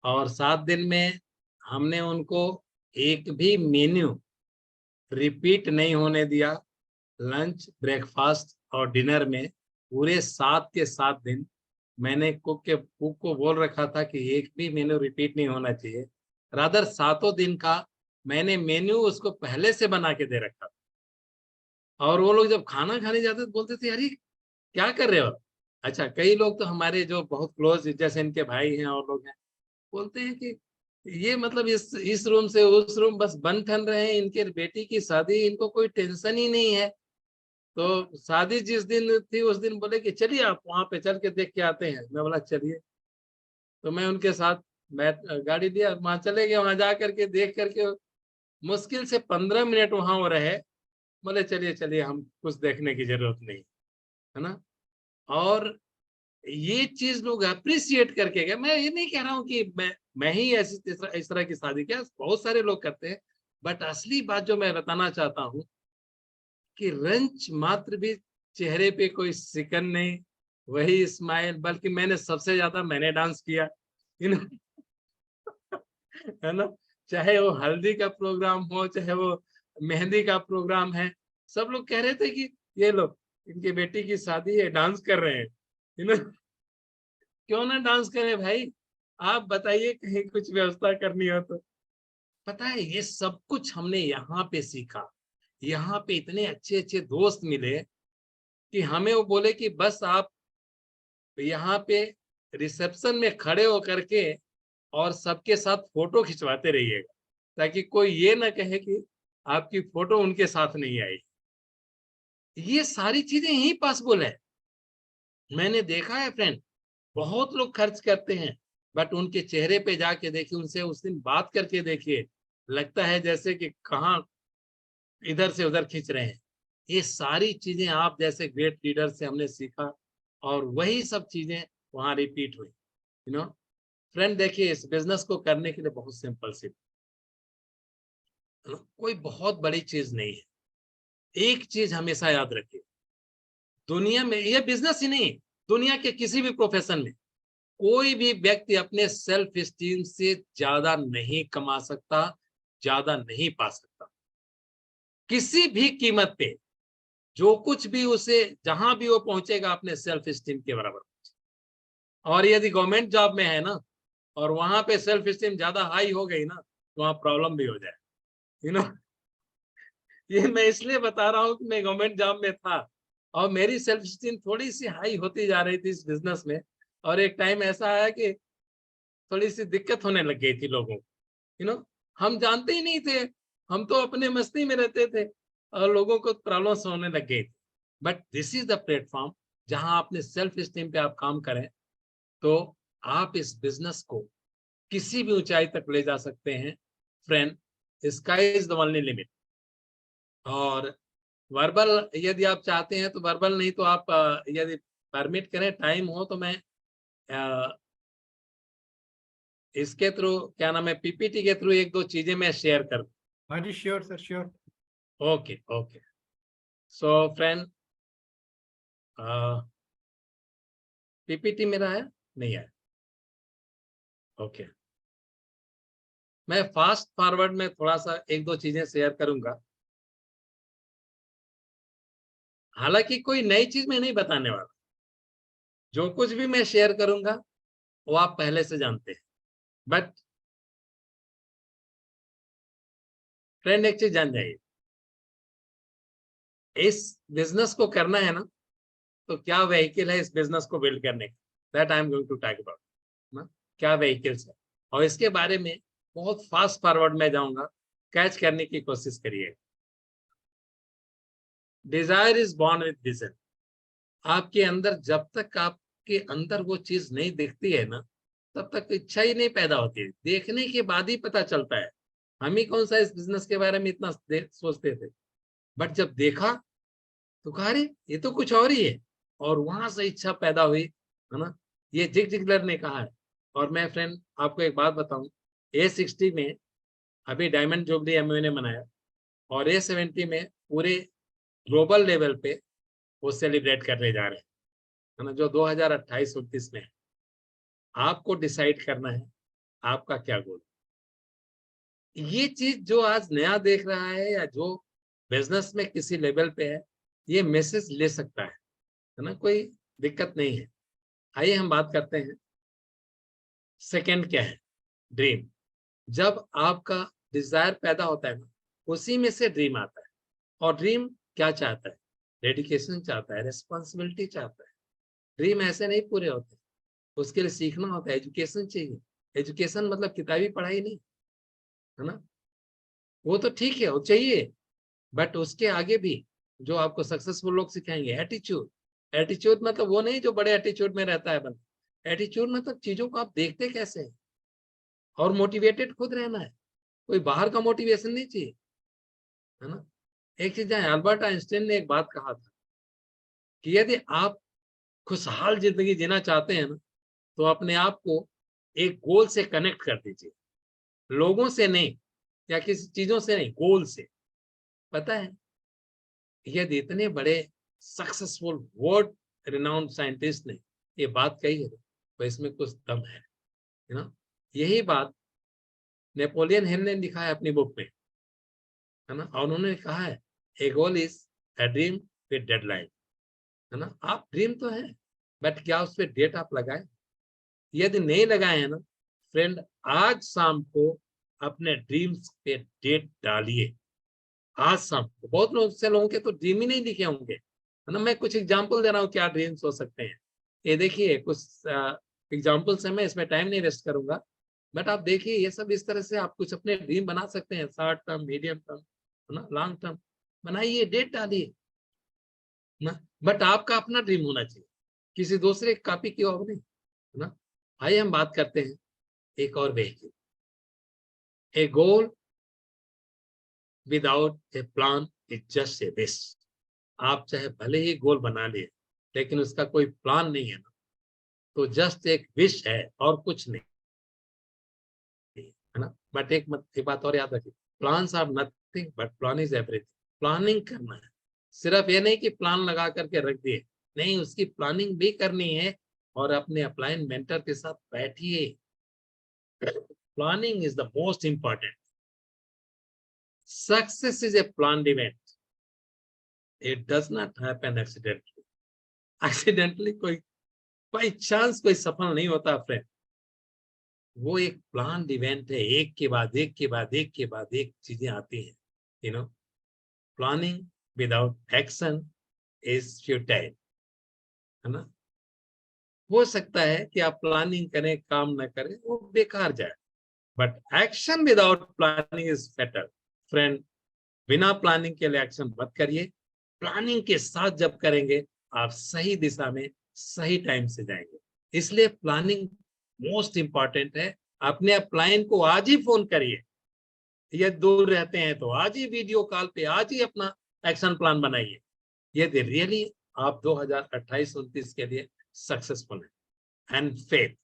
और 7 दिन में हमने उनको एक भी मेन्यू रिपीट नहीं होने दिया। लंच, ब्रेकफास्ट और डिनर में पूरे 7 के 7 दिन मैंने कुक को बोल रखा था कि एक भी मेन्यू रिपीट नहीं होना चाहिए। रादर 7 दिन का मैंने मेन्यू उसको पहले से बना के दे रखा था। और वो लोग जब खाना खाने जाते तो बोलते थे, अरे क्या कर रहे हो। अच्छा, कई लोग तो हमारे जो बहुत क्लोज, जैसे इनके भाई हैं और लोग हैं, बोलते हैं कि ये मतलब इस रूम से उस रूम बस बन ठन रहे हैं, इनके बेटी की शादी, इनको कोई टेंशन ही नहीं है। तो शादी जिस दिन थी उस दिन बोले कि चलिए आप वहां पे चल के देख के आते हैं। मैं बोला चलिए। तो मैं उनके साथ गाड़ी दिया, वहां चले गए। वहां जा करके देख करके मुश्किल से 15 मिनट वहां वो रहे। बोले चलिए चलिए, हम कुछ देखने की जरूरत नहीं, है ना। और ये चीज लोग अप्रिशिएट करके गए। मैं ये नहीं कह रहा हूँ कि मैं ही इस तरह की शादी किया, बहुत सारे लोग करते हैं। बट असली बात जो मैं बताना चाहता हूँ कि रंच मात्र भी चेहरे पे कोई सिकन नहीं, वही स्माइल, बल्कि मैंने सबसे ज्यादा डांस किया, है ना। चाहे वो हल्दी का प्रोग्राम हो, चाहे वो मेहंदी का प्रोग्राम है, सब लोग कह रहे थे कि ये लोग, इनकी बेटी की शादी है, डांस कर रहे हैं, क्यों ना डांस करें भाई। आप बताइए, कहीं कुछ व्यवस्था करनी हो तो। पता है, ये सब कुछ हमने यहाँ पे सीखा। यहाँ पे इतने अच्छे अच्छे दोस्त मिले कि हमें वो बोले कि बस आप यहाँ पे रिसेप्शन में खड़े होकर के और सबके साथ फोटो खिंचवाते रहिएगा, ताकि कोई ये ना कहे कि आपकी फोटो उनके साथ नहीं आई। ये सारी चीजें यही पॉसिबल है। मैंने देखा है फ्रेंड, बहुत लोग खर्च करते हैं, बट उनके चेहरे पे जाके देखिए, उनसे उस दिन बात करके देखिए, लगता है जैसे कि कहाँ इधर से उधर खींच रहे हैं। ये सारी चीजें आप जैसे ग्रेट लीडर से हमने सीखा, और वही सब चीजें वहां रिपीट हुई। फ्रेंड देखिए, इस बिजनेस को करने के लिए बहुत सिंपल सी, कोई बहुत बड़ी चीज नहीं है। एक चीज हमेशा याद रखिए, दुनिया में, ये बिजनेस ही नहीं, दुनिया के किसी भी प्रोफेशन में कोई भी व्यक्ति अपने सेल्फ स्टीम से ज्यादा नहीं कमा सकता, ज्यादा नहीं पा सकता। किसी भी कीमत पे जो कुछ भी उसे, जहां भी वो पहुंचेगा, अपने सेल्फ स्टीम के बराबर। और यदि गवर्नमेंट जॉब में है ना, और वहां पे सेल्फ स्टीम ज्यादा हाई हो गई ना, तो वहां प्रॉब्लम भी हो जाए। ये मैं इसलिए बता रहा हूँ कि मैं गवर्नमेंट जॉब में था और मेरी सेल्फ स्टीम थोड़ी सी हाई होती जा रही थी इस बिजनेस में। और एक टाइम ऐसा आया कि थोड़ी सी दिक्कत होने लग गई थी लोगों को। हम जानते ही नहीं थे, हम तो अपने मस्ती में रहते थे। और लोगों को प्रॉब्लम्स होने लग गई। But this is the platform जहां अपने सेल्फ स्टीम पे आप काम करें तो आप इस बिजनेस को किसी भी ऊंचाई तक ले जा सकते हैं। Friend, sky is the only limit. और वर्बल यदि आप चाहते हैं तो वर्बल नहीं तो आप यदि परमिट करें, टाइम हो तो मैं इसके थ्रू क्या नाम है पीपीटी के थ्रू एक दो चीजें मैं शेयर कर दूं। हाँ जी, sure sir, sure. Okay okay. So friend, PPT मेरा है नहीं है? ओके, मैं फास्ट फॉरवर्ड में थोड़ा सा एक दो चीजें शेयर करूंगा। हालांकि कोई नई चीज मैं नहीं बताने वाला, जो कुछ भी मैं शेयर करूंगा वो आप पहले से जानते हैं। बट फ्रेंड एक चीज जान जाइए, इस बिजनेस को करना है ना तो क्या व्हीकल है इस बिजनेस को बिल्ड करने का, that I am going to talk about ना, क्या व्हीकल्स है। और इसके बारे में बहुत फास्ट फॉरवर्ड में जाऊंगा, कैच करने की कोशिश करिए। Desire is born with vision. आपके अंदर जब तक आपके अंदर वो चीज नहीं दिखती है ना तब तक इच्छा ही नहीं पैदा होती है। देखने के बाद ही पता चलता है। हम ही कौन सा इस बिजनेस के बारे में इतना सोचते थे, बट जब देखा तो कहा अरे ये तो कुछ और ही है, और वहां से इच्छा पैदा हुई, है ना। ये जिग जिगलर ने कहा है। और मैं फ्रेंड आपको एक बात बताऊं, A60 में अभी डायमंड जुबली एमओ ने मनाया और A70 में पूरे ग्लोबल लेवल पे वो सेलिब्रेट करने जा रहे हैं, है ना, जो 2028-29 में है। आपको डिसाइड करना है आपका क्या गोल। ये चीज जो आज नया देख रहा है या जो बिजनेस में किसी लेवल पे है, ये मैसेज ले सकता है ना, कोई दिक्कत नहीं है। आइए हम बात करते हैं सेकंड क्या है, ड्रीम। जब आपका डिजायर पैदा होता है ना, उसी में से ड्रीम आता है। और ड्रीम क्या चाहता है? डेडिकेशन चाहता है, रिस्पॉन्सिबिलिटी चाहता है। ड्रीम ऐसे नहीं पूरे होते, उसके लिए सीखना होता है, एजुकेशन चाहिए। एजुकेशन मतलब किताबी पढ़ाई नहीं, है ना, वो तो ठीक है, वो चाहिए, बट उसके आगे भी जो आपको सक्सेसफुल लोग सिखाएंगे, एटीट्यूड। एटीट्यूड मतलब वो नहीं जो बड़े एटीट्यूड में रहता है बंदा। एटीट्यूड मतलब चीजों को आप देखते कैसे हैं, और मोटिवेटेड खुद रहना है, कोई बाहर का मोटिवेशन नहीं चाहिए, है ना। एक चीज है, अल्बर्ट आइंस्टाइन ने एक बात कहा था कि यदि आप खुशहाल जिंदगी जीना चाहते हैं ना तो अपने आप को एक गोल से कनेक्ट कर दीजिए, लोगों से नहीं या किसी चीजों से नहीं, गोल से। पता है, यदि इतने बड़े सक्सेसफुल वर्ल्ड रिनाउंड साइंटिस्ट ने ये बात कही है तो इसमें कुछ दम है ना। यही बात नेपोलियन हिल ने लिखा है अपनी बुक में, है ना, और उन्होंने कहा है a goal is a dream with deadline, है ना। आप ड्रीम तो है, बट क्या उस पर डेट आप लगाए? यदि नहीं लगाए हैं ना फ्रेंड, आज शाम को अपने ड्रीम्स पे डेट डालिए। आज शाम को बहुत लोगों के तो ड्रीम ही नहीं लिखे होंगे, है ना। मैं कुछ एग्जांपल दे रहा हूँ क्या ड्रीम्स हो सकते हैं। ये देखिए कुछ एग्जांपल्स हैं, मैं इसमें टाइम नहीं वेस्ट करूंगा, बट आप देखिए ये सब इस तरह से आप कुछ अपने ड्रीम बना सकते हैं। शॉर्ट टर्म, मीडियम टर्म, है ना, लॉन्ग टर्म बनाइए, डेट डालिए ना, बट आपका अपना ड्रीम होना चाहिए, किसी दूसरे कॉपी की और नहीं, है ना। आइए हम बात करते हैं एक और vehicle, A goal without A plan is just a wish. आप चाहे भले ही गोल बना लिए लेकिन उसका कोई प्लान नहीं है ना तो जस्ट एक विश है और कुछ नहीं, है ना। बट एक बात और याद रखिए, plans are nothing but plan is everything. Planning करना है, सिर्फ ये नहीं कि प्लान लगा करके रख दिए, नहीं, उसकी प्लानिंग भी करनी है। और अपने अपलाइन मेंटर के साथ बैठिए। Planning is the most important. Success is a planned event, it does not happen accidentally. Accidentally कोई बाई चांस कोई सफल नहीं होता फ्रेंड, वो एक प्लान इवेंट है। एक के बाद एक के बाद एक के बाद एक चीजें आती हैं, you know. Planning without action is futile, है ना। हो सकता है कि आप प्लानिंग करें, काम न करें, वो बेकार जाए, but action without planning is fatal friend. बिना प्लानिंग के लिए एक्शन मत करिए, प्लानिंग के साथ जब करेंगे आप सही दिशा में सही टाइम से जाएंगे। इसलिए प्लानिंग मोस्ट इंपॉर्टेंट है। अपने अपलाइन को आज ही फोन करिए, ये दूर रहते हैं तो आज ही वीडियो कॉल पे आज ही अपना एक्शन प्लान बनाइए। यदि रियली आप 2028-29 के लिए सक्सेसफुल है। एंड फेथ,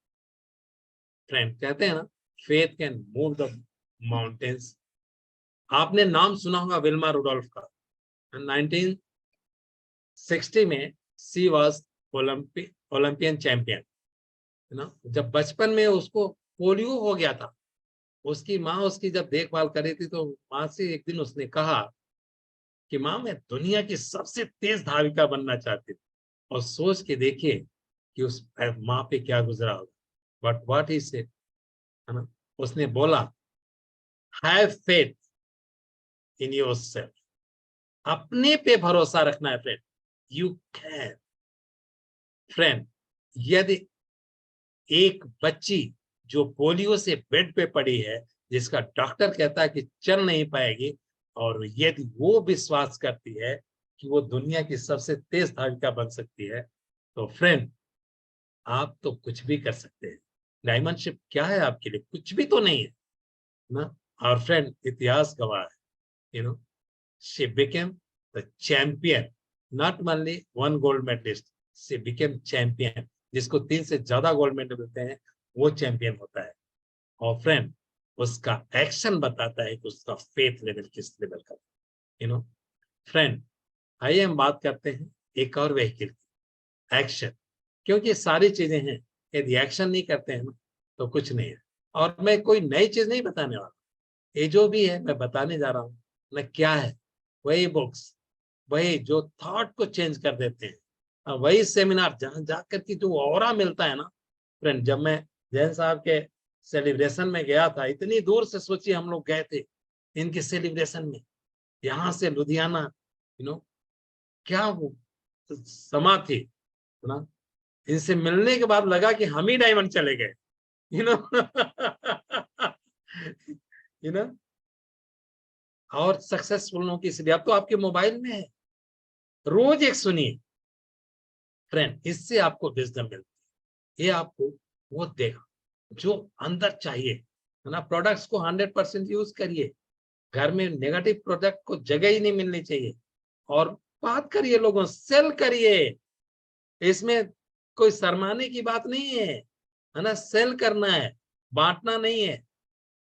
फ्रेंड कहते हैं ना, faith can move the mountains. आपने नाम सुना होगा विल्मा रुडोल्फ का। 1960 में सी वाज ओलंपियन चैंपियन, है ना। जब बचपन में उसको पोलियो हो गया था, उसकी माँ उसकी जब देखभाल कर रही थी तो माँ से एक दिन उसने कहा कि माँ मैं दुनिया की सबसे तेज धाविका बनना चाहती थी। और सोच के देखिए कि उस माँ पे क्या गुजरा होगा। बट व्हाट ही सेड, है ना, उसने बोला हैव फेथ इन योरसेल्फ। अपने पे भरोसा रखना है फ्रेंड, यू कैन। फ्रेंड, यदि एक बच्ची जो पोलियो से बेड पे पड़ी है, जिसका डॉक्टर कहता है कि चल नहीं पाएगी, और यदि वो विश्वास करती है कि वो दुनिया की सबसे तेज धाविका बन सकती है, तो फ्रेंड आप तो कुछ भी कर सकते हैं। डायमंडशिप क्या है आपके लिए? कुछ भी तो नहीं है ना। और फ्रेंड इतिहास गवाह है, you know, she became the champion, not only one gold medalist, she became champion. जिसको 3 से ज्यादा गोल्ड मेडल मिलते हैं वो चैंपियन होता है। और फ्रेंड उसका एक्शन बताता है कि उसका फेथ लेवल किस लेवल का, यू नो। फ्रेंड आइए हम बात करते हैं एक और व्हीकल की, एक्शन। क्योंकि सारी चीजें हैं, यदि एक्शन नहीं करते हैं ना तो कुछ नहीं है। और मैं कोई नई चीज नहीं बताने वाला, ये जो भी है मैं बताने जा रहा हूँ ना, क्या है वही बुक्स, वही जो थॉट को चेंज कर देते हैं, वही सेमिनार जहां जाकर के जो ऑरा मिलता है ना फ्रेंड। जब मैं जैन साहब के सेलिब्रेशन में गया था, इतनी दूर से सोचिए हम लोग गए थे इनके सेलिब्रेशन में, यहाँ से लुधियाना, यू नो, क्या वो समा थी ना। इनसे मिलने के बाद लगा कि हम ही डायमंड चले गए, यू नो। यू नो, और सक्सेसफुल लोगों की इसलिए अब तो आपके मोबाइल में है, रोज एक सुनिए फ्रेंड, इससे आपको विजडम मिलती है। ये आपको वो देगा जो अंदर चाहिए, है ना। प्रोडक्ट्स को 100% यूज करिए, घर में नेगेटिव प्रोडक्ट को जगह ही नहीं मिलनी चाहिए। और बात करिए लोगों, सेल करिए, इसमें कोई शर्माने की बात नहीं है ना। सेल करना है, बांटना नहीं है।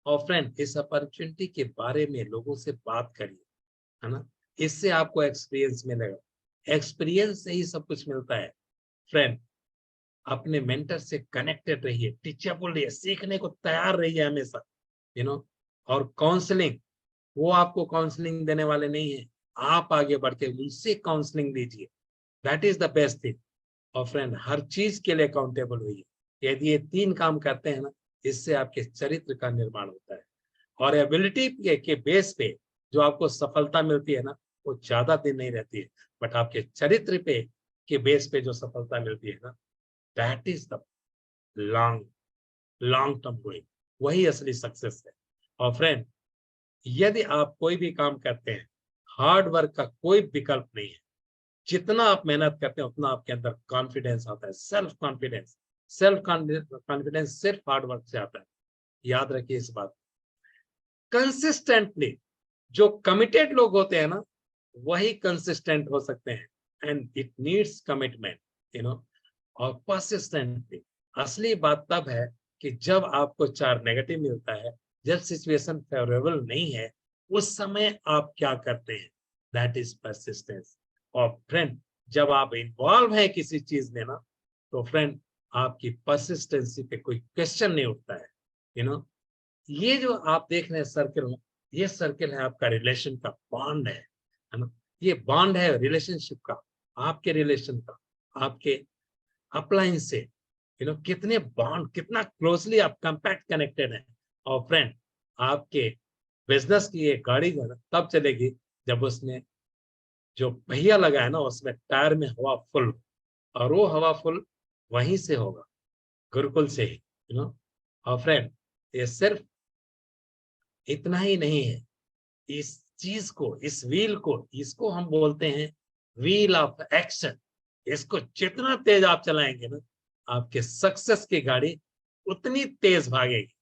और फ्रेंड इस अपॉर्चुनिटी के बारे में लोगों से बात करिए, है ना। इससे आपको एक्सपीरियंस मिलेगा, एक्सपीरियंस से ही सब कुछ मिलता है। फ्रेंड अपने मेंटर से कनेक्टेड रहिए, टीचेबल रहिए, सीखने को तैयार रहिए हमेशा, यू नो। और काउंसलिंग, वो आपको काउंसलिंग देने वाले नहीं है, आप आगे बढ़ के उनसे काउंसलिंग दीजिए, that is the best thing. और फ्रेंड हर चीज के लिए अकाउंटेबल होइए। यदि ये 3 काम करते हैं ना, इससे आपके चरित्र का निर्माण होता है। और एबिलिटी के बेस पे जो आपको सफलता मिलती है ना, वो ज्यादा दिन नहीं रहती है, बट आपके चरित्र पे के बेस पे जो सफलता मिलती है ना, that is the long term going, वही असली सक्सेस है। और फ्रेंड यदि आप कोई भी काम करते हैं, हार्ड वर्क का कोई विकल्प नहीं है। जितना आप मेहनत करते हैं उतना आपके अंदर कॉन्फिडेंस आता है, सेल्फ कॉन्फिडेंस सिर्फ हार्ड वर्क से आता है। याद रखिए इस बात। कंसिस्टेंटली जो कमिटेड लोग होते हैं ना, वही कंसिस्टेंट हो सकते हैं, and it needs commitment, you know. और परसिस्टेंटली असली बात तब है कि जब आपको 4 नेगेटिव मिलता है, जब सिचुएशन फेवरेबल नहीं है, उस समय आप क्या करते हैं, दैट इज परसिस्टेंस। और फ्रेंड जब आप इन्वॉल्व है किसी चीज में ना, तो फ्रेंड आपकी परसिस्टेंसी पे कोई क्वेश्चन नहीं उठता है, यू नो। ये जो आप देख रहे हैं सर्कल, ये सर्कल है आपका रिलेशन का बॉन्ड है ना। ये बॉन्ड है रिलेशनशिप का, आपके रिलेशन का, आपके अपलाइन से, यू नो, कितने बॉन्ड, कितना क्लोजली आप कंपैक्ट कनेक्टेड है। और फ्रेंड आपके बिजनेस की ये गाड़ी जो है ना, तब चलेगी जब उसमें जो पहिया लगा है ना, उसमें टायर में हवा फुल, और वो हवा फुल वहीं से होगा, गुरुकुल से ही, यू नो। और फ्रेंड ये सिर्फ इतना ही नहीं है, इस चीज को, इस व्हील को, इसको हम बोलते हैं व्हील ऑफ एक्शन। इसको जितना तेज आप चलाएंगे ना, आपके सक्सेस की गाड़ी उतनी तेज भागेगी,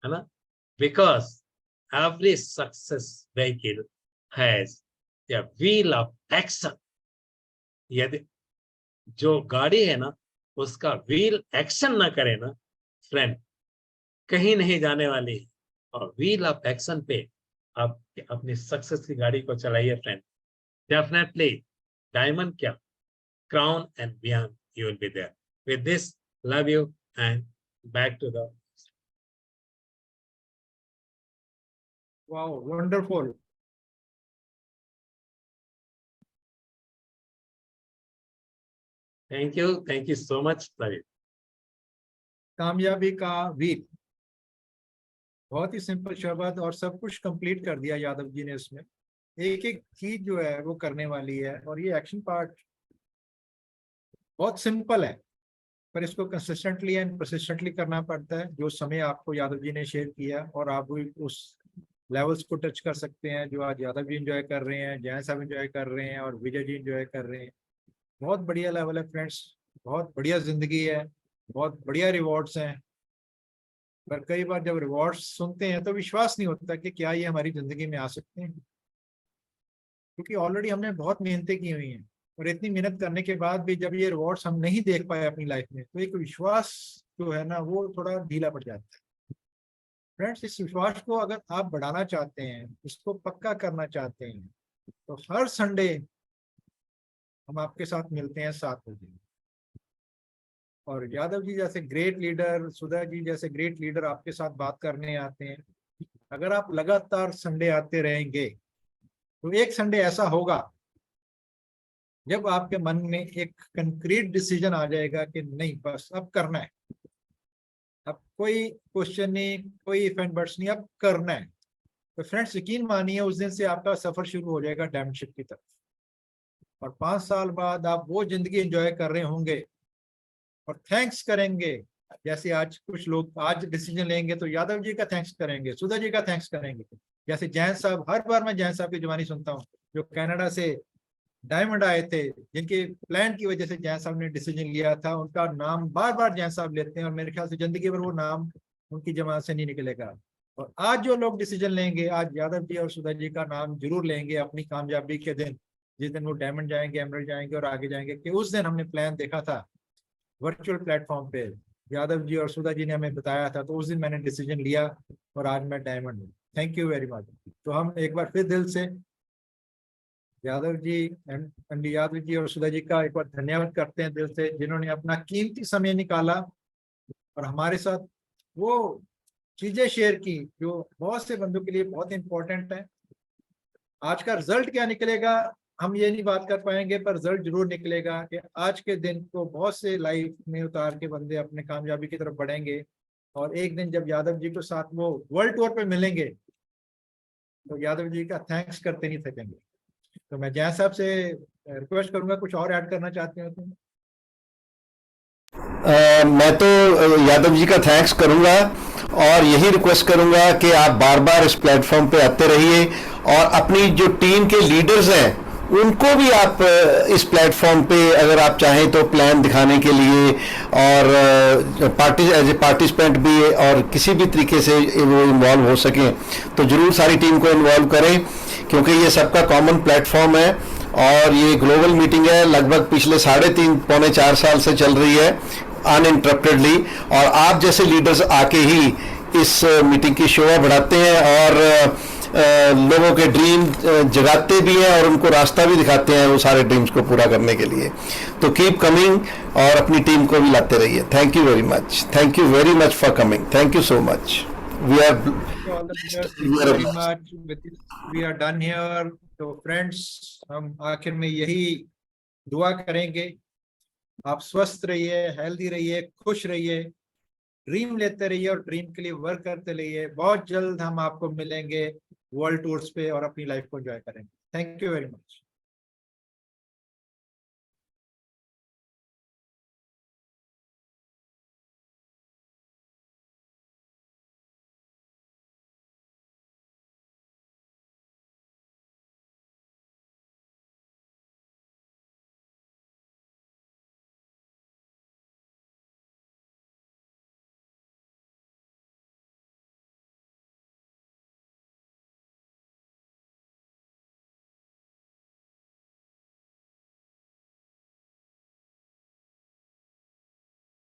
है ना। Because every success vehicle has the wheel of action. यदि जो गाड़ी है ना उसका व्हील एक्शन ना करे ना फ्रेंड, कहीं नहीं जाने वाली है। और व्हील ऑफ एक्शन पे आप अपनी सक्सेस की गाड़ी को चलाइए फ्रेंड। डेफिनेटली डायमंड क्या, crown and beyond, you will be there. With this, love you and back to the. Wow, wonderful. Thank you so much, Pradeep. कामयाबी का व्हील, बहुत ही सिंपल शब्द और सब कुछ कंप्लीट कर दिया यादव जी ने इसमें। एक एक चीज जो है वो करने वाली है, और ये एक्शन पार्ट बहुत सिंपल है, पर इसको कंसिस्टेंटली एंड परसिस्टेंटली करना पड़ता है। जो समय आपको यादव जी ने शेयर किया, और आप भी उस लेवल्स को टच कर सकते हैं जो आज यादव जी एंजॉय कर रहे हैं, जैन साहब एंजॉय कर रहे हैं, और विजय जी एंजॉय कर रहे हैं। बहुत बढ़िया लेवल है फ्रेंड्स, बहुत बढ़िया जिंदगी है, बहुत बढ़िया रिवॉर्ड्स हैं। पर कई बार जब रिवॉर्ड्स सुनते हैं तो विश्वास नहीं होता कि क्या ये हमारी जिंदगी में आ सकते हैं, क्योंकि ऑलरेडी हमने बहुत मेहनतें की हुई हैं, और इतनी मेहनत करने के बाद भी जब ये रिवॉर्ड्स हम नहीं देख पाए अपनी लाइफ में, तो एक विश्वास जो है ना वो थोड़ा ढीला पड़ जाता है। फ्रेंड्स, इस विश्वास को अगर आप बढ़ाना चाहते हैं, इसको पक्का करना चाहते हैं, तो हर संडे हम आपके साथ मिलते हैं 7 बजे। और यादव जी जैसे ग्रेट लीडर, सुधा जी जैसे ग्रेट लीडर आपके साथ बात करने आते हैं। अगर आप लगातार संडे आते रहेंगे तो एक संडे ऐसा होगा जब आपके मन में एक कंक्रीट डिसीजन आ जाएगा कि नहीं, बस अब करना है, अब कोई क्वेश्चन नहीं, कोई इफ एंड बट्स नहीं, अब करना है। तो फ्रेंड्स, यकीन मानिए उस दिन से आपका सफर शुरू हो जाएगा डायमंडशिप की तरफ, और 5 साल बाद आप वो जिंदगी एंजॉय कर रहे होंगे और थैंक्स करेंगे। जैसे आज कुछ लोग आज डिसीजन लेंगे तो यादव जी का थैंक्स करेंगे, सुधा जी का थैंक्स करेंगे। जैसे जैन साहब, हर बार मैं जैन साहब की जुबानी सुनता हूँ, जो कनाडा से डायमंड आए थे, जिनके प्लान की वजह से जैन साहब ने डिसीजन लिया था, उनका नाम बार बार जैन साहब लेते हैं, और मेरे ख्याल से जिंदगी भर वो नाम उनकी जमात से नहीं निकलेगा। और आज जो लोग डिसीजन लेंगे, आज यादव जी और सुधा जी का नाम जरूर लेंगे अपनी कामयाबी के दिन, जिस दिन वो डायमंड जाएंगे, एमरल्ड जाएंगे और आगे जाएंगे, कि उस दिन हमने प्लान देखा था वर्चुअल प्लेटफॉर्म पे, यादव जी और सुधा जी ने हमें बताया था, तो उस दिन मैंने डिसीजन लिया और आज मैं डायमंड हूँ। Thank you very much. तो हम एक बार फिर दिल से यादव जी एंड यादव जी और सुधा जी का एक बार धन्यवाद करते हैं दिल से, जिन्होंने अपना कीमती समय निकाला और हमारे साथ वो चीजें शेयर की जो बहुत से बंदों के लिए बहुत इंपॉर्टेंट है। आज का रिजल्ट क्या निकलेगा हम ये नहीं बात कर पाएंगे, पर रिजल्ट जरूर निकलेगा कि आज के दिन को बहुत से लाइफ में उतार के बंदे अपने कामयाबी की तरफ बढ़ेंगे, और एक दिन जब यादव जी के साथ वो वर्ल्ड टूर पे मिलेंगे तो यादव जी का थैंक्स करते नहीं थकेंगे। तो मैं जैन साहब से रिक्वेस्ट करूंगा, कुछ और ऐड करना चाहते हो तो? मैं तो यादव जी का थैंक्स करूंगा और यही रिक्वेस्ट करूंगा कि आप बार बार इस प्लेटफॉर्म पे आते रहिए, और अपनी जो टीम के लीडर्स हैं उनको भी आप इस प्लेटफॉर्म पे अगर आप चाहें तो प्लान दिखाने के लिए, और एज ए पार्टिसिपेंट भी, और किसी भी तरीके से वो इन्वॉल्व हो सकें तो जरूर सारी टीम को इन्वॉल्व करें, क्योंकि ये सबका कॉमन प्लेटफॉर्म है और ये ग्लोबल मीटिंग है। लगभग पिछले 3.5 पौने 4 साल से चल रही है अनइंटरप्टेडली, और आप जैसे लीडर्स आके ही इस मीटिंग की शोभा बढ़ाते हैं और लोगों के ड्रीम जगाते भी हैं और उनको रास्ता भी दिखाते हैं वो सारे ड्रीम्स को पूरा करने के लिए। तो कीप कमिंग और अपनी टीम को भी लाते रहिए। Thank you very much, thank you very much for coming, thank you so much. We are done here. तो फ्रेंड्स, हम आखिर में यही दुआ करेंगे, आप स्वस्थ रहिए, हेल्दी रहिए, खुश रहिए, ड्रीम लेते रहिए और ड्रीम के लिए वर्क करते रहिए। बहुत जल्द हम आपको मिलेंगे वर्ल्ड टूर्स पे और अपनी लाइफ को एंजॉय करेंगे। Thank you very much.